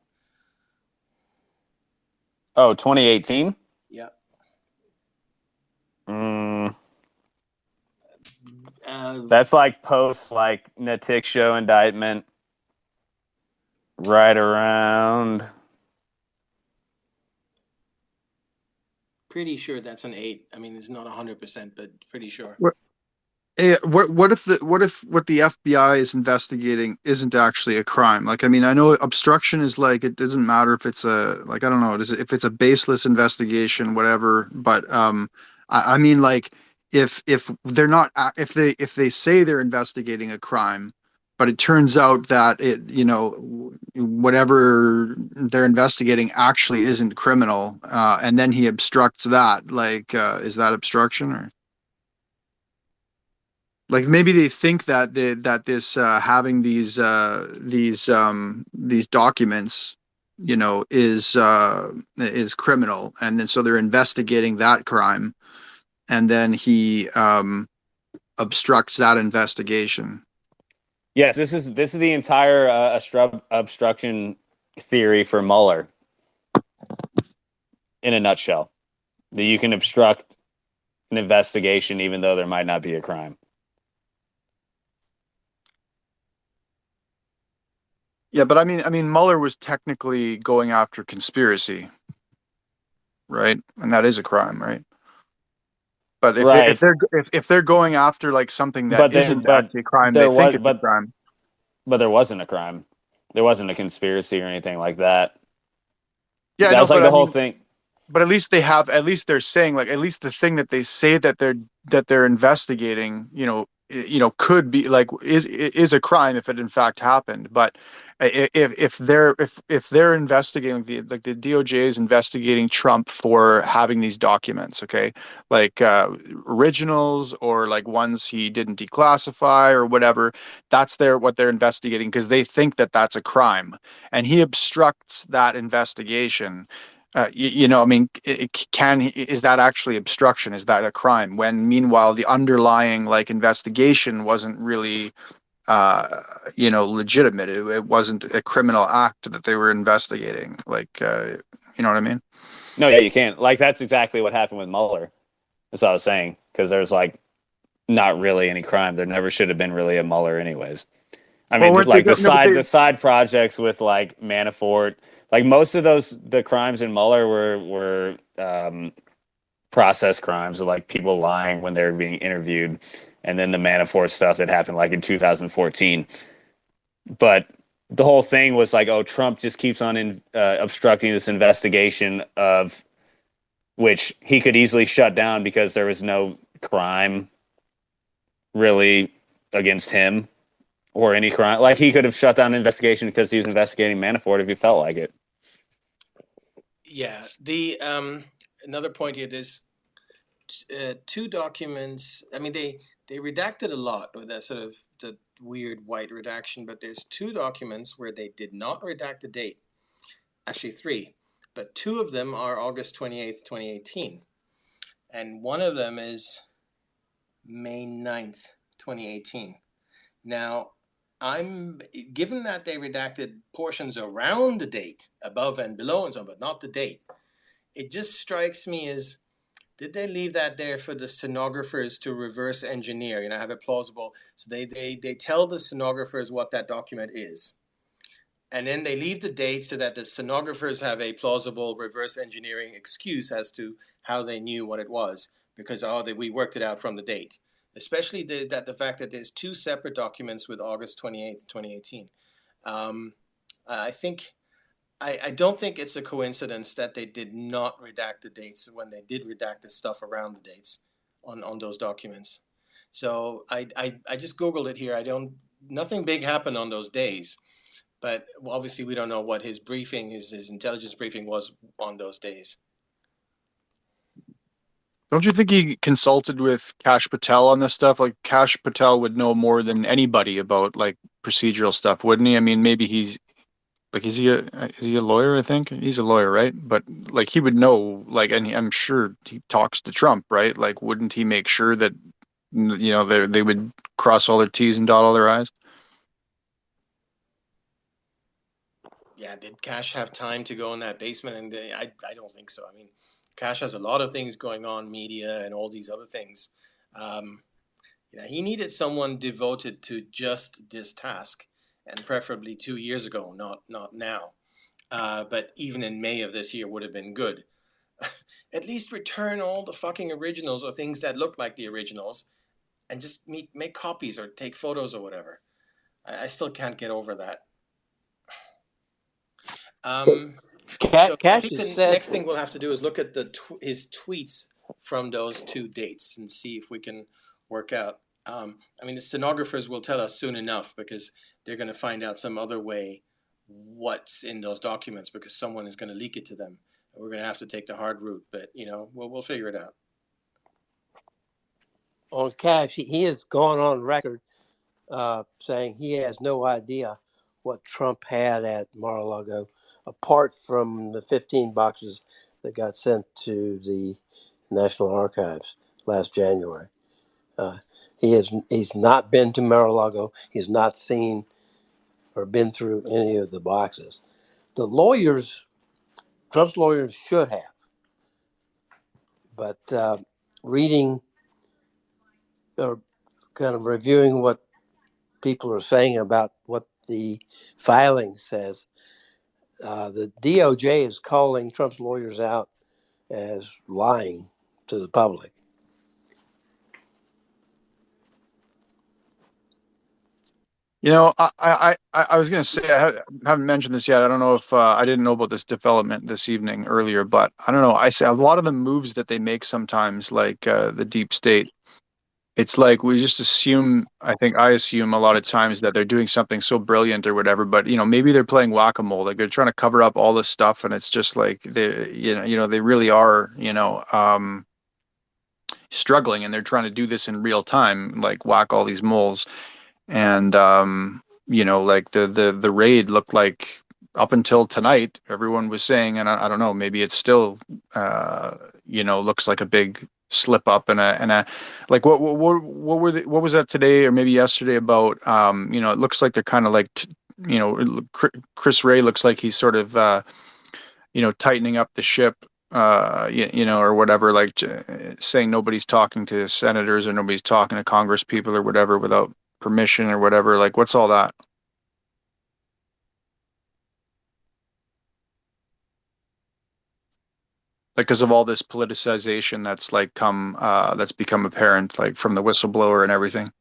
Oh, 2018? Yeah. That's like post like Natik show indictment, right around. Pretty sure that's an 8. I mean, it's not 100%, but pretty sure. What if what the FBI is investigating isn't actually a crime? Like, I mean, I know obstruction is like, it doesn't matter if it's I don't know, if it's a baseless investigation, whatever. But I mean, like, if they're not, if they say they're investigating a crime, but it turns out that whatever they're investigating actually isn't criminal, and then he obstructs that, like, is that obstruction? Or like maybe they think that this having these documents, is criminal, and then so they're investigating that crime, and then he obstructs that investigation. Yes, this is the entire obstruction theory for Mueller. In a nutshell, that you can obstruct an investigation even though there might not be a crime. Yeah, but I mean, Mueller was technically going after conspiracy, right? And that is a crime, right? But Right. if they're going after like something that But isn't actually a crime, they there think was it's a crime. but there wasn't a crime. There wasn't a conspiracy or anything like that. Yeah, I That know, was like but the I whole mean, thing. but at least they're saying like at least the thing that they say that they're investigating, could be like is a crime if it in fact happened. But if they're investigating the DOJ is investigating Trump for having these documents, okay, like originals or like ones he didn't declassify or whatever, that's what they're investigating because they think that that's a crime, and he obstructs that investigation. I mean, is that actually obstruction? Is that a crime? When meanwhile the underlying like investigation wasn't really, legitimate. It wasn't a criminal act that they were investigating. Like, you know what I mean? No, yeah, you can't. Like that's exactly what happened with Mueller. That's what I was saying because there's like not really any crime. There never should have been really a Mueller, anyways. I Well, mean, weren't they? like the No, but side the side projects with like Manafort, like most of the crimes in Mueller were process crimes of like people lying when they were being interviewed, and then the Manafort stuff that happened like in 2014. But the whole thing was like, oh, Trump just keeps on obstructing this investigation of which he could easily shut down because there was no crime really against him or any crime. Like he could have shut down an investigation because he was investigating Manafort if he felt like it. Yeah. The another point here. There's two documents. I mean, they redacted a lot with that sort of the weird white redaction, but there's two documents where they did not redact the date. Actually, three, but two of them are August 28th, 2018, and one of them is May 9th, 2018. Now, I'm given that they redacted portions around the date, above and below and so on, but not the date. It just strikes me as did they leave that there for the stenographers to reverse engineer? Have it plausible. So they tell the stenographers what that document is. And then they leave the date so that the stenographers have a plausible reverse engineering excuse as to how they knew what it was, because we worked it out from the date. Especially the fact that there's two separate documents with August 28th, 2018. I don't think it's a coincidence that they did not redact the dates when they did redact the stuff around the dates on those documents. So I just Googled it here. Nothing big happened on those days. But obviously, we don't know what his briefing, his intelligence briefing was on those days. Don't you think he consulted with Kash Patel on this stuff? Like Kash Patel would know more than anybody about like procedural stuff, wouldn't he? I mean, maybe he's like, is he a lawyer? I think he's a lawyer, right? But like he would know, like, and I'm sure he talks to Trump, right? Like, wouldn't he make sure that they would cross all their T's and dot all their I's? Yeah, did Cash have time to go in that basement? And I don't think so. I mean, Cash has a lot of things going on, media and all these other things. He needed someone devoted to just this task, and preferably 2 years ago, not now. But even in May of this year would have been good. At least return all the fucking originals or things that look like the originals, and just make copies or take photos or whatever. I still can't get over that. So I Cash think has the said, next thing we'll have to do is look at his tweets from those two dates and see if we can work out. I mean, the stenographers will tell us soon enough because they're going to find out some other way what's in those documents because someone is going to leak it to them. We're going to have to take the hard route, but we'll figure it out. on Cash, he has gone on record saying he has no idea what Trump had at Mar-a-Lago, apart from the 15 boxes that got sent to the National Archives last January. He's not been to Mar-a-Lago. He's not seen or been through any of the boxes. The lawyers, Trump's lawyers, should have, but reading or kind of reviewing what people are saying about what the filing says, the DOJ is calling Trump's lawyers out as lying to the public. I was going to say haven't mentioned this yet. I don't know if I didn't know about this development this evening earlier, but I don't know. I say a lot of the moves that they make sometimes, like the deep state. It's like we just assume. I assume a lot of times that they're doing something so brilliant or whatever, but maybe they're playing whack-a-mole. Like they're trying to cover up all this stuff, and it's just like they really are struggling, and they're trying to do this in real time, like whack all these moles. And like the raid looked like up until tonight, everyone was saying, and I don't know, maybe it's still looks like a big slip up and a like what was that today or maybe yesterday about it looks like they're kind of like Chris Ray looks like he's sort of tightening up the ship, or whatever, like saying nobody's talking to senators or nobody's talking to Congress people or whatever without permission or whatever. Like, what's all that? Like, because of all this politicization that's that's become apparent, like from the whistleblower and everything.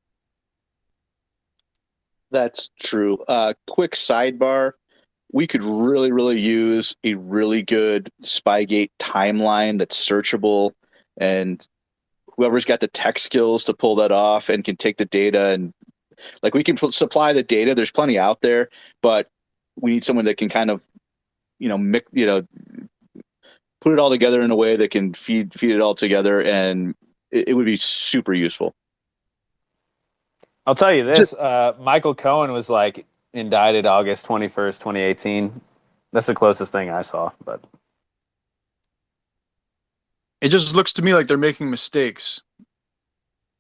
That's true. Quick sidebar. We could really, really use a really good Spygate timeline that's searchable, and whoever's got the tech skills to pull that off and can take the data and like we can supply the data. There's plenty out there, but we need someone that can kind of, put it all together in a way that can feed it all together, and it would be super useful. I'll tell you this: Michael Cohen was like indicted August 21st, 2018. That's the closest thing I saw, but It just looks to me like they're making mistakes.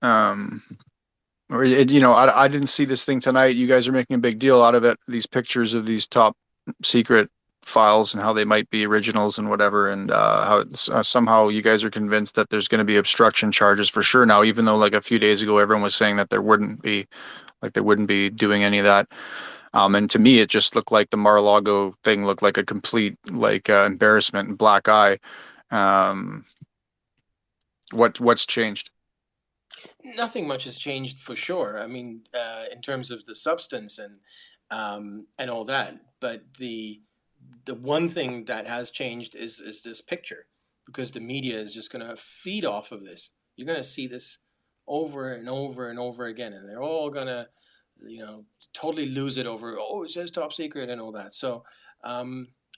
Or I didn't see this thing tonight. You guys are making a big deal out of it. These pictures of these top secret files and how they might be originals and whatever, and how somehow you guys are convinced that there's going to be obstruction charges for sure now, even though like a few days ago everyone was saying that there wouldn't be, like they wouldn't be doing any of that. And to me, it just looked like the Mar-a-Lago thing looked like a complete like embarrassment and black eye. Um, what's changed? Nothing much has changed for sure. I mean, in terms of the substance and all that. But the one thing that has changed is this picture, because the media is just going to feed off of this. You're going to see this over and over and over again, and they're all going to, totally lose it over. Oh, it says top secret and all that. So I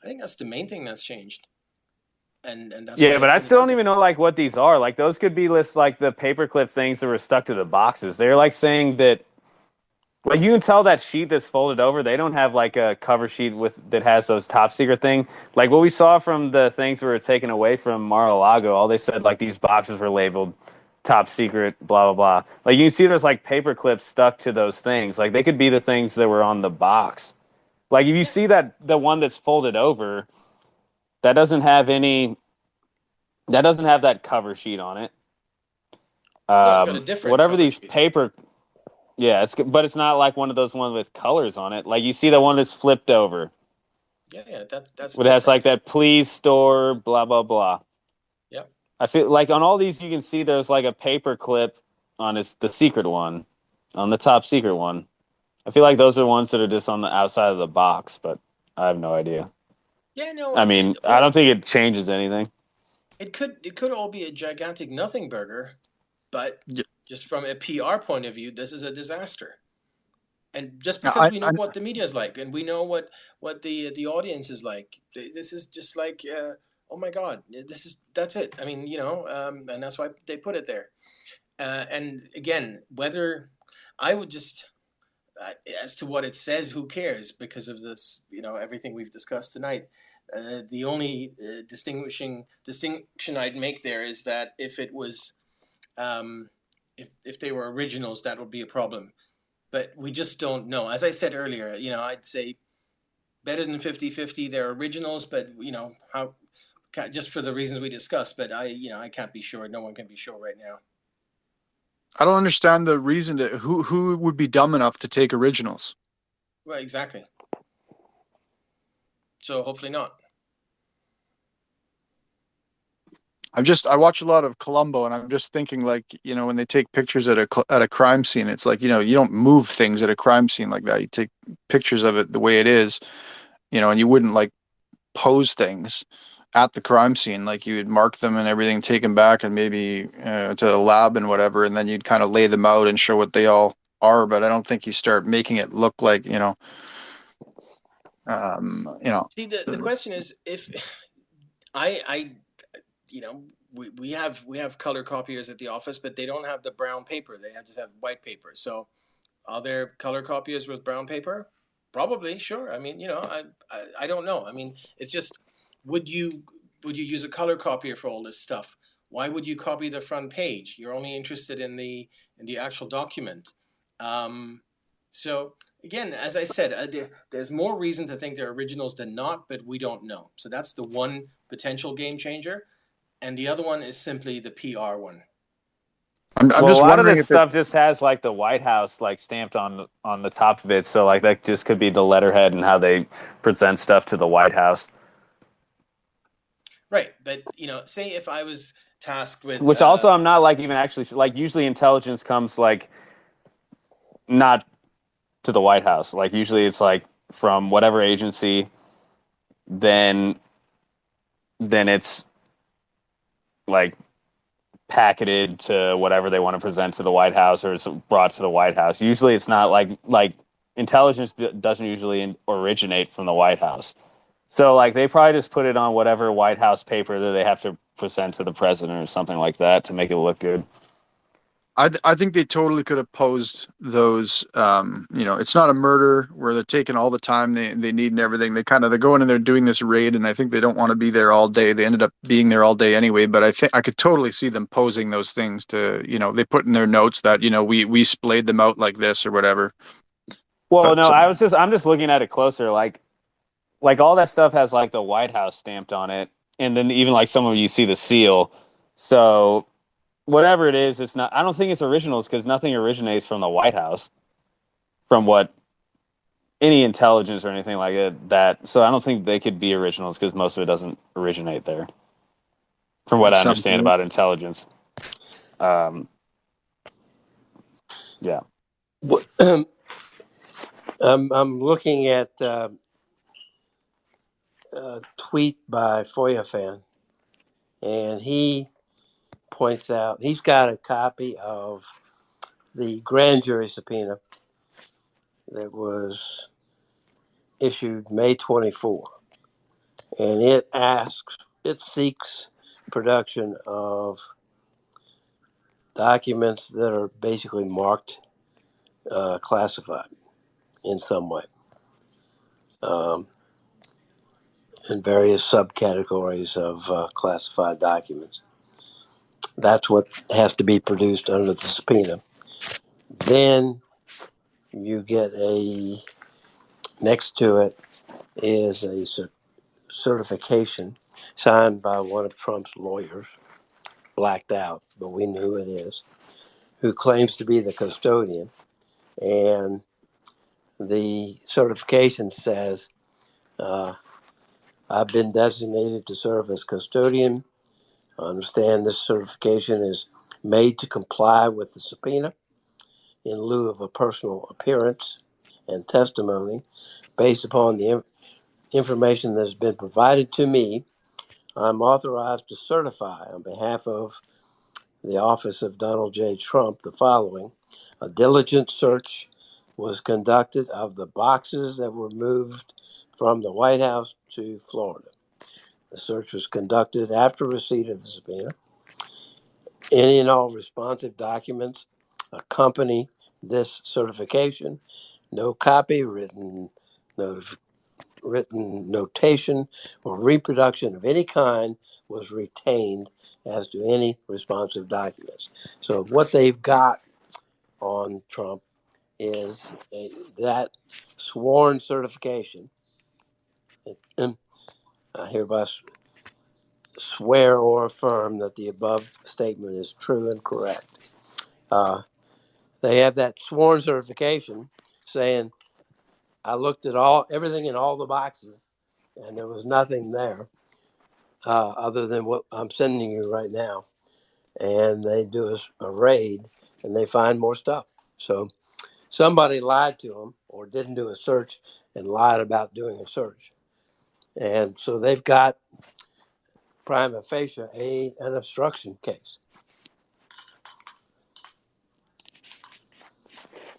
think that's the main thing that's changed. And that's why yeah, they but I put it still out don't there. even know like what these are. Like those could be lists like the paperclip things that were stuck to the boxes. They're like saying that like you can tell that sheet that's folded over, they don't have like a cover sheet with that has those top secret thing. Like what we saw from the things that were taken away from Mar-a-Lago, all they said like these boxes were labeled top secret, blah blah blah. Like you can see there's like paper clips stuck to those things. Like they could be the things that were on the box. Like if you Yeah. see that the one that's folded over, that doesn't have any that doesn't have that cover sheet on it. No, it's got a different Whatever cover these sheet. paper, yeah, but it's not like one of those ones with colors on it. Like you see the one that's flipped over. Yeah, that's It has like different. that please store, blah, blah, blah. Yeah. I feel like on all these, you can see there's like a paper clip on the secret one, on the top secret one. I feel like those are ones that are just on the outside of the box, but I have no idea. Yeah, no, I mean, I don't think it changes anything. it could all be a gigantic nothing burger, but Yeah, just from a PR point of view, this is a disaster. And just because I, we know I what the media is like, and we know what the audience is like, this is just like, oh my God, that's it. I mean, and that's why they put it there. And again, whether I would just as to what it says, who cares? Because of this, everything we've discussed tonight. The only distinction I'd make there is that if it was, if they were originals, that would be a problem. But we just don't know. As I said earlier, I'd say better than 50-50. They're originals, but how, just for the reasons we discussed. But I can't be sure. No one can be sure right now. don't understand the reason to who would be dumb enough to take originals. Right, exactly. So hopefully not. I watch a lot of Columbo, and I'm just thinking, like, when they take pictures at a crime scene, it's like, you don't move things at a crime scene like that. You take pictures of it the way it is, and you wouldn't like pose things at the crime scene. Like, you would mark them and everything, take them back and maybe to the lab and whatever, and then you'd kind of lay them out and show what they all are. But I don't think you start making it look like, See, the question is, if I we have color copiers at the office, but they don't have the brown paper. They just have white paper. So are there color copiers with brown paper? Probably, sure. I mean, I don't know. I mean, it's just, would you use a color copier for all this stuff? Why would you copy the front page? You're only interested in the actual document. So again, as I said, there's more reason to think they're originals than not, but we don't know. So that's the one potential game changer, and the other one is simply the PR one. I'm Well, just a lot of wondering this if stuff just has like the White House like stamped on the top of it, so like that just could be the letterhead and how they present stuff to the White House. Right, but say if I was tasked with, Which also I'm not like even actually like, usually intelligence comes like not to the White House. Like usually it's like from whatever agency, then it's like packeted to whatever they want to present to the White House, or it's brought to the White House. Usually it's not like intelligence doesn't usually originate from the White House. So like they probably just put it on whatever White House paper that they have to present to the president or something like that to make it look good. I think they totally could have posed those. It's not a murder where they're taking all the time they need and everything. They're going in there doing this raid, and I think they don't want to be there all day. They ended up being there all day anyway. But I think I could totally see them posing those things to, they put in their notes that, we splayed them out like this or whatever. Well, But no, I'm just looking at it closer. Like all that stuff has like the White House stamped on it, and then even like some of you see the seal. So whatever it is, it's not. I don't think it's originals because nothing originates from the White House, from what any intelligence or anything like that. So I don't think they could be originals because most of it doesn't originate there, from what I understand about intelligence. Yeah. I'm looking at a tweet by Foyafan, and he points out he's got a copy of the grand jury subpoena that was issued May 24, and it seeks production of documents that are basically marked classified in some way, in various subcategories of classified documents. That's what has to be produced under the subpoena. Then you get next to it is a certification signed by one of Trump's lawyers, blacked out, but we know who it is, who claims to be the custodian. And the certification says, I've been designated to serve as custodian. I understand this certification is made to comply with the subpoena in lieu of a personal appearance and testimony based upon the information that has been provided to me. I'm authorized to certify on behalf of the office of Donald J. Trump the following. A diligent search was conducted of the boxes that were moved from the White House to Florida. The search was conducted after receipt of the subpoena. Any and all responsive documents accompany this certification. No copy, written notation, or reproduction of any kind was retained as to any responsive documents. So what they've got on Trump is that sworn certification. I hereby swear or affirm that the above statement is true and correct. They have that sworn certification saying, I looked at everything in all the boxes, and there was nothing there. other than what I'm sending you right now. And they do a raid, and they find more stuff. So somebody lied to them or didn't do a search and lied about doing a search. And so they've got prima facie an obstruction case.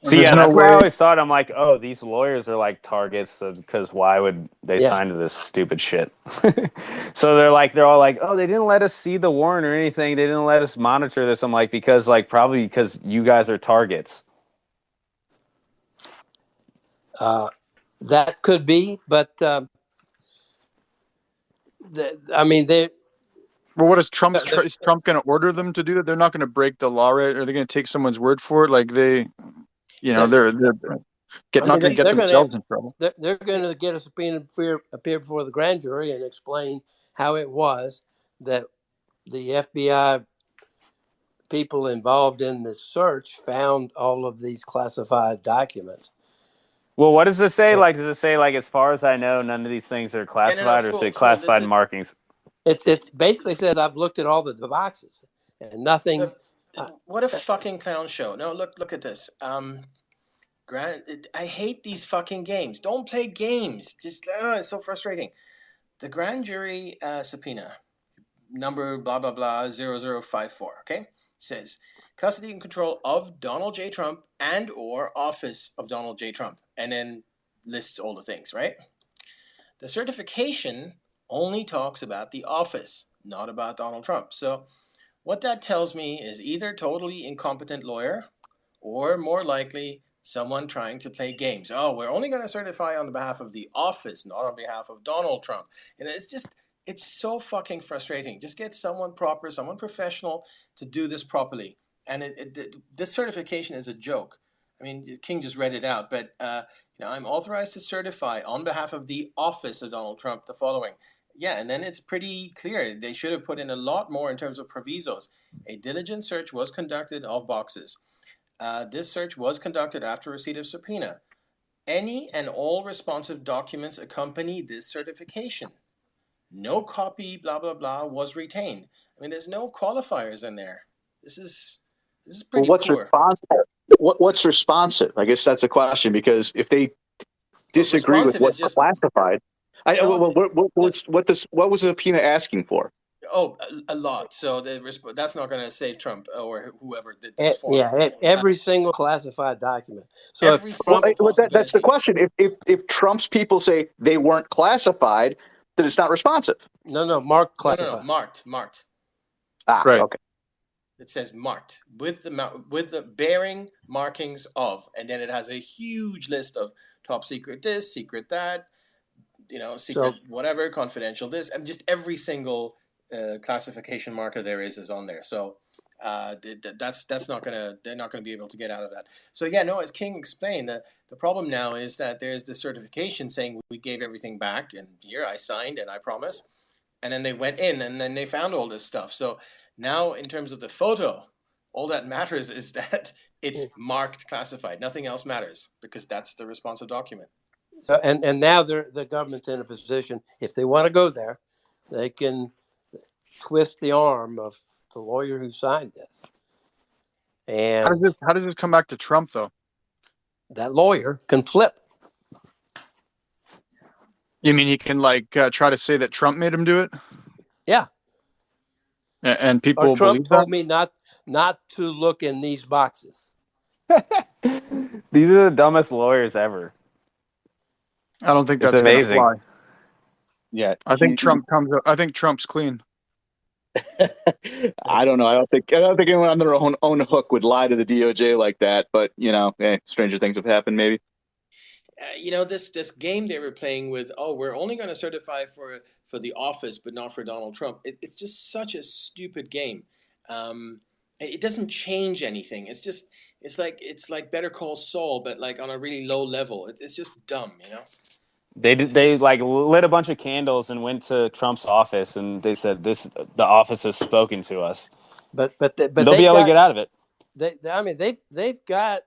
So There's yeah, no that's why I way. always thought, I'm like, oh, these lawyers are like targets because why would they Yeah. sign to this stupid shit? So they're all like, oh, they didn't let us see the warrant or anything. They didn't let us monitor this. I'm like, because probably because you guys are targets. That could be, but I mean, they. Well, what is Trump? Is Trump going to order them to do that? They're not going to break the law, right? Are they going to take someone's word for it? Like they're not going to get themselves in trouble. They're going to get a subpoena, appear before the grand jury, and explain how it was that the FBI people involved in the search found all of these classified documents. Well, what does it say? Like, does it say like, as far as I know, none of these things are classified, or say classified markings? It's basically says I've looked at all the boxes and nothing. What a fucking clown show! No, look at this. I hate these fucking games. Don't play games. Just it's so frustrating. The grand jury subpoena number blah blah blah 0054. Okay, says custody and control of Donald J. Trump and or office of Donald J. Trump, and then lists all the things. Right. The certification only talks about the office, not about Donald Trump. So what that tells me is either totally incompetent lawyer or more likely someone trying to play games. Oh, we're only going to certify on behalf of the office, not on behalf of Donald Trump. And it's so fucking frustrating. Just get someone proper, someone professional to do this properly. And this certification is a joke. I mean, King just read it out, but I'm authorized to certify on behalf of the office of Donald Trump the following. Yeah, and then it's pretty clear. They should have put in a lot more in terms of provisos. A diligent search was conducted of boxes. This search was conducted after receipt of subpoena. Any and all responsive documents accompany this certification. No copy, blah, blah, blah, was retained. I mean, there's no qualifiers in there. This is pretty poor. What's responsive? I guess that's a question, because if they disagree with what's classified, what was the subpoena asking for? Oh, a lot. So that's not going to save Trump or whoever did this form. Yeah, every single classified document. So every single possibility. That's the question. If Trump's people say they weren't classified, then it's not responsive. No, marked classified. No, marked. Right. Okay. It says marked with the bearing markings of, and then it has a huge list of top secret this, secret that, secret whatever, confidential this, and just every single classification marker there is on there. So that's not gonna, they're not gonna be able to get out of that. So yeah, no, as King explained, the problem now is that there's the certification saying we gave everything back, and here I signed and I promise, and then they went in and then they found all this stuff. So now in terms of the photo, all that matters is that it's marked classified. Nothing else matters because that's the responsive document. So and now the government's in a position, if they want to go there, they can twist the arm of the lawyer who signed this. And how does this come back to Trump, though? That lawyer can flip. You mean he can try to say that Trump made him do it? Yeah. And people Trump believe told that? me not to look in these boxes. These are the dumbest lawyers ever. I don't think that's going to fly. Yeah, I think Trump's clean. I don't know. I don't think anyone on their own hook would lie to the DOJ like that. But stranger things have happened. Maybe. This game they were playing with. Oh, we're only going to certify for the office, but not for Donald Trump. It's just such a stupid game. It doesn't change anything. It's like Better Call Saul, but like on a really low level. It's just dumb, They lit a bunch of candles and went to Trump's office, and they said the office has spoken to us. But they'll be able to get out of it. They've got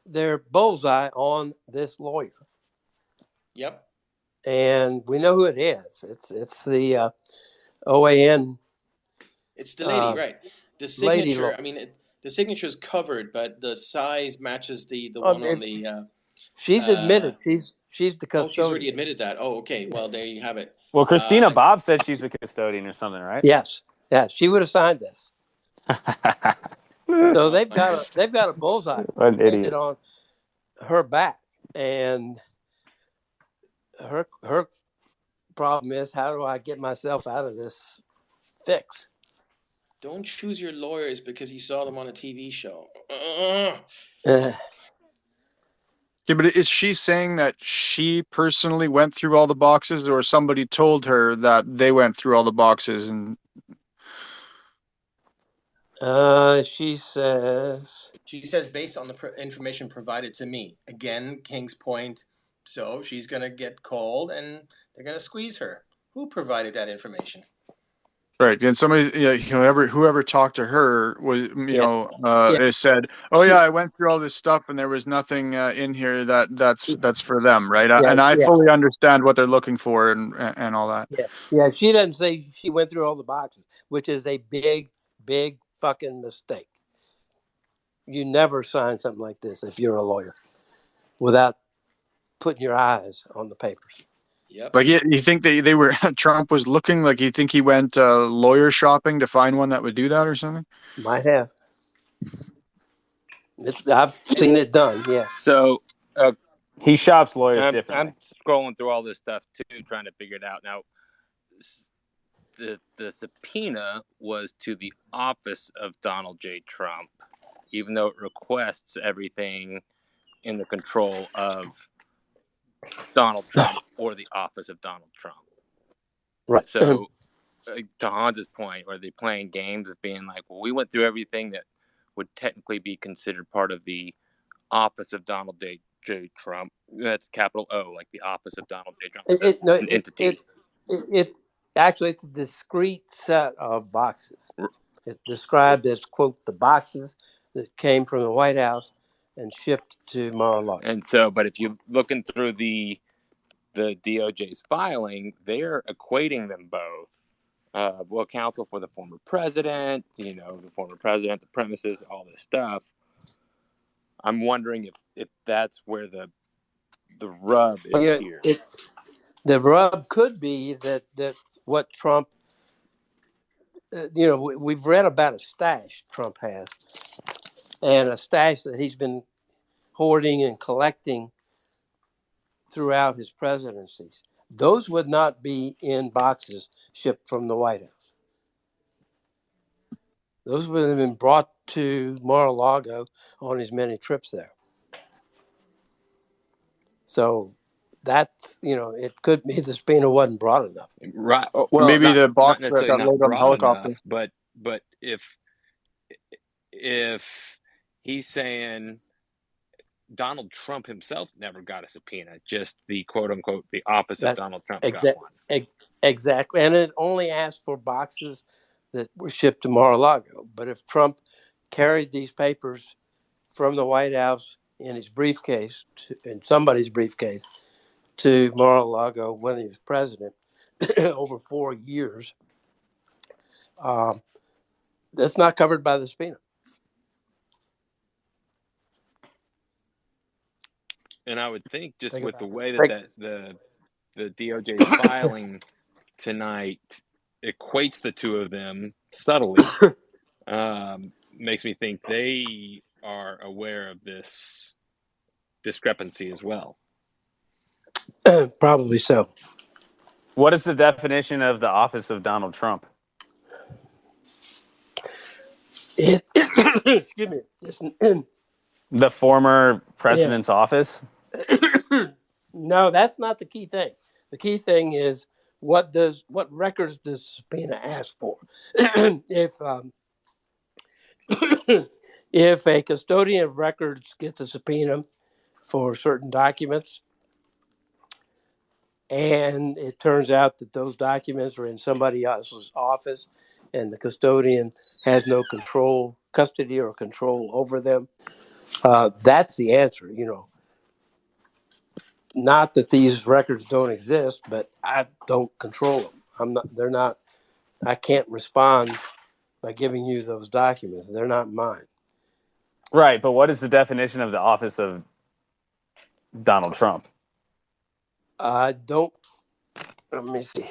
their bullseye on this lawyer. Yep. And we know who it is. It's the OAN It's the lady, right? The lady. signature. I mean, the signature is covered, but the size matches the Oh, one on the. she's admitted. She's the Oh, she's already custodian. admitted that. Oh, okay. Well, there you have it. Well, Christina Bob said she's a custodian or something, right? Yes. Yeah, she would have signed this. So they've got a bullseye What an painted idiot. on her back, and her problem is, how do I get myself out of this fix? Don't choose your lawyers because you saw them on a TV show. Yeah, but is she saying that she personally went through all the boxes, or somebody told her that they went through all the boxes? And She says based on the information provided to me. Again, King's Point. So she's going to get called and they're going to squeeze her. Who provided that information? right, and somebody, whoever talked to her was, said, "Oh yeah, I went through all this stuff, and there was nothing in here that's for them, right?" And I fully understand what they're looking for and all that. Yeah. She doesn't say she went through all the boxes, which is a big fucking mistake. You never sign something like this if you're a lawyer without putting your eyes on the papers. Yep. Like, you think they were Trump was looking, like, you think he went lawyer shopping to find one that would do that or something? Might have. I've seen it done. Yeah. So he shops lawyers I'm differently. scrolling through all this stuff too, trying to figure it out. Now, the subpoena was to the office of Donald J. Trump, even though it requests everything in the control of Donald Trump or the office of Donald Trump. Right. So, to Hans's point, are they playing games of being like, well, we went through everything that would technically be considered part of the office of Donald J. Trump. That's capital O, like the office of Donald J. Trump. It's an entity. It's a discrete set of boxes. It's described as, quote, the boxes that came from the White House and shipped to Mar-a-Lago. And so, but if you're looking through the DOJ's filing, they're equating them both. Well, counsel for the former president, the former president, the premises, all this stuff. I'm wondering if that's where the rub is here. The rub could be that what Trump, we've read about a stash Trump has, and a stash that he's been hoarding and collecting throughout his presidencies. Those would not be in boxes shipped from the White House. Those would have been brought to Mar-a-Lago on his many trips there. So that's, it could be the subpoena wasn't broad enough. Right. Well, maybe the box not that got laid on the helicopter. Enough, but if he's saying Donald Trump himself never got a subpoena, just the quote unquote the office of Donald Trump got one. Exactly. And it only asked for boxes that were shipped to Mar-a-Lago. But if Trump carried these papers from the White House in his briefcase, in somebody's briefcase, to Mar-a-Lago when he was president over 4 years, that's not covered by the subpoena. And I would think just with the way that the DOJ's filing tonight equates the two of them subtly, makes me think they are aware of this discrepancy as well. Probably so. What is the definition of the office of Donald Trump? Excuse me. The former president's office? No, that's not the key thing. The key thing is what records does subpoena ask for? If a custodian of records gets a subpoena for certain documents, and it turns out that those documents are in somebody else's office, and the custodian has no custody or control over them, that's the answer. Not that these records don't exist, but I don't control them. They're not I can't respond by giving you those documents. They're not mine. Right, but what is the definition of the office of Donald Trump? I don't. Let me see.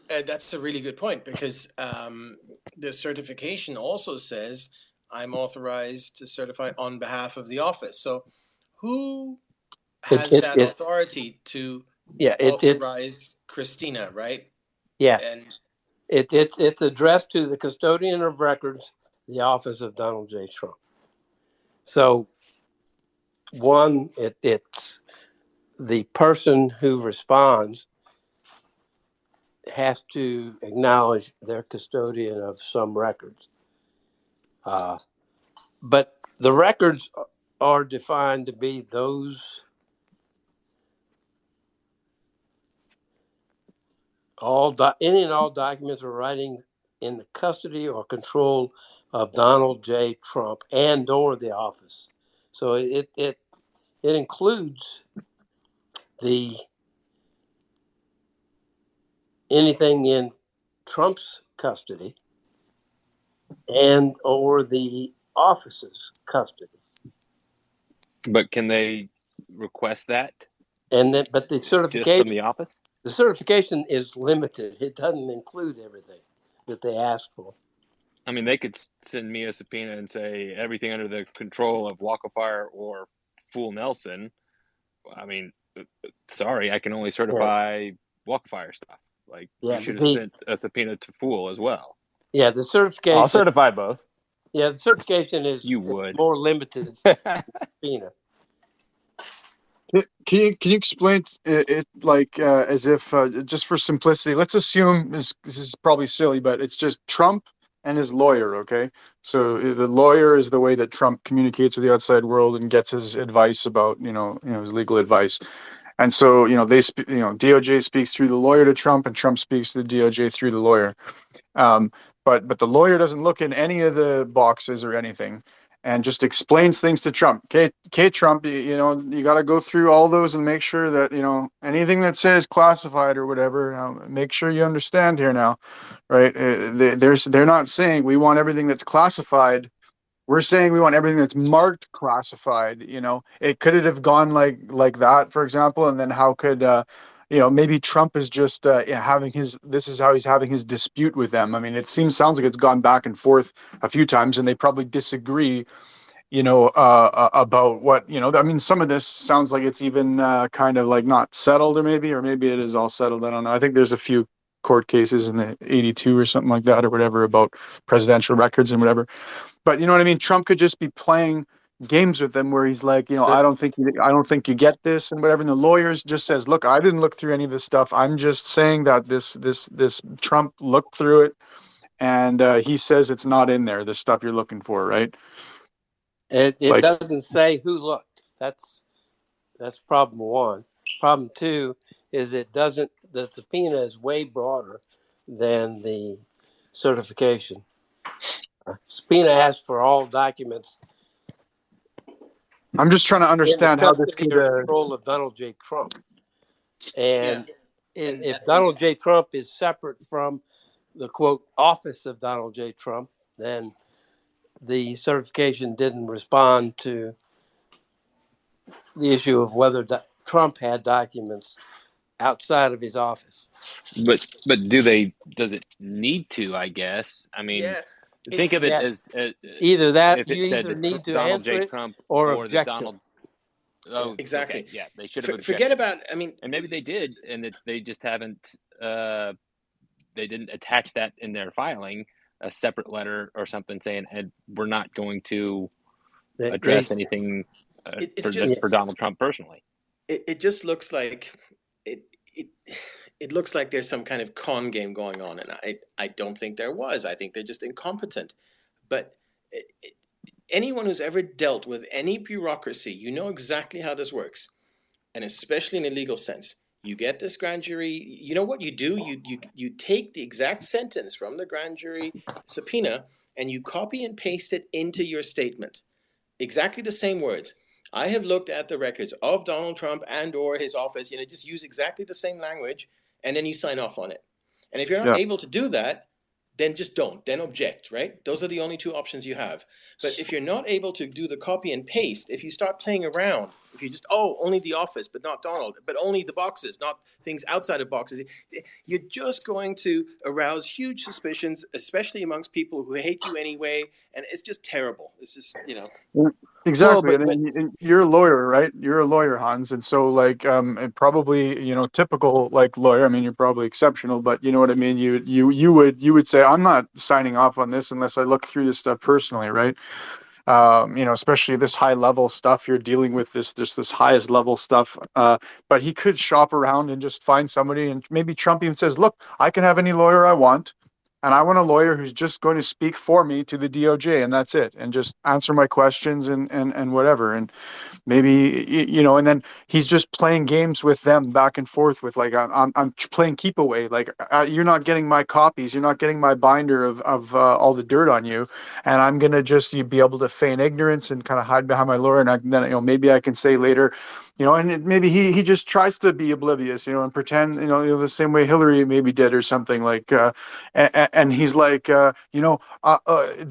That's a really good point, because the certification also says I'm authorized to certify on behalf of the office. So who has that authority to authorize Christina, right? Yeah. And It's addressed to the custodian of records, the office of Donald J. Trump. So one, it's the person who responds has to acknowledge they're custodian of some records. But the records are defined to be those any and all documents or writings in the custody or control of Donald J. Trump and or the office. So it includes the anything in Trump's custody and or the office's custody. But can they request that And then, but the just from certification, the office? the certification is limited. It doesn't include everything that they ask for. I mean, they could send me a subpoena and say everything under the control of Walker or Fool Nelson. I mean, sorry, I can only Yeah. certify Walker stuff. Like, Yeah, you should have sent a subpoena to Fool as well. Yeah, the certification. I'll certify both. Yeah, the certification is You would. more limited than subpoena. Can you explain it like as if just for simplicity? Let's assume this is probably silly, but it's just Trump and his lawyer. Okay, so the lawyer is the way that Trump communicates with the outside world and gets his advice about his legal advice. And so DOJ speaks through the lawyer to Trump, and Trump speaks to the DOJ through the lawyer. But the lawyer doesn't look in any of the boxes or anything, and just explains things to Trump. Okay, Trump, you got to go through all those and make sure that anything that says classified or whatever. Make sure you understand here now, right? They're not saying we want everything that's classified. We're saying we want everything that's marked classified. It could it have gone like that, for example, and then how could maybe Trump is just this is how he's having his dispute with them. I mean, sounds like it's gone back and forth a few times, and they probably disagree, about what, I mean, some of this sounds like it's even kind of like not settled, or maybe it is all settled. I don't know. I think there's a few court cases in the 82 or something like that or whatever about presidential records and whatever. But you know what I mean? Trump could just be playing games with them where he's like, I don't think you get this and whatever. And the lawyers just says, look, I didn't look through any of this stuff. I'm just saying that this Trump looked through it, and he says it's not in there, the stuff you're looking for, right? It doesn't say who looked. That's problem one. Problem two is the subpoena is way broader than the certification. Subpoena asks for all documents. I'm just trying to understand how this could control of Donald J. Trump. And if Donald J. Trump is separate from the quote office of Donald J. Trump, then the certification didn't respond to the issue of whether Trump had documents outside of his office. But does it need to, I guess? I mean, think of it as either that, if it you said either need to Donald answer J. it Trump or the object Donald. Oh, exactly. Okay. Yeah, they should have objected. Forget about. I mean, and maybe they did, and they just haven't. They didn't attach that in their filing, a separate letter or something saying, "And we're not going to address anything for Donald Trump personally." It just looks like it looks like there's some kind of con game going on, and I don't think there was. I think they're just incompetent. But anyone who's ever dealt with any bureaucracy, you know exactly how this works, and especially in a legal sense. You get this grand jury. You know what you do? You take the exact sentence from the grand jury subpoena and you copy and paste it into your statement. Exactly the same words. I have looked at the records of Donald Trump and or his office. Just use exactly the same language, and then you sign off on it. And if you're not Yeah. able to do that, then just don't. Then object, right? Those are the only two options you have. But if you're not able to do the copy and paste, if you start playing around, if you just, only the office, but not Donald, but only the boxes, not things outside of boxes, you're just going to arouse huge suspicions, especially amongst people who hate you anyway. And it's just terrible. It's just, Yeah, exactly. And you're a lawyer, right? You're a lawyer, Hans. And so like and probably, typical like lawyer, I mean, you're probably exceptional, but you know what I mean? You would say, I'm not signing off on this unless I look through this stuff personally, right? Especially this high level stuff you're dealing with, this highest level stuff. But he could shop around and just find somebody, and maybe Trump even says, look, I can have any lawyer I want. And I want a lawyer who's just going to speak for me to the DOJ, and that's it, and just answer my questions and whatever. And maybe and then he's just playing games with them back and forth with like I'm playing keep away, like you're not getting my copies, you're not getting my binder of all the dirt on you, and I'm gonna just be able to feign ignorance and kind of hide behind my lawyer, and then maybe I can say later, maybe he just tries to be oblivious, and pretend, the same way Hillary maybe did or something like, and he's like, the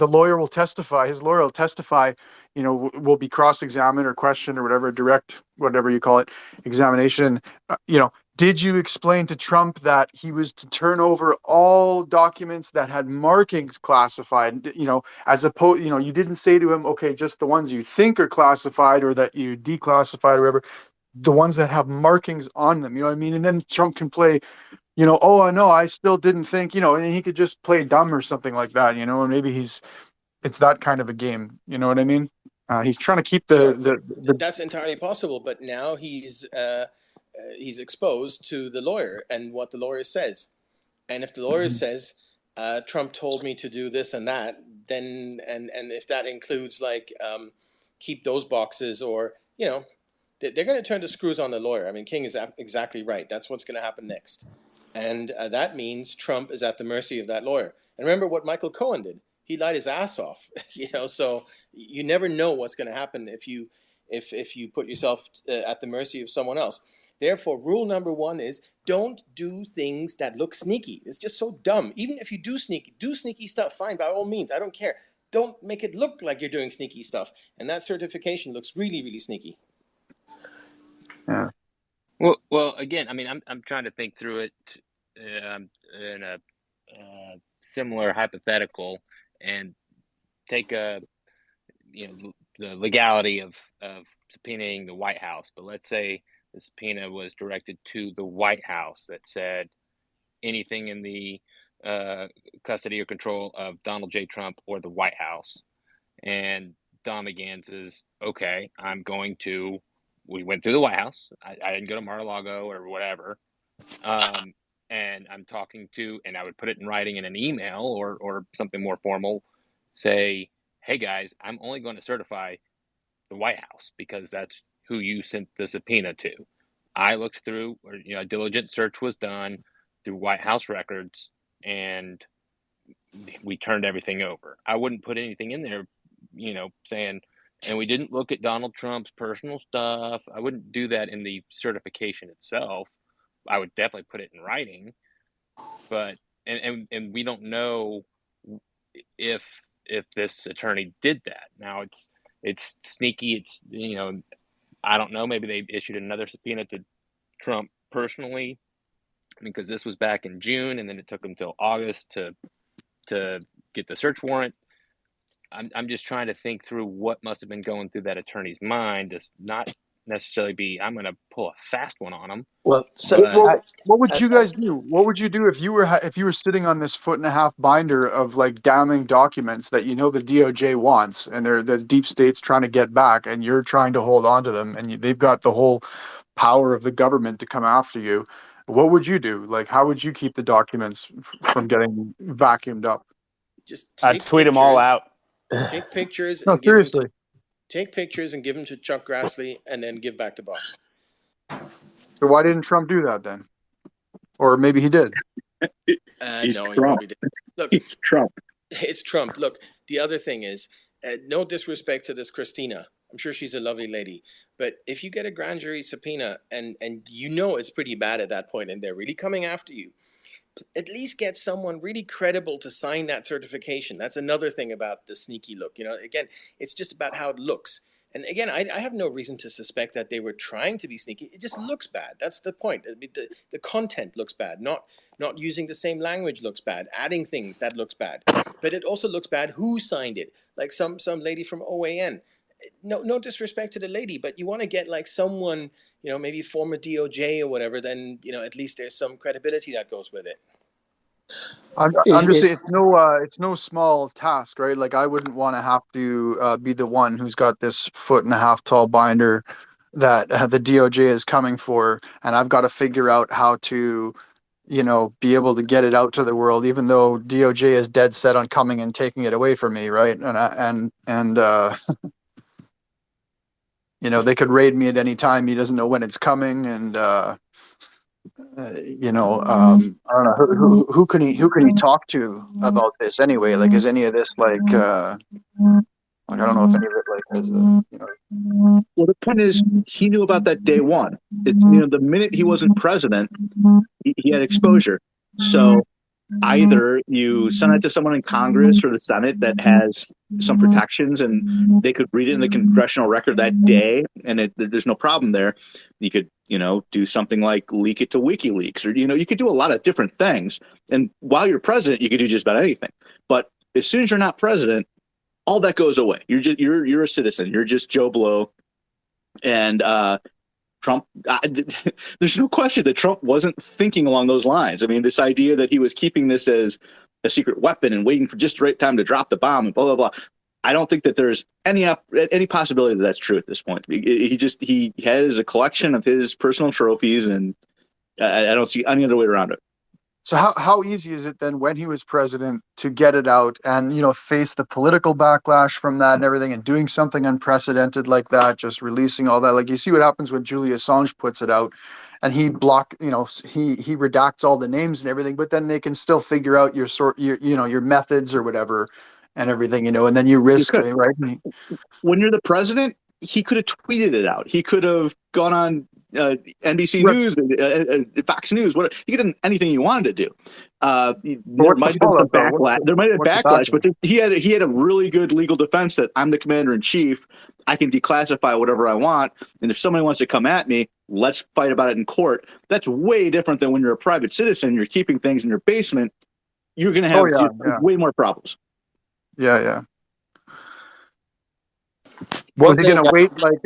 lawyer will testify, his lawyer will testify, will be cross-examined or questioned or whatever, direct, whatever you call it, examination. Did you explain to Trump that he was to turn over all documents that had markings classified, as opposed, you didn't say to him, okay, just the ones you think are classified or that you declassified or whatever, the ones that have markings on them, you know what I mean? And then Trump can play, oh, no, I still didn't think, and he could just play dumb or something like that, and maybe it's that kind of a game, you know what I mean? He's trying to keep sure, the that's entirely possible. But now he's exposed to the lawyer and what the lawyer says. And if the lawyer says, Trump told me to do this and that, then, and if that includes like, keep those boxes, or, they're going to turn the screws on the lawyer. I mean, King is exactly right. That's what's going to happen next. And that means Trump is at the mercy of that lawyer. And remember what Michael Cohen did. He lied his ass off, so you never know what's going to happen if you put yourself at the mercy of someone else. Therefore, rule number one is don't do things that look sneaky. It's just so dumb. Even if you do sneaky stuff, fine, by all means. I don't care. Don't make it look like you're doing sneaky stuff. And that certification looks really, really sneaky. yeah. Well, again, I mean, I'm trying to think through it in a similar hypothetical and take the legality of subpoenaing the White House. But let's say the subpoena was directed to the White House that said anything in the custody or control of Donald J. Trump or the White House. And Don McGahn says, okay, we went through the White House. I didn't go to Mar-a-Lago or whatever. And I'm talking to, and I would put it in writing in an email or something more formal, say, hey guys, I'm only going to certify the White House because that's who you sent the subpoena to. I looked through, or a diligent search was done through White House records, and we turned everything over. I wouldn't put anything in there, saying, and we didn't look at Donald Trump's personal stuff. I wouldn't do that in the certification itself. I would definitely put it in writing, but and we don't know if this attorney did that. Now it's sneaky. It's I don't know. Maybe they issued another subpoena to Trump personally, because this was back in June, and then it took them till August to get the search warrant. I'm just trying to think through what must have been going through that attorney's mind to not necessarily be, I'm going to pull a fast one on him. Well, so Well, what would you guys do? What would you do if you were sitting on this 1.5 foot binder of like damning documents that the DOJ wants, and the deep state's trying to get back, and you're trying to hold on to them, and they've got the whole power of the government to come after you? What would you do? Like, how would you keep the documents from getting vacuumed up? Just I'd tweet them all out. Take pictures No, and give them seriously. take pictures and give them to Chuck Grassley, and then give back the box. So why didn't Trump do that then? Or maybe he did. He's No, he Trump. probably didn't. Look, It's Trump. it's Trump. Look, the other thing is, no disrespect to this Christina. I'm sure she's a lovely lady. But if you get a grand jury subpoena and it's pretty bad at that point, and they're really coming after you, at least get someone really credible to sign that certification. That's another thing about the sneaky look. Again, it's just about how it looks. And again, I have no reason to suspect that they were trying to be sneaky. It just looks bad. That's the point. I mean, the content looks bad. Not using the same language looks bad. Adding things, that looks bad. But it also looks bad who signed it. Like some lady from OAN. No disrespect to the lady, but you want to get like someone, maybe former DOJ or whatever, then, at least there's some credibility that goes with it. I'm just saying it's no small task, right? Like I wouldn't want to have to be the one who's got this 1.5 foot tall binder that the DOJ is coming for, and I've got to figure out how to, be able to get it out to the world, even though DOJ is dead set on coming and taking it away from me, right? And they could raid me at any time. He doesn't know when it's coming, and I don't know who can he talk to about this anyway? Like, is any of this like I don't know if any of it like has Well, the point is, he knew about that day one. The minute he wasn't president, he had exposure. So either you send it to someone in Congress or the Senate that has some protections and they could read it in the congressional record that day and there's no problem there. You could, do something like leak it to WikiLeaks, or, you could do a lot of different things. And while you're president, you could do just about anything. But as soon as you're not president, all that goes away. You're a citizen. You're just Joe Blow. And Trump, there's no question that Trump wasn't thinking along those lines. I mean, this idea that he was keeping this as a secret weapon and waiting for just the right time to drop the bomb and blah, blah, blah. I don't think that there's any possibility that that's true at this point. He had it as a collection of his personal trophies, and I don't see any other way around it. So how easy is it then when he was president to get it out and, face the political backlash from that and everything, and doing something unprecedented like that, just releasing all that? Like, you see what happens when Julian Assange puts it out and he he redacts all the names and everything, but then they can still figure out your methods or whatever and everything, and then you risk it, right? When you're the president, he could have tweeted it out. He could have gone on NBC News, Fox News, whatever. He could have done anything he wanted to do. There might have been some backlash. There might have been backlash, but he had a really good legal defense that I'm the commander in chief. I can declassify whatever I want, and if somebody wants to come at me, let's fight about it in court. That's way different than when you're a private citizen. You're keeping things in your basement. You're going to have way more problems. Yeah. Was he going to wait like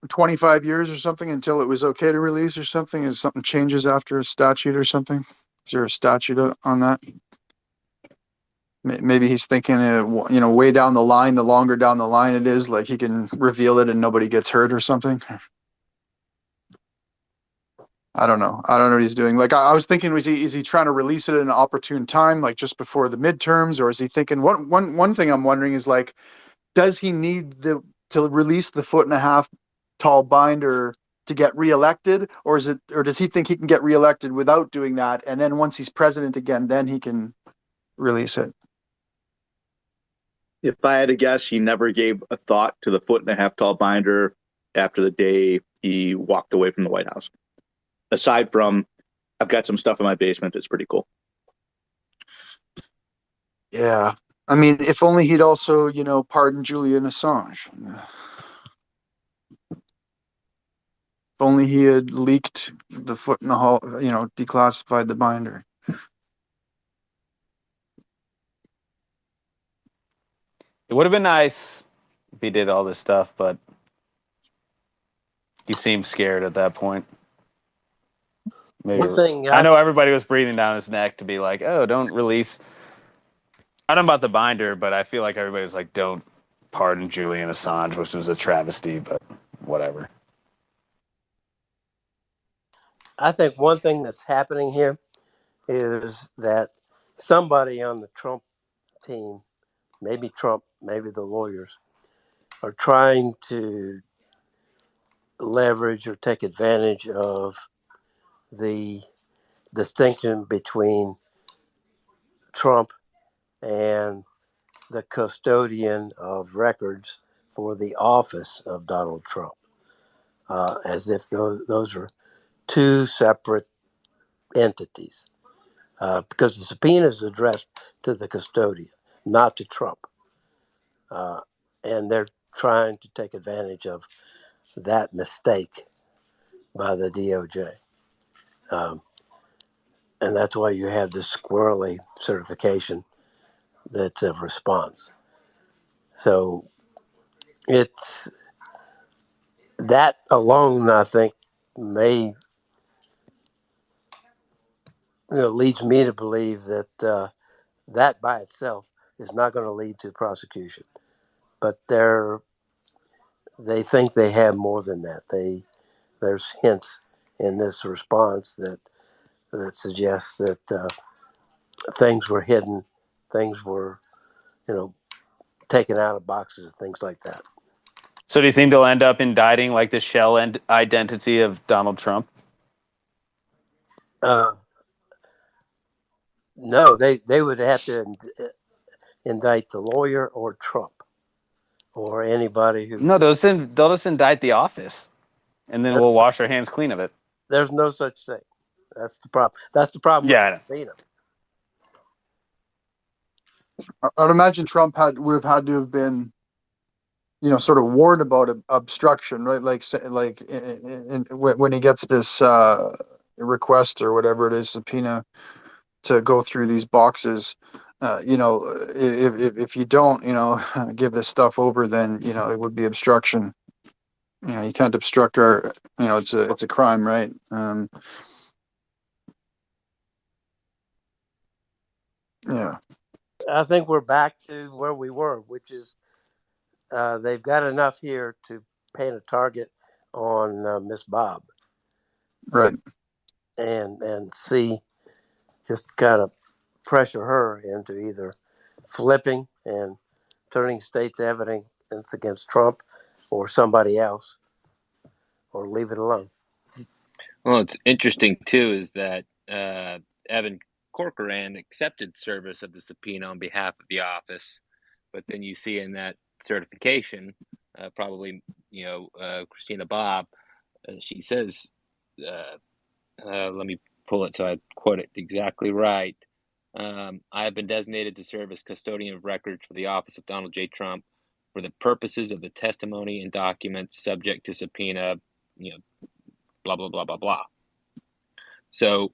25 years or something until it was okay to release or something? Is something changes after a statute or something? Is there a statute on that? Maybe he's thinking, way down the line, the longer down the line it is, like he can reveal it and nobody gets hurt or something. I don't know what he's doing. Like I was thinking, is he trying to release it at an opportune time, like just before the midterms, or is he thinking? One thing I'm wondering is, like, does he need to release the 1.5 foot tall binder to get reelected, or does he think he can get reelected without doing that, and then once he's president again, then he can release it? If I had to guess, he never gave a thought to the 1.5 foot tall binder after the day he walked away from the White House. Aside from, I've got some stuff in my basement that's pretty cool. Yeah. I mean, if only he'd also, pardon Julian Assange. If only he had leaked the foot in the hole, declassified the binder. It would have been nice if he did all this stuff, but he seemed scared at that point. Maybe. One thing I know everybody was breathing down his neck to be like, oh, don't release. I don't know about the binder, but I feel like everybody's like, don't pardon Julian Assange, which was a travesty, but whatever. I think one thing that's happening here is that somebody on the Trump team, maybe Trump, maybe the lawyers, are trying to leverage or take advantage of the distinction between Trump and the custodian of records for the office of Donald Trump, as if those are two separate entities. because the subpoena is addressed to the custodian, not to Trump. And they're trying to take advantage of that mistake by the DOJ. And that's why you have this squirrely certification that's a response. So it's that alone, I think, may leads me to believe that that by itself is not going to lead to prosecution. But they think they have more than that. There's hints in this response that suggests that things were hidden, things were taken out of boxes, things like that. So do you think they'll end up indicting like the shell identity of Donald Trump? No, they would have to indict the lawyer or Trump or anybody who. No, they'll just indict the office, and then we'll wash our hands clean of it. There's no such thing. That's the problem. That's the problem. Yeah, with the subpoena. I'd imagine Trump would have had to have been, sort of warned about obstruction, right? Like when he gets this request or whatever it is, subpoena to go through these boxes. If you don't, give this stuff over, then it would be obstruction. You can't obstruct our. It's a crime, right? Yeah. I think we're back to where we were, which is they've got enough here to paint a target on Miss Bob, Right. and see, just kind of pressure her into either flipping and turning state's evidence against Trump or somebody else, or leave it alone. Well, it's interesting too is that Evan Corcoran accepted service of the subpoena on behalf of the office, but then you see in that certification, probably Christina Bobb, she says, let me pull it so I quote it exactly right. I have been designated to serve as custodian of records for the office of Donald J. Trump for the purposes of the testimony and documents subject to subpoena, blah, blah, blah, blah, blah. So,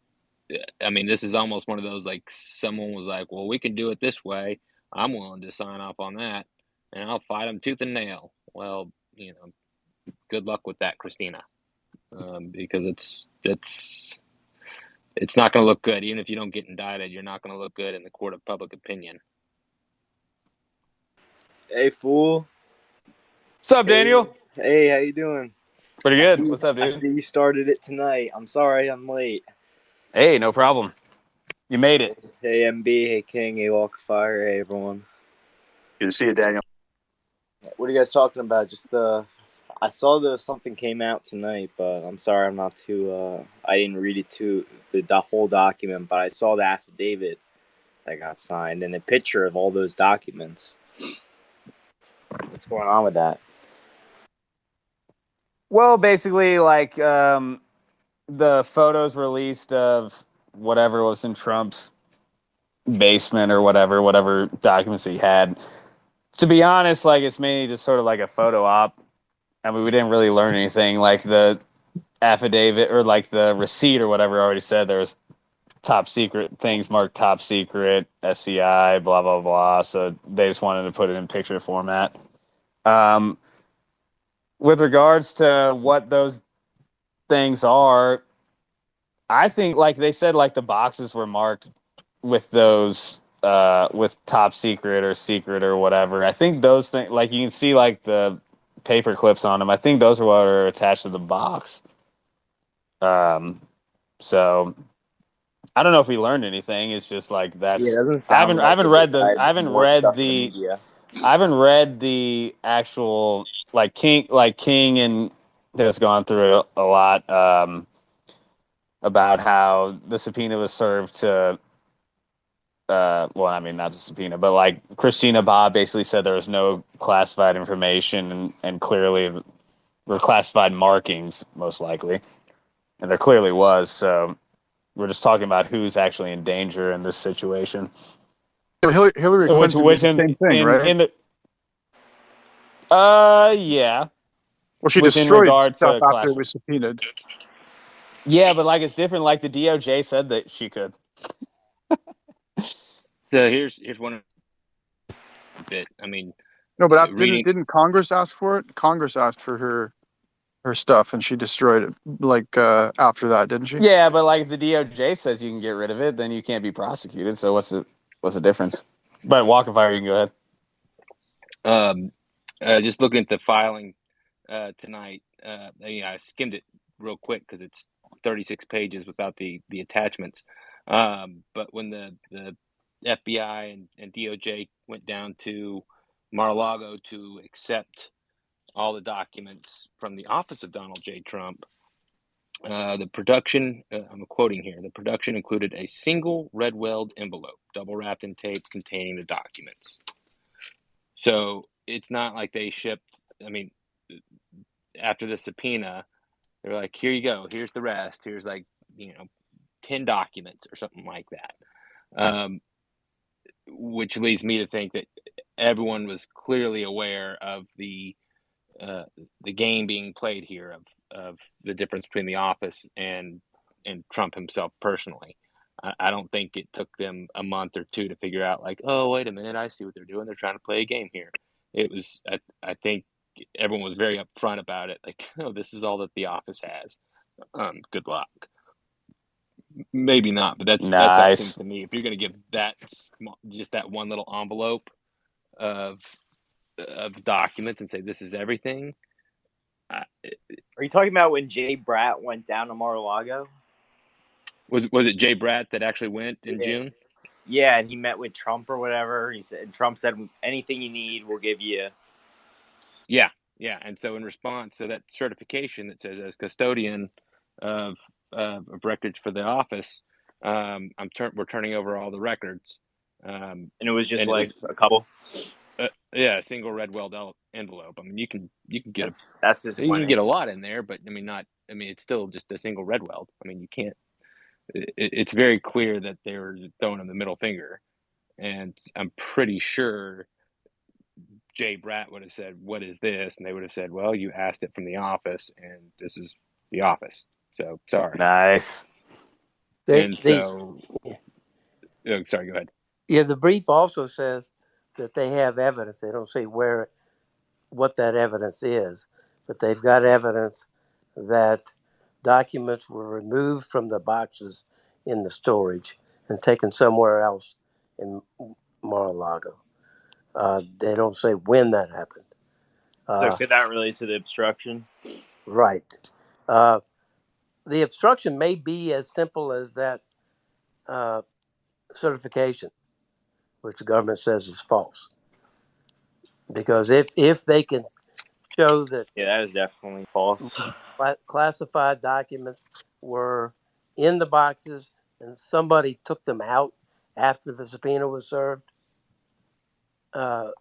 I mean, this is almost one of those, like, someone was like, well, we can do it this way. I'm willing to sign off on that, and I'll fight them tooth and nail. Well, good luck with that, Christina, because it's not going to look good. Even if you don't get indicted, you're not going to look good in the court of public opinion. Hey, fool. What's up, Daniel? Hey, how you doing? Pretty good. What's up, dude? I see you started it tonight. I'm sorry I'm late. Hey, no problem. You made it. Hey, MB. Hey, King. Hey, Walk of Fire. Hey, everyone. Good to see you, Daniel. What are you guys talking about? I saw something came out tonight, but I'm sorry I'm not too, I didn't read it the whole document, but I saw the affidavit that got signed and a picture of all those documents. What's going on with that? Well, basically, like the photos released of whatever was in Trump's basement or whatever documents he had. To be honest, like it's mainly just sort of like a photo op. I mean, we didn't really learn anything. Like the affidavit or like the receipt or whatever already said there was top secret things marked top secret, SCI, blah, blah, blah. So they just wanted to put it in picture format. With regards to what those things are, I think, like they said, like the boxes were marked with those, with top secret or whatever. I think those things, like you can see, like the paper clips on them. I think those are what are attached to the box. So I don't know if we learned anything. It's just like that's. Yeah, it doesn't sound I haven't read the actual King and has gone through a lot about how the subpoena was served to. Well, I mean, not the subpoena, but like Christina Bobb basically said there was no classified information and clearly were classified markings, most likely. And there clearly was. So We're just talking about who's actually in danger in this situation. So Hillary Clinton Which did the same thing, right? in the yeah, Well, she within destroyed regard stuff to after it class. was subpoenaed. Yeah, but like it's different. Like the DOJ said that she could. So here's one bit. I mean, No, but reading. didn't Congress ask for it? Congress asked for her stuff, and she destroyed it. Like after that, didn't she? Yeah, but like if the DOJ says you can get rid of it, then you can't be prosecuted. So what's the difference? But Walkenfire, you can go ahead. Just looking at the filing tonight, I skimmed it real quick because it's 36 pages without the attachments. But when the FBI and DOJ went down to Mar-a-Lago to accept all the documents from the office of Donald J. Trump, the production, I'm quoting here, the production included a single red weld envelope, double wrapped in tape containing the documents. So it's not like they shipped, I mean, after the subpoena, they're like, here you go, here's the rest, here's 10 documents or something like that. Which leads me to think that everyone was clearly aware of the game being played here of the difference between the office and Trump himself personally. I don't think it took them a month or two to figure out, like, oh, wait a minute, I see what they're doing. They're trying to play a game here. It was, I think everyone was very upfront about it. Like, oh, this is all that the office has. Good luck. Maybe not, but that's how it seems Nice. to me. If you're going to give that just that one little envelope of documents and say this is everything. Are you talking about when Jay Bratt went down to Mar-a-Lago? Was it Jay Bratt that actually went in June? Yeah, and he met with Trump or whatever. Trump said, anything you need, we'll give you. Yeah. And so in response to that certification that says as custodian of records for the office, we're turning over all the records. And it was just a couple. A single red weld envelope. I mean, you can get that's you can get a lot in there, but I mean, it's still just a single red weld. I mean, you can't. It's very clear that they were throwing him the middle finger, and I'm pretty sure Jay Bratt would have said, "What is this?" And they would have said, "Well, you asked it from the office, and this is the office. So sorry." Nice. Sorry, go ahead. Yeah, the brief also says that they have evidence. They don't say what that evidence is, but they've got evidence that documents were removed from the boxes in the storage and taken somewhere else in Mar-a-Lago. They don't say when that happened. So could that relate to the obstruction? Right. The obstruction may be as simple as that certification, which the government says is false. Because if they can show that, that is definitely false. Classified documents were in the boxes and somebody took them out after the subpoena was served, that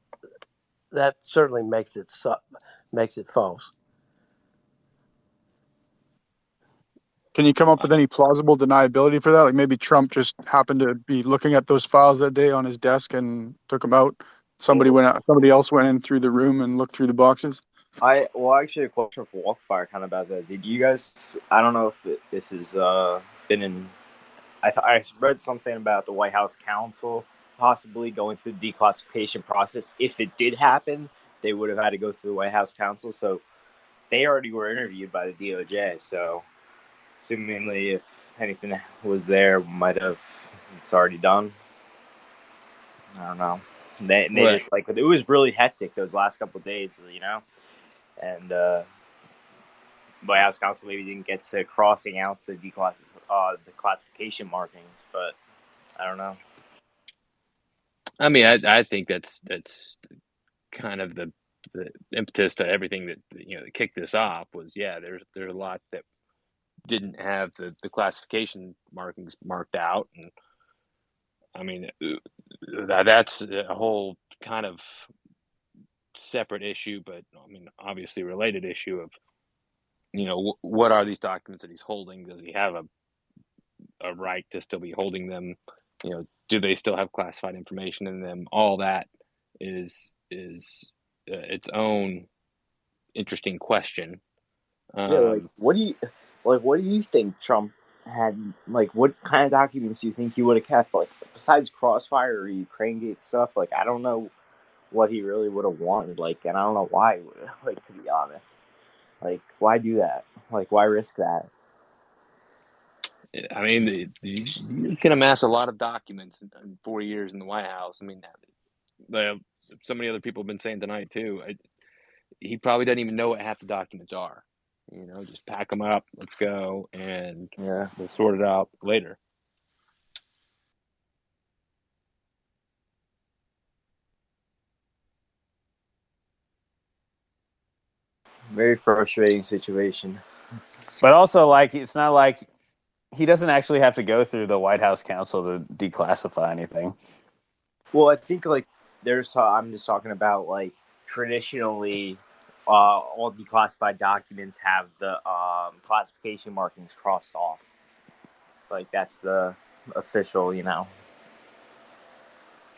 certainly makes it false. Can you come up with any plausible deniability for that? Like maybe Trump just happened to be looking at those files that day on his desk and took them out. Somebody else went in through the room and looked through the boxes. Actually, a question for Walkfire kind of about that. Did you guys? I don't know if this has been in. I read something about the White House counsel possibly going through the declassification process. If it did happen, they would have had to go through the White House counsel. So they already were interviewed by the DOJ. So assumingly, if anything was there, it's already done. I don't know. They Right. just it was really hectic those last couple of days, and White House counsel maybe didn't get to crossing out the classification markings, but I don't know. I mean, I think that's kind of the impetus to everything that kicked this off was there's a lot that didn't have the classification markings marked out, and I mean that's a whole kind of separate issue, but I mean obviously related issue of what are these documents that he's holding? Does he have a right to still be holding them. Do they still have classified information in them? All that is its own interesting question. Yeah, like what do you think Trump had? Like, what kind of documents do you think he would have kept? Like, besides Crossfire or Ukraine Gate stuff, like I don't know what he really would have wanted. Like, and I don't know why he would have. Like, to be honest, like why do that? Like, why risk that? I mean, you can amass a lot of documents in 4 years in the White House. I mean, so many other people have been saying tonight too. He probably doesn't even know what half the documents are. Just pack them up, let's go, and Yeah, we'll sort it out later. very frustrating situation. But also, like, it's not like he doesn't actually have to go through the White House counsel to declassify anything. Well, I think like I'm just talking about like traditionally, all declassified documents have the classification markings crossed off. Like that's the official,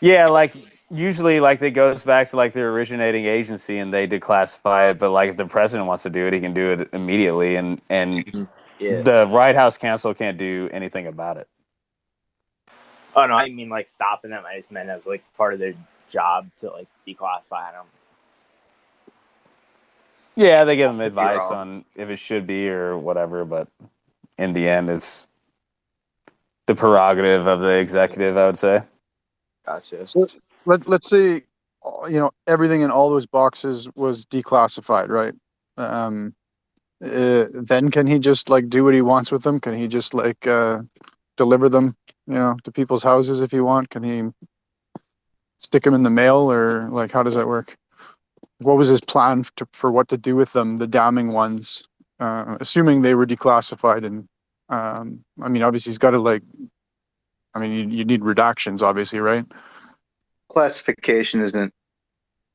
Yeah, like usually, like it goes back to like the originating agency and they declassify it. But like if the president wants to do it, he can do it immediately, and Yeah. the White House counsel can't do anything about it. Oh no, I didn't mean like stopping them. I just meant as like part of their job to like declassify them. Yeah, they give him Could be advice wrong. on if it should be or whatever, but in the end, it's the prerogative of the executive, I would say. Gotcha. So let's say, everything in all those boxes was declassified, right? Then can he just like do what he wants with them? Can he just like deliver them, to people's houses if he want? Can he stick them in the mail, or like how does that work? What was his plan for what to do with them, the damning ones, assuming they were declassified? And I mean, obviously he's got to like, I mean, you need redactions, obviously, right? Classification isn't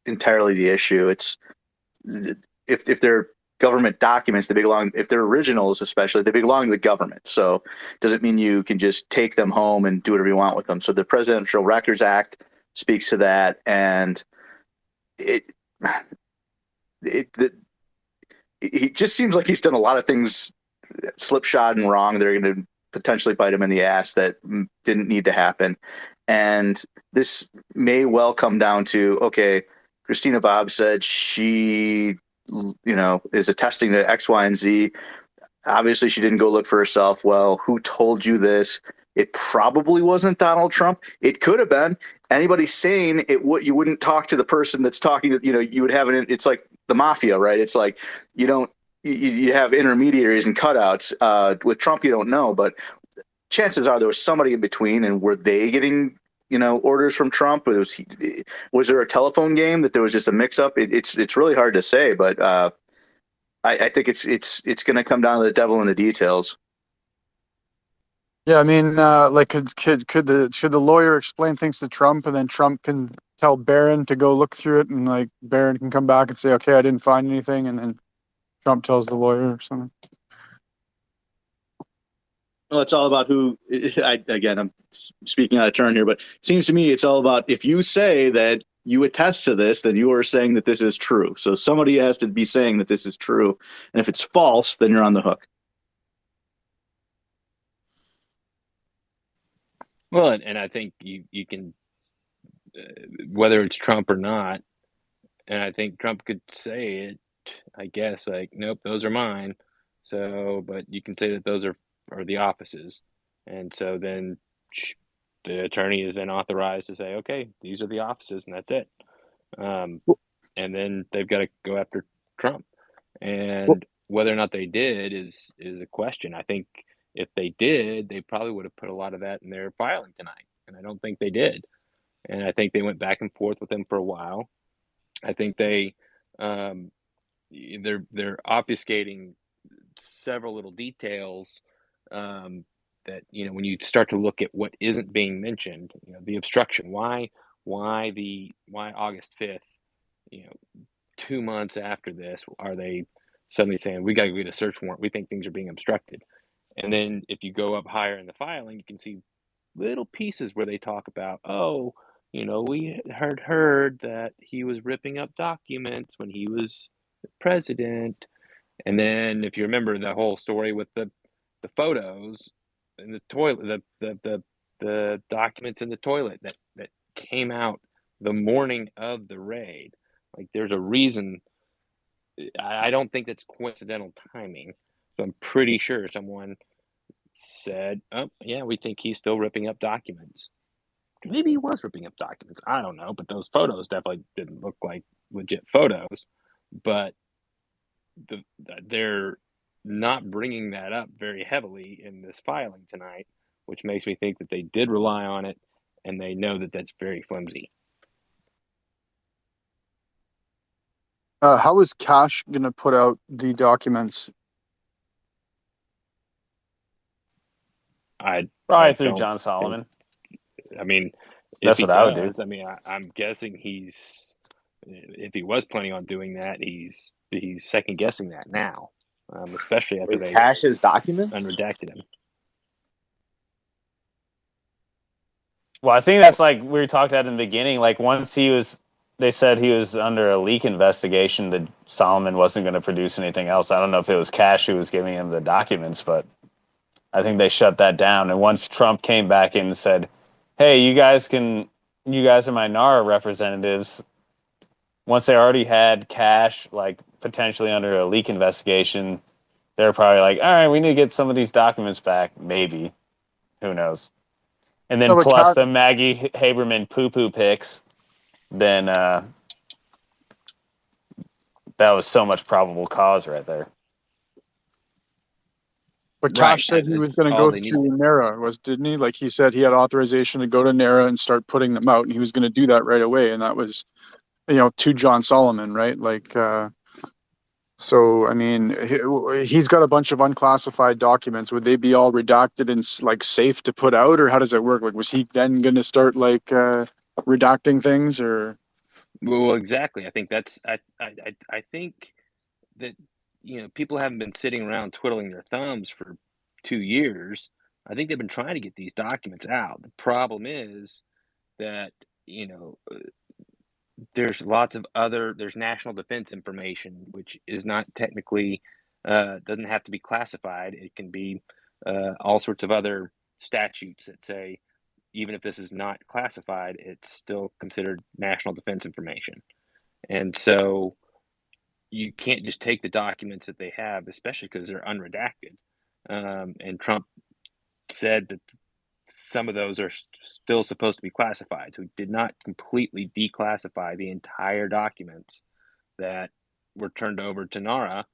entirely the issue. It's if they're government documents, if they're originals, especially, they belong to the government. So it doesn't mean you can just take them home and do whatever you want with them. So the Presidential Records Act speaks to that, and it he just seems like he's done a lot of things slipshod and wrong. They're going to potentially bite him in the ass that didn't need to happen. And this may well come down to, okay, Christina Bobb said she, is attesting to X, Y, and Z. Obviously, she didn't go look for herself. Well, who told you this? It probably wasn't Donald Trump. It could have been anybody sane. You wouldn't talk to the person that's talking to, you would have it's like the mafia, right? It's like, you have intermediaries and cutouts. With Trump, you don't know, but chances are there was somebody in between. And were they getting, orders from Trump? Was there a telephone game that there was just a mix up? It's really hard to say, but I think it's going to come down to the devil in the details. Yeah, I mean, like, should the lawyer explain things to Trump, and then Trump can tell Barron to go look through it, and like Barron can come back and say, okay, I didn't find anything, and then Trump tells the lawyer or something. Well, it's all about who. Again, I'm speaking out of turn here, but it seems to me it's all about if you say that you attest to this, then you are saying that this is true. So somebody has to be saying that this is true, and if it's false, then you're on the hook. Well, and I think you can, whether it's Trump or not, and I think Trump could say it, I guess, like, nope, those are mine. So, but you can say that those are the offices. And so then the attorney is then authorized to say, okay, these are the offices, and that's it. And then they've got to go after Trump. And whether or not they did is a question. I think if they did, they probably would have put a lot of that in their filing tonight. And I don't think they did. And I think they went back and forth with him for a while. I think they're obfuscating several little details that when you start to look at what isn't being mentioned, the obstruction. Why August 5th? 2 months after this, are they suddenly saying we got to get a search warrant? We think things are being obstructed, And then if you go up higher in the filing, you can see little pieces where they talk about, oh, we heard that he was ripping up documents when he was president. And then if you remember the whole story with the photos in the toilet, the documents in the toilet that came out the morning of the raid. Like, there's a reason. I don't think that's coincidental timing. So I'm pretty sure someone said, oh, yeah, we think he's still ripping up documents. Maybe he was ripping up documents. I don't know. But those photos definitely didn't look like legit photos. But they're not bringing that up very heavily in this filing tonight, which makes me think that they did rely on it, and they know that that's very flimsy. How is Cash going to put out the documents? Probably through John Solomon. I mean, that's what I would do. I mean, I'm guessing if he was planning on doing that, he's second guessing that now, especially after they Cash's documents unredacted him. Well, I think that's like we talked about in the beginning. Like, once they said he was under a leak investigation, that Solomon wasn't going to produce anything else. I don't know if it was Cash who was giving him the documents, but I think they shut that down. And once Trump came back in and said, hey, you guys are my NARA representatives. Once they already had Cash, like, potentially under a leak investigation, they're probably like, all right, we need to get some of these documents back. Maybe. Who knows? And then plus the Maggie Haberman poo-poo pics, then that was so much probable cause right there. But Cash said he was going to go to NARA, didn't he? Like, he said he had authorization to go to NARA and start putting them out, and he was going to do that right away. And that was, to John Solomon, right? Like, so, I mean, he's got a bunch of unclassified documents. Would they be all redacted and, like, safe to put out, or how does it work? Like, was he then going to start, like, redacting things, or? Well, exactly. I think I think that, people haven't been sitting around twiddling their thumbs for 2 years. I think they've been trying to get these documents out. The problem is that, there's there's national defense information, which is not technically, doesn't have to be classified. It can be all sorts of other statutes that say, even if this is not classified, it's still considered national defense information. And so you can't just take the documents that they have, especially because they're unredacted. And Trump said that some of those are still supposed to be classified. So he did not completely declassify the entire documents that were turned over to NARA.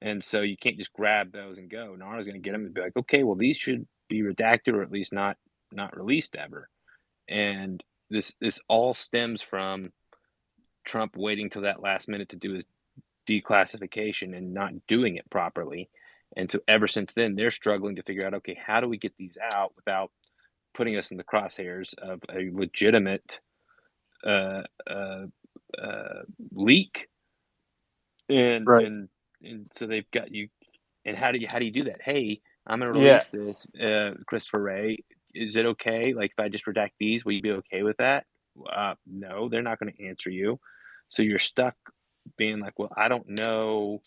And so you can't just grab those and go. NARA's going to get them and be like, okay, well, these should be redacted or at least not released ever. And this all stems from Trump waiting till that last minute to do his declassification and not doing it properly. And so ever since then, they're struggling to figure out, okay, how do we get these out without putting us in the crosshairs of a legitimate leak? And, right. and so they've got you. And how do you do that? Hey, I'm going to release this, Christopher Wray. Is it okay? Like, if I just redact these, will you be okay with that? No, they're not going to answer you. So you're stuck being like, well, I don't know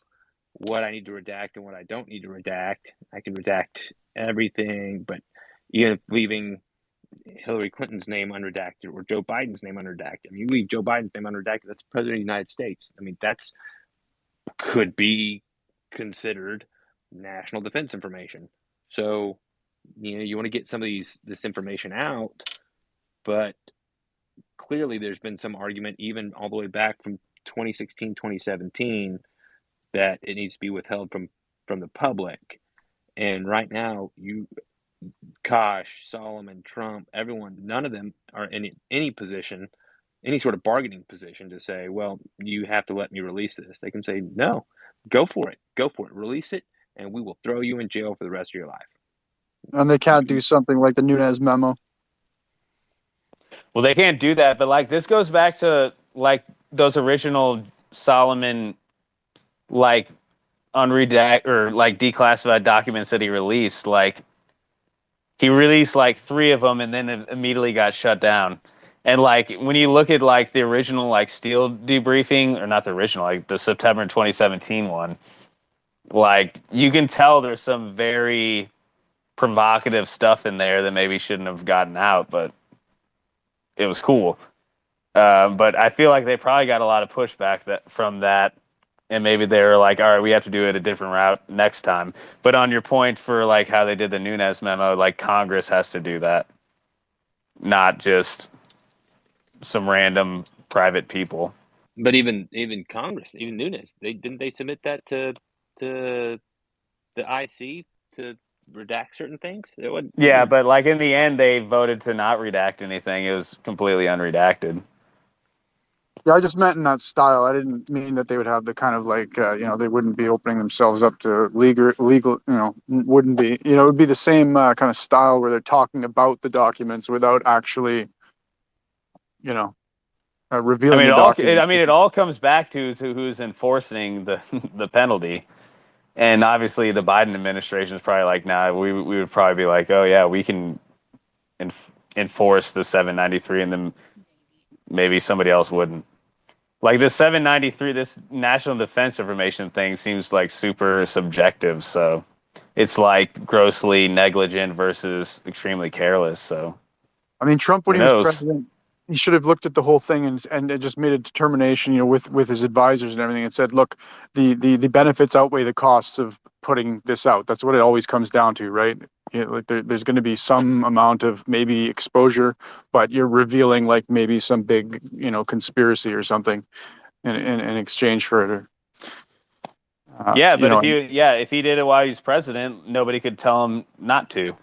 what I need to redact and what I don't need to redact. I can redact everything, but even leaving Hillary Clinton's name unredacted or Joe Biden's name unredacted. I mean, you leave Joe Biden's name unredacted, that's the president of the United States. I mean, that's could be considered national defense information. So, you want to get some of this information out, but clearly there's been some argument even all the way back from 2016, 2017 that it needs to be withheld from the public. And right now, Kosh, Solomon, Trump, everyone, none of them are in any position, any sort of bargaining position to say, well, you have to let me release this. They can say, no, go for it, release it, and we will throw you in jail for the rest of your life. And they can't do something like the Nunes memo. Well, they can't do that, but like this goes back to like those original Solomon like unredact or like declassified documents that he released, like he released like 3 of them and then it immediately got shut down. And like when you look at like the original like Steele debriefing, or not the original, like the September 2017 one, like you can tell there's some very provocative stuff in there that maybe shouldn't have gotten out, but it was cool. But I feel like they probably got a lot of pushback from that, and maybe they were like, "All right, we have to do it a different route next time." But on your point for like how they did the Nunes memo, like Congress has to do that, not just some random private people. But even Congress, even Nunes, they submit that to the IC to redact certain things? It wasn't, Yeah, but like in the end, they voted to not redact anything. It was completely unredacted. Yeah, I just meant in that style. I didn't mean that they would have the kind of like, they wouldn't be opening themselves up to legal, wouldn't be, it would be the same kind of style where they're talking about the documents without actually, revealing the documents. It all comes back to who's enforcing the penalty. And obviously the Biden administration is probably like, nah, we would probably be like, oh yeah, we can enforce the 793, and then maybe somebody else wouldn't. Like this 793, this national defense information thing seems like super subjective. So it's like grossly negligent versus extremely careless. So I mean, Trump, when he was president, he should have looked at the whole thing and just made a determination, with his advisors and everything, and said, look, the benefits outweigh the costs of putting this out. That's what it always comes down to, right? Like there's going to be some amount of maybe exposure, but you're revealing like maybe some big, conspiracy or something in exchange for it. If he did it while he's president, nobody could tell him not to.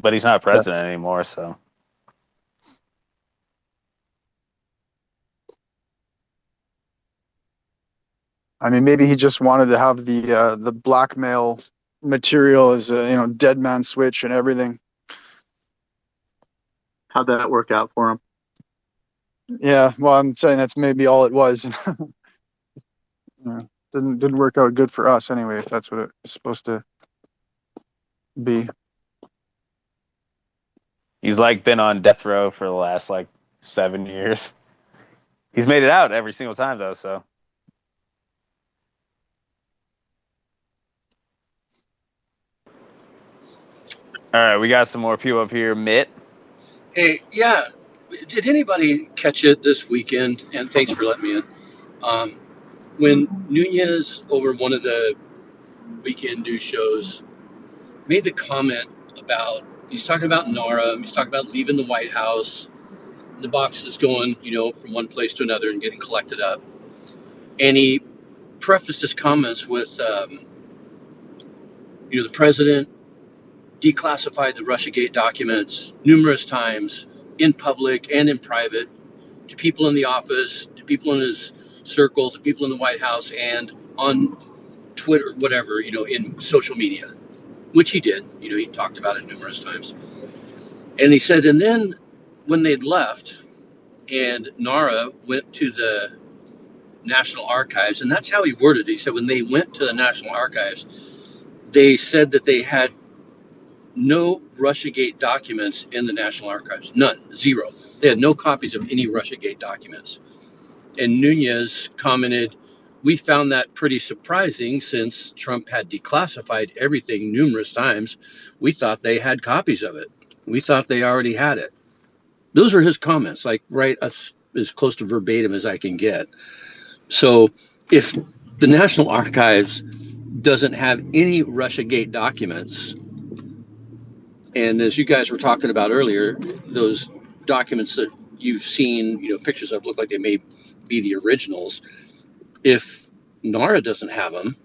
But he's not president anymore, so. I mean, maybe he just wanted to have the blackmail material as a dead man switch and everything. How'd that work out for him? Yeah, well, I'm saying that's maybe all it was. Didn't work out good for us anyway, if that's what it was supposed to be. He's like been on death row for the last like 7 years. He's made it out every single time though, so. All right, we got some more people up here. Mitt. Hey, yeah. Did anybody catch it this weekend? And thanks for letting me in. When Nunez, over one of the weekend news shows, made the comment about, he's talking about NARA, he's talking about leaving the White House, the boxes going, from one place to another and getting collected up. And he prefaced his comments with, the president declassified the Russiagate documents numerous times in public and in private to people in the office, to people in his circle, to people in the White House, and on Twitter, whatever, in social media, which he did. He talked about it numerous times. And he said, and then when they'd left and NARA went to the National Archives, and that's how he worded it. He said when they went to the National Archives, they said that they had no Russiagate documents in the National Archives. None. Zero. They had no copies of any Russiagate documents. And Nunez commented, we found that pretty surprising since Trump had declassified everything numerous times. We thought they had copies of it. We thought they already had it. Those are his comments, like right as close to verbatim as I can get. So if the National Archives doesn't have any Russiagate documents, and as you guys were talking about earlier, those documents that you've seen, pictures of look like they may be the originals. If NARA doesn't have them,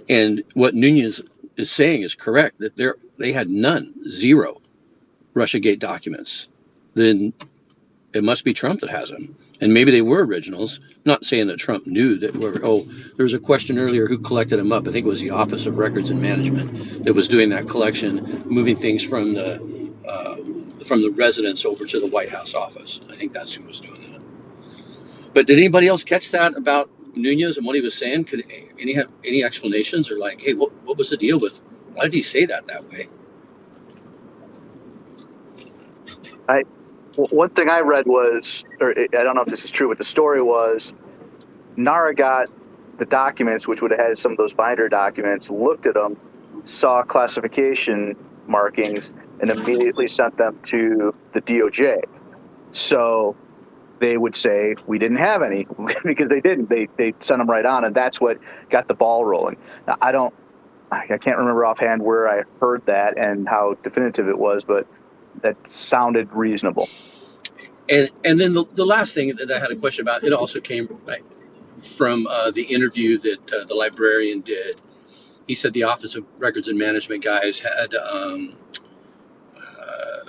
and what Nunez is saying is correct, that they had none, zero Russiagate documents, then it must be Trump that has them. And maybe they were originals. I'm not saying that Trump knew that. There was a question earlier who collected them up. I think it was the Office of Records and Management that was doing that collection, moving things from the residence over to the White House office. I think that's who was doing that. But did anybody else catch that about Nunez and what he was saying? any explanations, or like, hey, what was the deal with? Why did he say that way? One thing I read was, or I don't know if this is true, but the story was Nara got the documents, which would have had some of those binder documents, looked at them, saw classification markings, and immediately sent them to the DOJ. So they would say, we didn't have any because they didn't. They sent them right on, and that's what got the ball rolling. Now, I can't remember offhand where I heard that and how definitive it was, but that sounded reasonable. And then the last thing that I had a question about, it also came from the interview that the librarian did. He said the Office of Records and Management guys had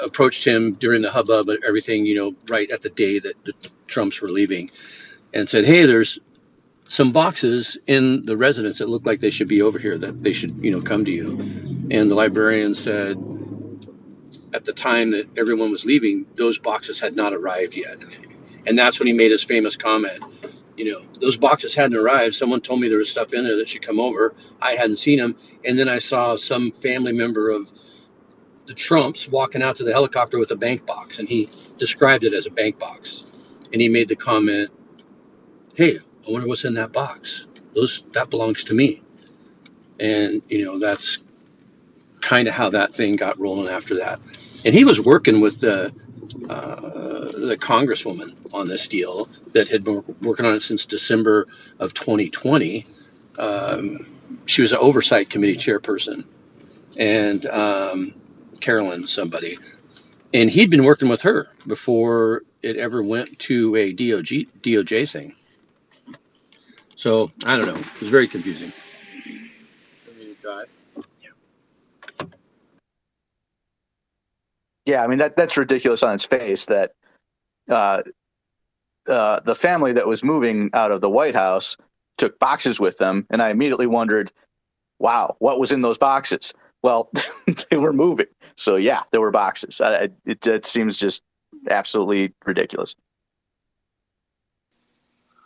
approached him during the hubbub and everything, right at the day that the Trumps were leaving, and said, hey, there's some boxes in the residence that look like they should be over here, that they should, come to you. And the librarian said, at the time that everyone was leaving, those boxes had not arrived yet. And that's when he made his famous comment, those boxes hadn't arrived. Someone told me there was stuff in there that should come over. I hadn't seen them. And then I saw some family member of the Trumps walking out to the helicopter with a bank box, and he described it as a bank box. And he made the comment, hey, I wonder what's in that box. That belongs to me. And, that's kind of how that thing got rolling after that. And he was working with the congresswoman on this deal that had been working on it since December of 2020. She was an oversight committee chairperson, and Carolyn somebody. And he'd been working with her before it ever went to a DOJ thing. So I don't know. It was very confusing. Yeah, I mean that's ridiculous on its face. That the family that was moving out of the White House took boxes with them, and I immediately wondered, wow, what was in those boxes? Well, they were moving, so yeah, there were boxes. It seems just absolutely ridiculous.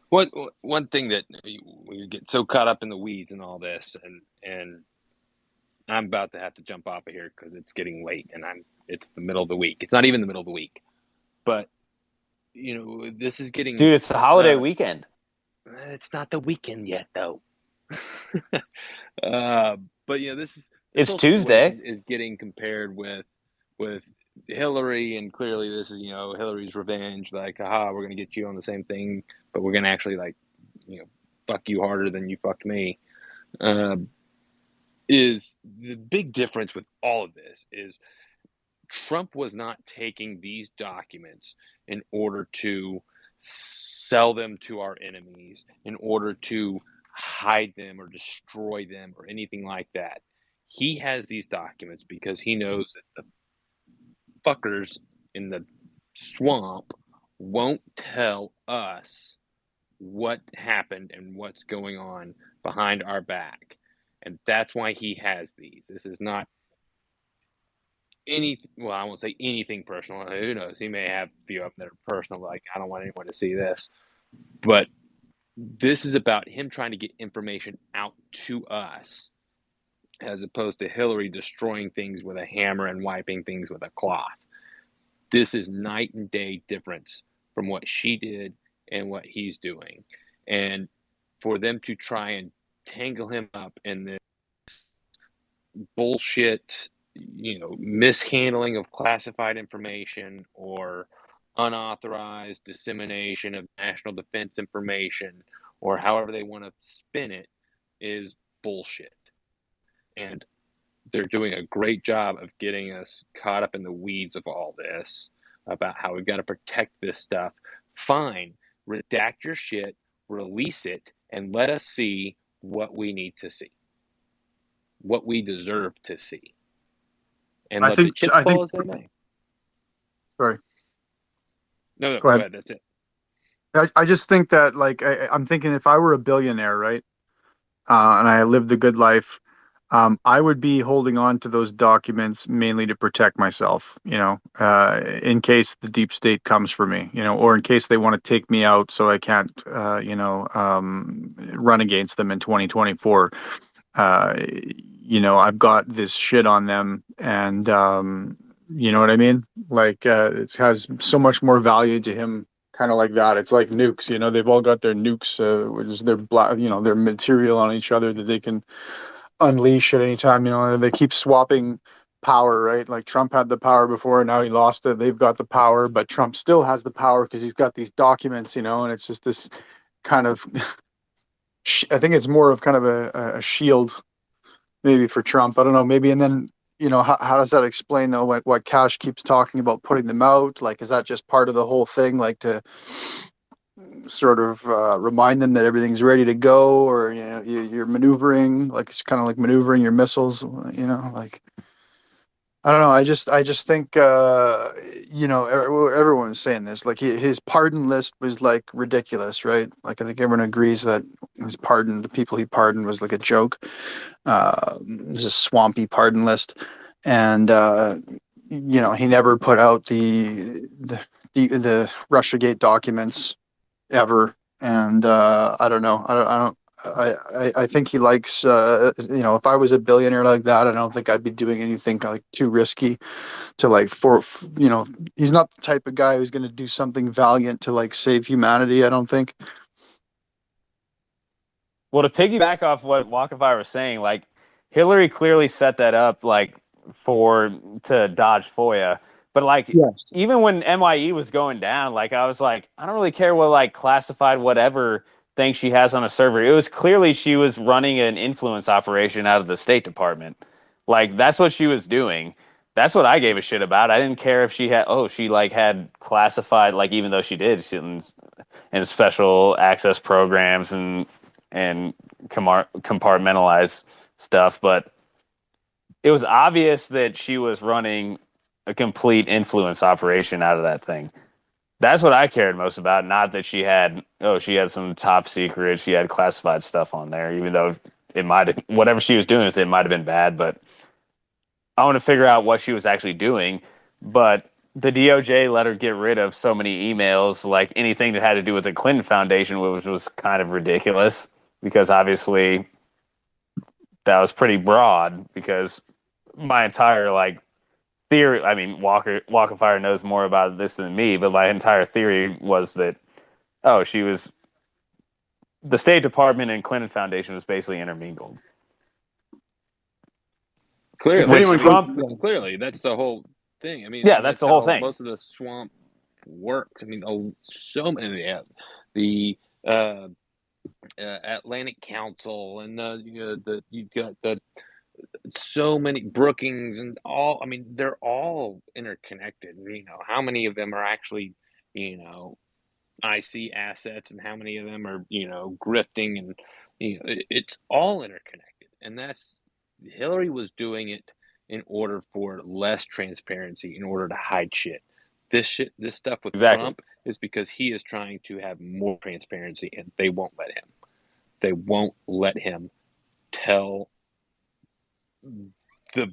One thing that we get so caught up in the weeds and all this, and I'm about to have to jump off of here because it's getting late, and it's the middle of the week. It's not even the middle of the week, but this is getting. Dude, it's the holiday weekend. It's not the weekend yet, though. But it's Tuesday. Is getting compared with Hillary, and clearly this is Hillary's revenge. Like, haha, we're gonna get you on the same thing, but we're gonna actually fuck you harder than you fucked me. Is the big difference with all of this is Trump was not taking these documents in order to sell them to our enemies, in order to hide them or destroy them or anything like that. He has these documents because he knows that the fuckers in the swamp won't tell us what happened and what's going on behind our back. And that's why he has these. This is not I won't say anything personal. Who knows? He may have a few of them that are personal, like, I don't want anyone to see this. But this is about him trying to get information out to us, as opposed to Hillary destroying things with a hammer and wiping things with a cloth. This is night and day difference from what she did and what he's doing. And for them to try and tangle him up in this bullshit, mishandling of classified information or unauthorized dissemination of national defense information, or however they want to spin it, is bullshit. And they're doing a great job of getting us caught up in the weeds of all this about how we've got to protect this stuff. Fine, redact your shit, release it, and let us see what we need to see, what we deserve to see, and let the chips fall as they may. Sorry. No, go ahead. That's it. I just think that, I'm thinking if I were a billionaire, right, and I lived a good life, I would be holding on to those documents mainly to protect myself, in case the deep state comes for me, or in case they want to take me out so I can't, run against them in 2024. I've got this shit on them, and you know what I mean? Like, it has so much more value to him, kind of like that. It's like nukes, they've all got their nukes, which is their their material on each other that they can unleash at any time. They keep swapping power, right? Like Trump had the power before, now he lost it. They've got the power, but Trump still has the power because he's got these documents, and it's just this kind of I think it's more of kind of a shield maybe for Trump. I don't know, maybe. And then, how does that explain though what Cash keeps talking about putting them out? Like, is that just part of the whole thing, like to sort of remind them that everything's ready to go, or you're maneuvering, like it's kind of like maneuvering your missiles, like I don't know. I just think everyone's saying this. Like his pardon list was like ridiculous, right? Like I think everyone agrees that his pardon, the people he pardoned, was like a joke. There's a swampy pardon list, and he never put out the RussiaGate documents ever. And I don't know. I don't. I think he likes. If I was a billionaire like that, I don't think I'd be doing anything like too risky to like he's not the type of guy who's going to do something valiant to like save humanity. I don't think. Well, to piggyback off what Walkenfire was saying, like Hillary clearly set that up, like to dodge FOIA. But like, Yes. even when MIE was going down, like I was like, I don't really care what like classified whatever thing she has on a server. It was clearly she was running an influence operation out of the State Department. Like that's what she was doing. That's what I gave a shit about. I didn't care if she like had classified, like even though she did, in special access programs and compartmentalize stuff, but it was obvious that she was running a complete influence operation out of that thing. That's what I cared most about, not that she had some top secret, she had classified stuff on there, even though it might have, whatever she was doing with it might have been bad, but I want to figure out what she was actually doing. But the DOJ let her get rid of so many emails, like anything that had to do with the Clinton Foundation, which was kind of ridiculous because obviously that was pretty broad. Because my entire like theory, I mean, Walkenfire knows more about this than me, but my entire theory was that the State Department and Clinton Foundation was basically intermingled. Clearly, Which Trump, clearly, that's the whole thing. I mean, yeah, that's the whole thing. Most of the swamp works. I mean, so many. The Atlantic Council and you've got the so many Brookings and all. I mean, they're all interconnected. How many of them are actually IC assets, and how many of them are grifting, and it's all interconnected. And that's Hillary was doing it in order for less transparency, in order to hide shit. This stuff with Trump is because he is trying to have more transparency, and they won't let him. They won't let him tell the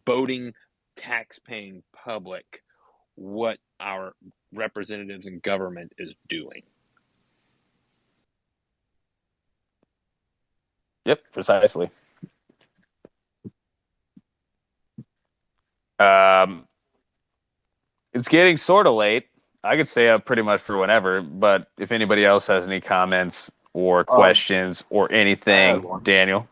voting, tax-paying public what our representatives in government is doing. Yep, precisely. It's getting sort of late. I could stay up pretty much for whenever, but if anybody else has any comments or questions or anything, Daniel.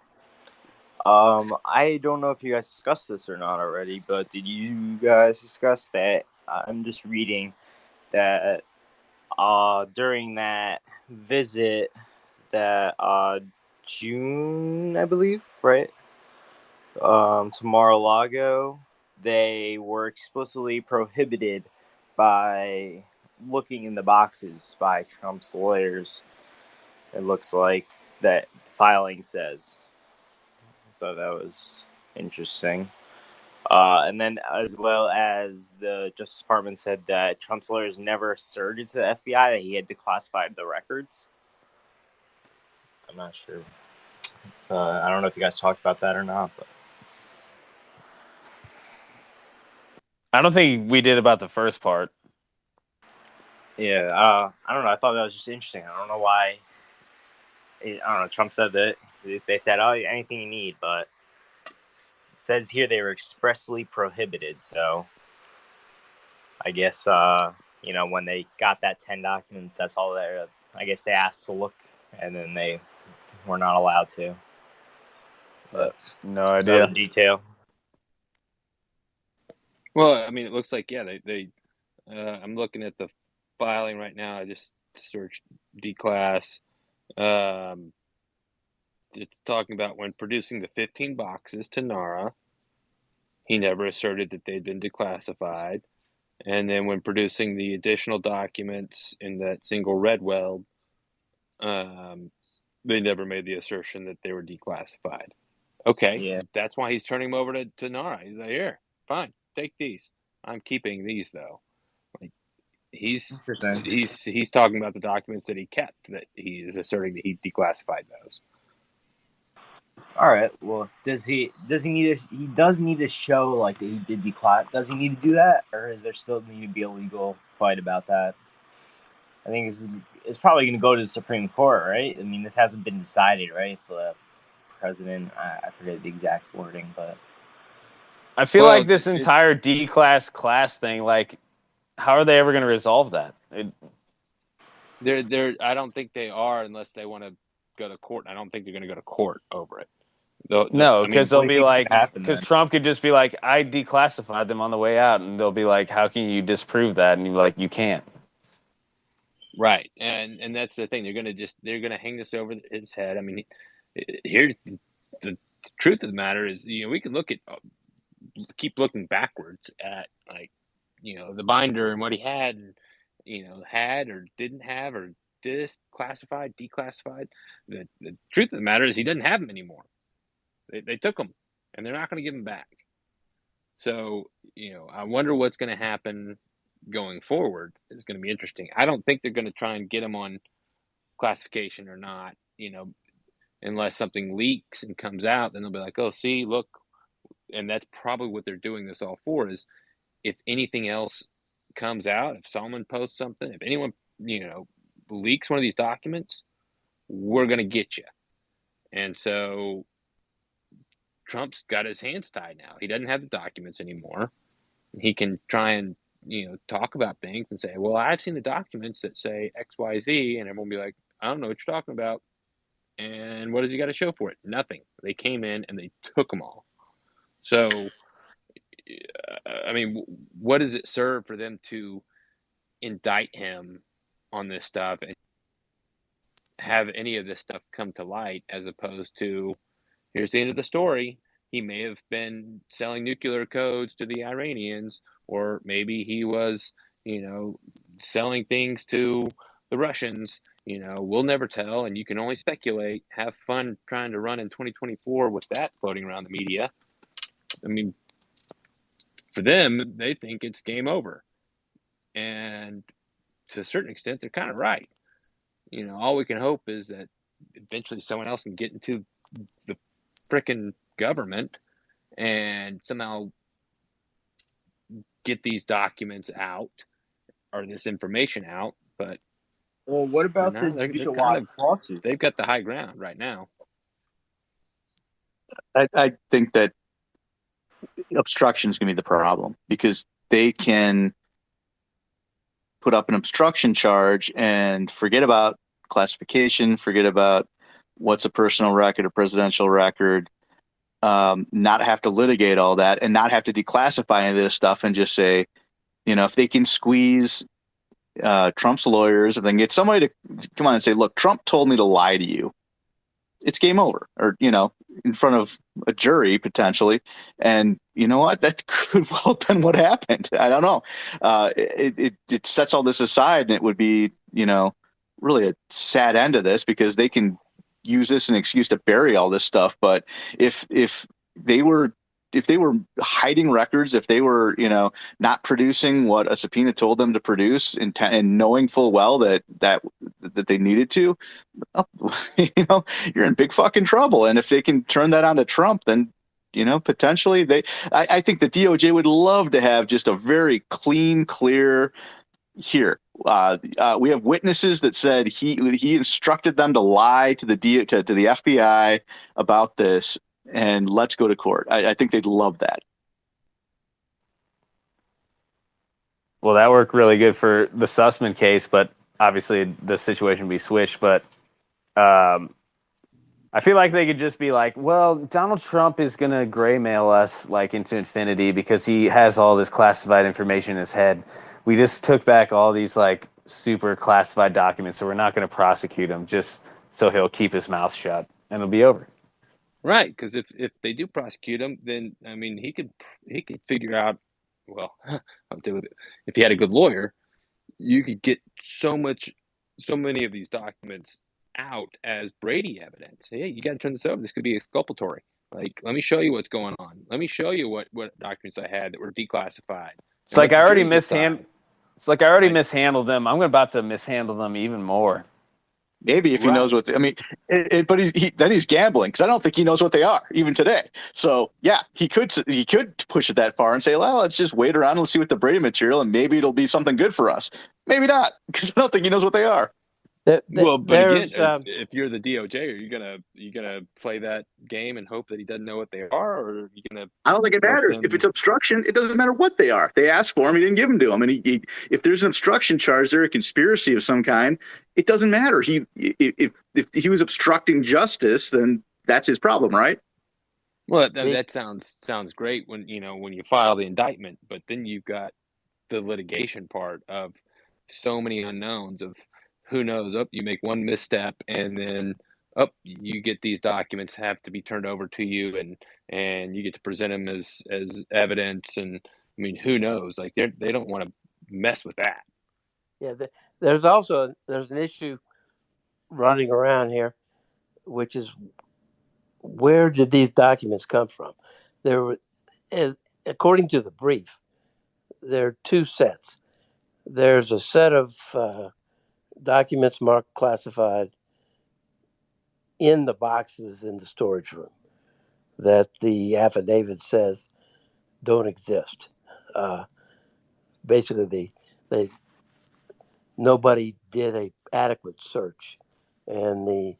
I don't know if you guys discussed this or not already, but did you guys discuss that? I'm just reading that during that visit that June, I believe, right? To Mar-a-Lago, they were explicitly prohibited by looking in the boxes by Trump's lawyers. It looks like that filing says. So that was interesting. And then, as well as the Justice Department said that Trump's lawyers never asserted to the FBI that he had declassified the records. I'm not sure. I don't know if you guys talked about that or not, but I don't think we did about the first part. yeah, I don't know. I thought that was just interesting. I don't know why. I don't know. Trump said that they said, "Oh, anything you need," but says here they were expressly prohibited. So I guess when they got that 10 documents, that's all they. I guess they asked to look, and then they were not allowed to. But No another idea. detail. Well, I mean, it looks like, yeah, they I'm looking at the filing right now. I just searched declass. It's talking about when producing the 15 boxes to NARA, he never asserted that they'd been declassified. And then when producing the additional documents in that single red weld, they never made the assertion that they were declassified. Okay, Yeah. that's why he's turning them over to NARA. He's like, here, fine, take these. I'm keeping these though. Like he's talking about the documents that he kept, that he is asserting that he declassified those. All right. Well, does he need to? He does need to show like that he did declass. Does he need to do that, or is there still need to be a legal fight about that? I think it's probably going to go to the Supreme Court, right? I mean, this hasn't been decided, right? For the president, I forget the exact wording, but I feel Well, like this it's- entire class thing, like, how are they ever going to resolve that? They're I don't think they are unless they want to go to court. I don't think they're going to go to court over it. No, I mean, because they'll be like, happen because then? Trump could just be like, I declassified them on the way out, and they'll be like, how can you disprove that? And you're like, you can't. right, and that's the thing. They're gonna hang this over his head. I mean, here the truth of the matter is, we can keep looking backwards at, like, the binder and what he had, and had or didn't have, or classified, declassified. The truth of the matter is he doesn't have them anymore. They took them, and they're not going to give them back. So, I wonder what's going to happen going forward. It's going to be interesting. I don't think they're going to try and get them on classification or not, unless something leaks and comes out. Then they'll be like, oh, see, look. And that's probably what they're doing this all for, is if anything else comes out, if someone posts something, if anyone, leaks one of these documents, we're going to get you. And so Trump's got his hands tied now. He doesn't have the documents anymore. He can try and, talk about things and say, well, I've seen the documents that say X, Y, Z. And everyone will be like, I don't know what you're talking about. And what does he got to show for it? Nothing. They came in and they took them all. So, I mean, what does it serve for them to indict him on this stuff and have any of this stuff come to light, as opposed to, here's the end of the story. He may have been selling nuclear codes to the Iranians, or maybe he was, selling things to the Russians. We'll never tell, and you can only speculate. Have fun trying to run in 2024 with that floating around the media. I mean, for them, they think it's game over. And to a certain extent, they're kind of right. All we can hope is that eventually someone else can get into the frickin' government and somehow get these documents out, or this information out. But Well, what about the judicial lawsuit? They've got the high ground right now. I think that obstruction is going to be the problem, because they can put up an obstruction charge and forget about classification, forget about what's a personal record, a presidential record, not have to litigate all that, and not have to declassify any of this stuff, and just say, if they can squeeze Trump's lawyers, if they can get somebody to come on and say, look, Trump told me to lie to you, it's game over. Or, in front of a jury potentially. And you know what? That could well have been what happened. I don't know. It sets all this aside, and it would be, really a sad end of this, because they can use this as an excuse to bury all this stuff. But if they were hiding records, if they were, not producing what a subpoena told them to produce, and knowing full well that they needed to, you're in big fucking trouble. And if they can turn that on to Trump, then potentially I think the DOJ would love to have just a very clean, clear. Here, we have witnesses that said he instructed them to lie to the FBI about this, and let's go to court. I think they'd love that. Well, that worked really good for the Sussman case, but obviously the situation would be switched. But I feel like they could just be like, well, Donald Trump is going to gray mail us like into infinity because he has all this classified information in his head. We just took back all these like super classified documents, so we're not going to prosecute him just so he'll keep his mouth shut and it'll be over. Right, because if they do prosecute him, then I mean he could figure out, well, if he had a good lawyer, you could get so many of these documents out as Brady evidence. Hey, you got to turn this over. This could be exculpatory. Like, let me show you what's going on. Let me show you what documents I had that were declassified. It's like I already mishandled them. I'm about to mishandle them even more. Maybe if he knows what, but he's gambling, because I don't think he knows what they are even today. So yeah, he could push it that far and say, well, let's just wait around and let's see what the Brady material, and maybe it'll be something good for us. Maybe not, because I don't think he knows what they are. Well, but again, if you're the DOJ, are you gonna play that game and hope that he doesn't know what they are, or are you gonna? I don't think it matters. If it's obstruction, it doesn't matter what they are. They asked for him, he didn't give them to him, and if there's an obstruction charge there, a conspiracy of some kind, it doesn't matter. If he was obstructing justice, then that's his problem, right? Well, that sounds great when you file the indictment, but then you've got the litigation part of so many unknowns of who knows. You make one misstep, and then you get these documents have to be turned over to you, and you get to present them as evidence. And I mean, who knows? Like they don't want to mess with that. Yeah, there's an issue running around here, which is, where did these documents come from? According to the brief, there are two sets. There's a set of documents marked classified in the boxes in the storage room that the affidavit says don't exist. Basically, nobody did a adequate search, and the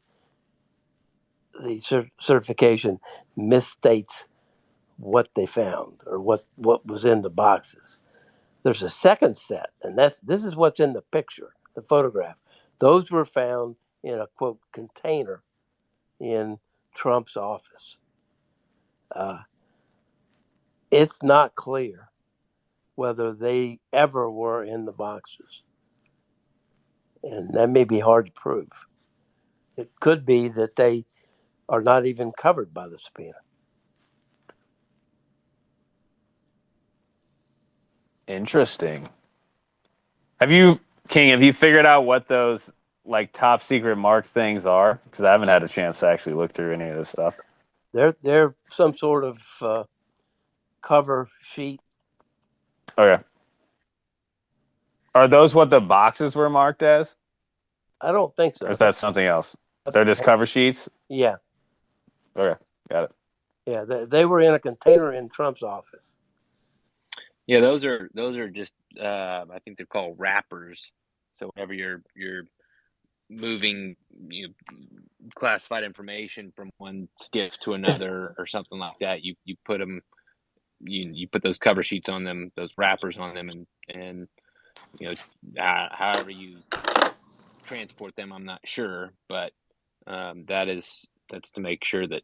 certification misstates what they found or what was in the boxes. There's a second set, and this is what's in the picture, the photograph. Those were found in a, quote, container in Trump's office. It's not clear whether they ever were in the boxes, and that may be hard to prove. It could be that they are not even covered by the subpoena. Interesting. Have you figured out what those like top secret marked things are? Because I haven't had a chance to actually look through any of this stuff. They're some sort of cover sheet. Okay. Are those what the boxes were marked as? I don't think so. Or is that something else? They're just cover sheets? Yeah. Okay, got it. Yeah, they were in a container in Trump's office. Yeah, those are just I think they're called wrappers. So whenever you're moving classified information from one skiff to another or something like that, you put them you put those cover sheets on them, those wrappers on them, and however you transport them, I'm not sure, but that's to make sure that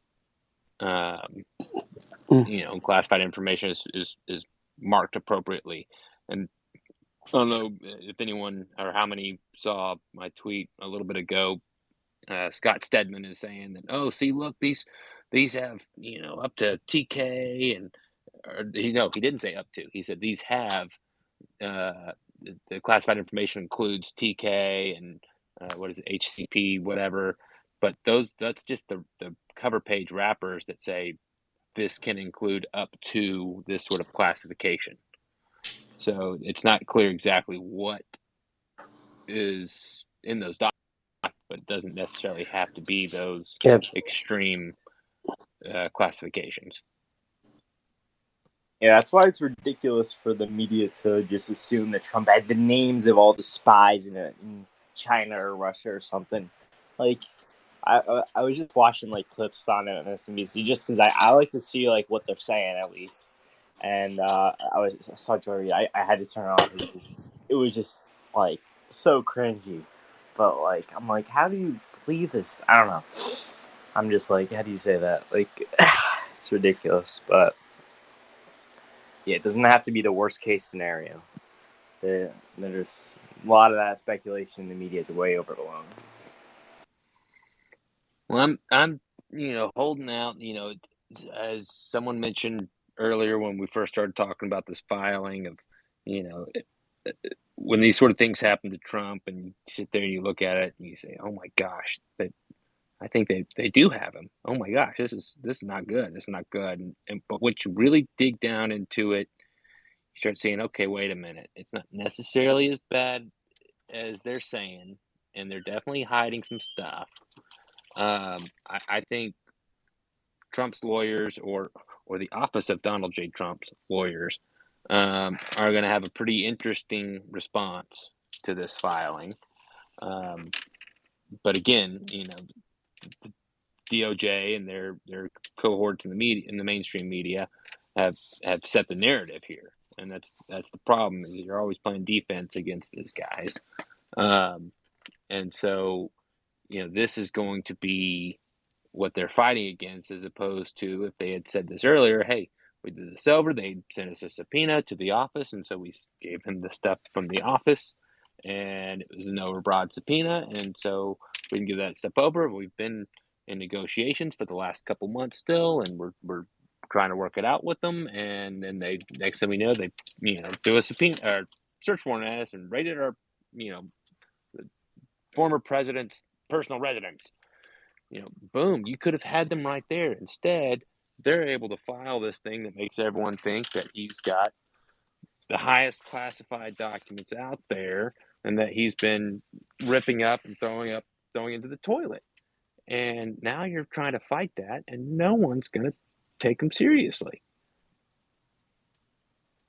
classified information is marked appropriately. And I don't know if anyone or how many saw my tweet a little bit ago. Scott Stedman is saying that, oh, see, look, these have up to TK, and he didn't say up to. He said these have the classified information includes TK and what is it, HCP, whatever. But that's just the cover page wrappers that say this can include up to this sort of classification. So it's not clear exactly what is in those documents, but it doesn't necessarily have to be those Yep. extreme classifications. Yeah, that's why it's ridiculous for the media to just assume that Trump had the names of all the spies in China or Russia or something. Like, I was just watching like clips on it on SNBC just because I like to see like what they're saying at least. And I saw Jory. I had to turn it off. It was just like so cringy. But like I'm like, how do you believe this? I don't know. I'm just like, how do you say that? Like, it's ridiculous. But yeah, it doesn't have to be the worst case scenario. There's a lot of that speculation in the media is way overblown. Well, I'm holding out. As someone mentioned earlier when we first started talking about this filing of, when these sort of things happen to Trump, and you sit there and you look at it and you say, "Oh my gosh, I think they do have him. Oh my gosh, this is not good. This is not good." But once you really dig down into it, you start saying, "Okay, wait a minute. It's not necessarily as bad as they're saying, and they're definitely hiding some stuff." I think Trump's lawyers, or the office of Donald J. Trump's lawyers, are going to have a pretty interesting response to this filing. But again, the DOJ and their cohorts in the media, in the mainstream media, have set the narrative here, and that's the problem, is you're always playing defense against these guys, and so this is going to be what they're fighting against, as opposed to if they had said this earlier, hey, we did this over, they sent us a subpoena to the office, and so we gave him the stuff from the office, and it was an overbroad subpoena, and so we can give that stuff over. We've been in negotiations for the last couple months still, and we're trying to work it out with them, and then they, next thing we know, they do a subpoena or search warrant on us and raided our former president's personal residence. Boom, you could have had them right there. Instead, they're able to file this thing that makes everyone think that he's got the highest classified documents out there, and that he's been ripping up and throwing into the toilet. And now you're trying to fight that, and no one's going to take him seriously.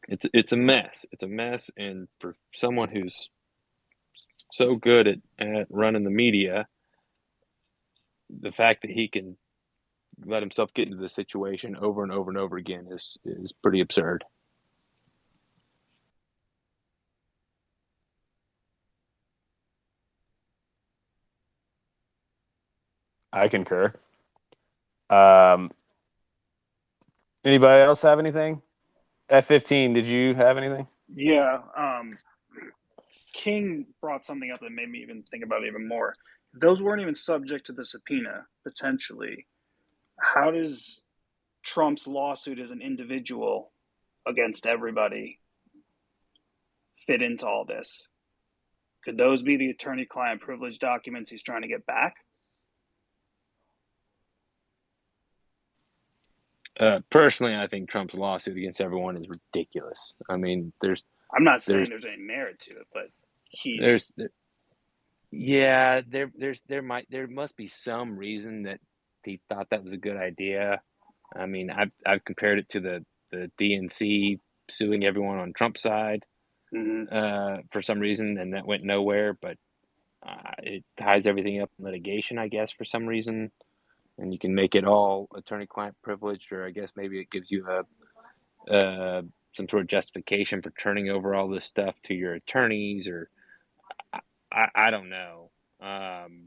It's a mess. It's a mess, and for someone who's so good at running the media, the fact that he can let himself get into this situation over and over and over again is pretty absurd. I concur. Anybody else have anything? F-15, did you have anything? Yeah. King brought something up that made me even think about it even more. Those weren't even subject to the subpoena, potentially. How does Trump's lawsuit as an individual against everybody fit into all this? Could those be the attorney-client privilege documents he's trying to get back? Personally, I think Trump's lawsuit against everyone is ridiculous. I mean, I'm not saying there's any merit to it, but there must be some reason that he thought that was a good idea. I mean, I've compared it to the DNC suing everyone on Trump's side for some reason, and that went nowhere. But it ties everything up in litigation, I guess, for some reason. And you can make it all attorney-client privileged, or I guess maybe it gives you some sort of justification for turning over all this stuff to your attorneys, or I don't know. I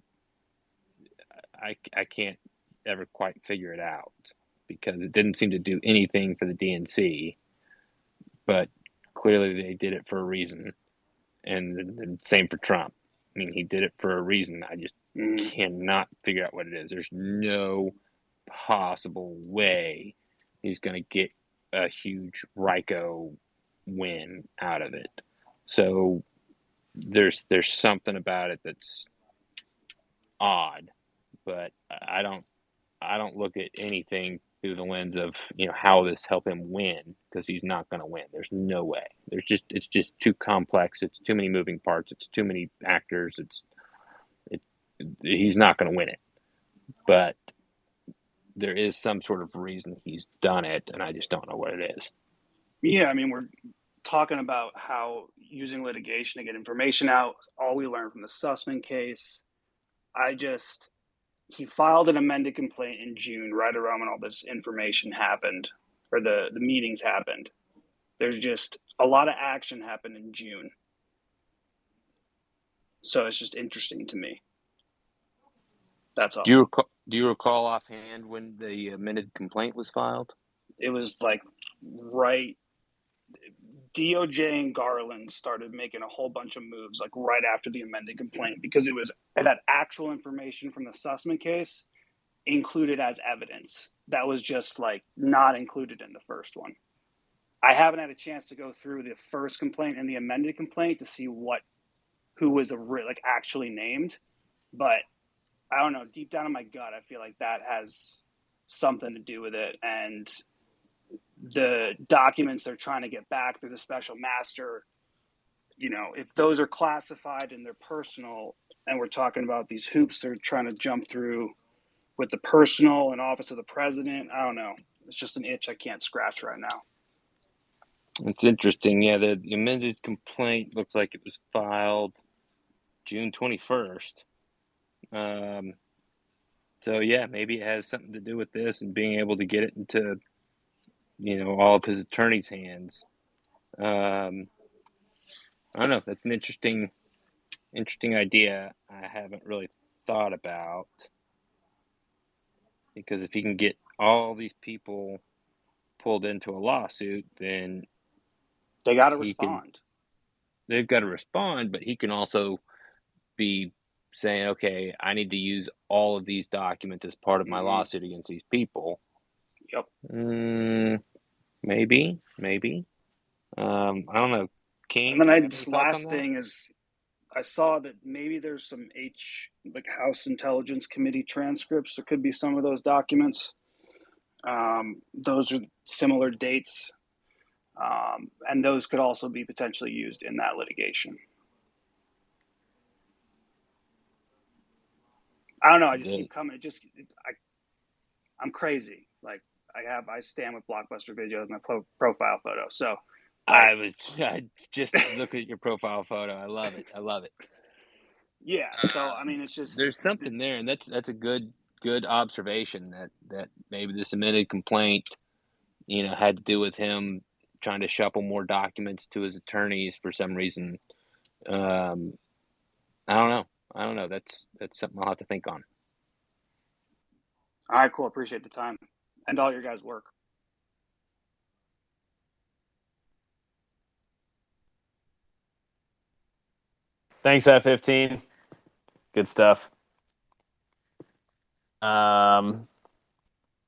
can't ever quite figure it out, because it didn't seem to do anything for the DNC, but clearly they did it for a reason, and same for Trump. I mean, he did it for a reason. I just cannot figure out what it is. There's no possible way he's going to get a huge RICO win out of it. So there's something about it that's odd, but I don't look at anything through the lens of, how this help him win, because he's not going to win. There's no way. It's just too complex. It's too many moving parts. It's too many actors. He's not going to win it. But there is some sort of reason he's done it, and I just don't know what it is. Yeah, I mean, we're talking about how using litigation to get information out, all we learned from the Sussman case. He filed an amended complaint in June, right around when all this information happened, or the meetings happened. There's just a lot of action happened in June. So it's just interesting to me. That's all. Do you recall offhand when the amended complaint was filed? It was like right. DOJ and Garland started making a whole bunch of moves like right after the amended complaint, because it had actual information from the Sussman case included as evidence that was just like not included in the first one. I haven't had a chance to go through the first complaint and the amended complaint to see who was actually named, but I don't know, deep down in my gut I feel like that has something to do with it. And the documents they're trying to get back through the special master, if those are classified and they're personal, and we're talking about these hoops they're trying to jump through with the personal and office of the president, I don't know. It's just an itch I can't scratch right now. It's interesting. Yeah, the amended complaint looks like it was filed June 21st. So yeah, maybe it has something to do with this and being able to get it into all of his attorney's hands. I don't know. That's an interesting idea. I haven't really thought about, because if he can get all these people pulled into a lawsuit, then they got to respond. They've got to respond, but he can also be saying, okay, I need to use all of these documents as part of my lawsuit against these people. Yep. Maybe. I don't know. King. And then last thing is, I saw that maybe there's some House Intelligence Committee transcripts. There could be some of those documents. Those are similar dates. And those could also be potentially used in that litigation. I don't know. I just keep coming. I'm crazy. Like I stand with Blockbuster Video as my profile photo. So I just looking at your profile photo. I love it. Yeah. So I mean, it's just there's something there, and that's a good observation that maybe this amended complaint, had to do with him trying to shuffle more documents to his attorneys for some reason. I don't know. That's something I'll have to think on. All right, cool. Appreciate the time and all your guys' work. Thanks, F15. Good stuff.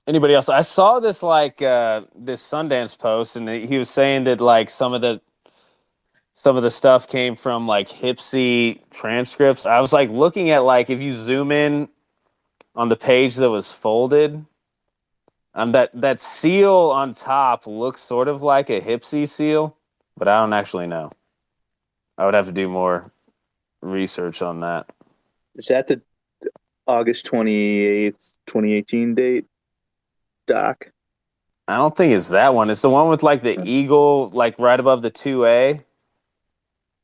Anybody else? I saw this this Sundance post, and he was saying that some of the stuff came from Hipsy transcripts. I was looking at if you zoom in on the page that was folded, that seal on top looks sort of like a Hipsy seal, but I don't actually know. I would have to do more research on that. Is that the August 28th, 2018 date, Doc? I don't think it's that one. It's the one with the eagle right above the 2A.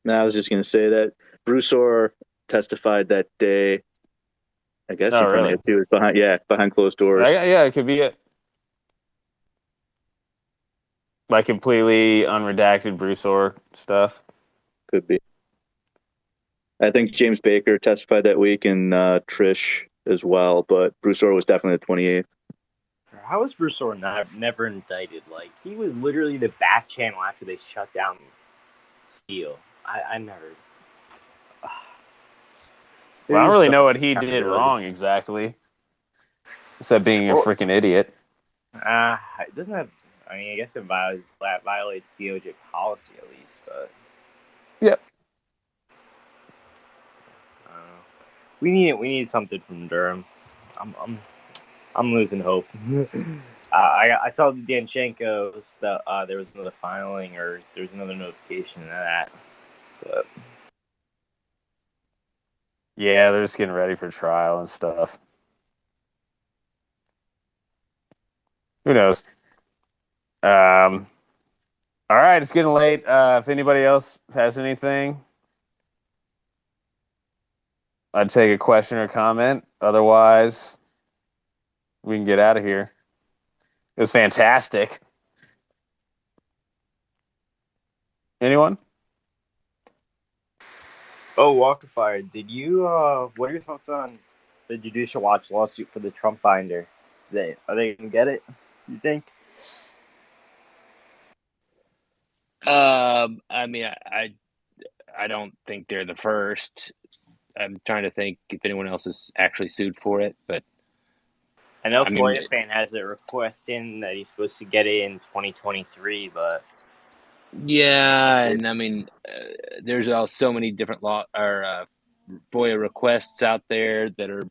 No, I was just going to say that Bruce Orr testified that day. I guess in front of it too. It's behind closed doors. Yeah, it could be it. Completely unredacted Bruce Orr stuff. Could be. I think James Baker testified that week, and Trish as well, but Bruce Orr was definitely the 28th. How was Bruce Orr never indicted? He was literally the back channel after they shut down Steele. I never. Well, I don't really know what he did wrong exactly, except being a freaking idiot. It doesn't have. I mean, I guess it violates DOJ policy at least, but. Yep. We need something from Durham. I'm losing hope. I saw the Danchenko stuff. There was another filing, or there was another notification of that. But Yeah, they're just getting ready for trial and stuff. Who knows? All right, it's getting late. If anybody else has anything, I'd take a question or comment. Otherwise, we can get out of here. It was fantastic. Anyone? Walker Fire, did you? What are your thoughts on the Judicial Watch lawsuit for the Trump binder? Are they gonna get it? You think? I mean, I don't think they're the first. I'm trying to think if anyone else has actually sued for it, but I know I mean, FOIA fan has a request in that he's supposed to get it in 2023, but yeah, and I mean, there's so many different law or FOIA requests out there that are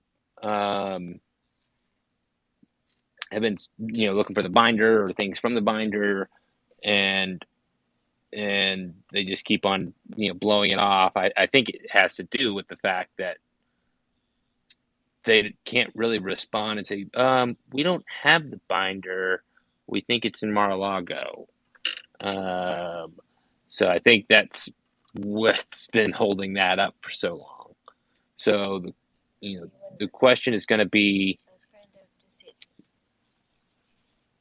have been looking for the binder or things from the binder, and they just keep on blowing it off. I think it has to do with the fact that they can't really respond and say, we don't have the binder. We think it's in Mar-a-Lago. So I think that's what's been holding that up for so long. So the question is going to be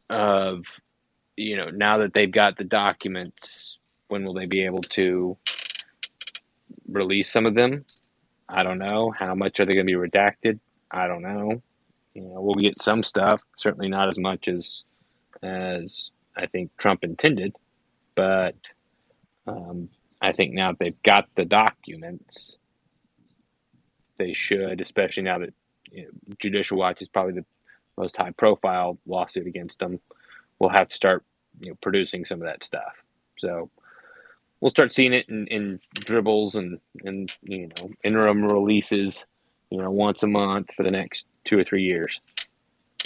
of now that they've got the documents, when will they be able to release some of them? I don't know. How much are they going to be redacted? I don't know. We'll get some stuff. Certainly not as much as I think Trump intended, but I think now that they've got the documents, they should, especially now that Judicial Watch is probably the most high-profile lawsuit against them. We'll have to start producing some of that stuff. So we'll start seeing it in dribbles and interim releases, once a month for the next 2 or 3 years,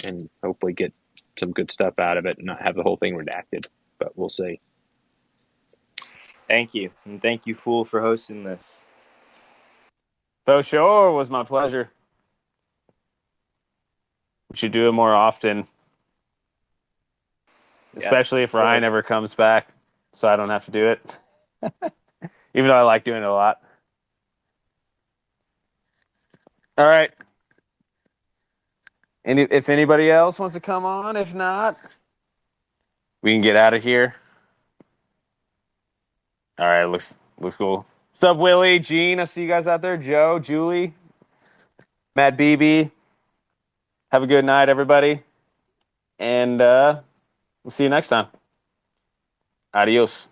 and hopefully get some good stuff out of it and not have the whole thing redacted. But we'll see. thank you, and thank you, Fool, for hosting this. For sure, it was my pleasure. We should do it more often, especially if Ryan ever comes back, so I don't have to do it. Even though I like doing it a lot. All right. If anybody else wants to come on, if not, we can get out of here. All right, looks cool. What's up, Willie, Gene? I see you guys out there. Joe, Julie, Matt, BB. Have a good night, everybody. And we'll see you next time. Adios.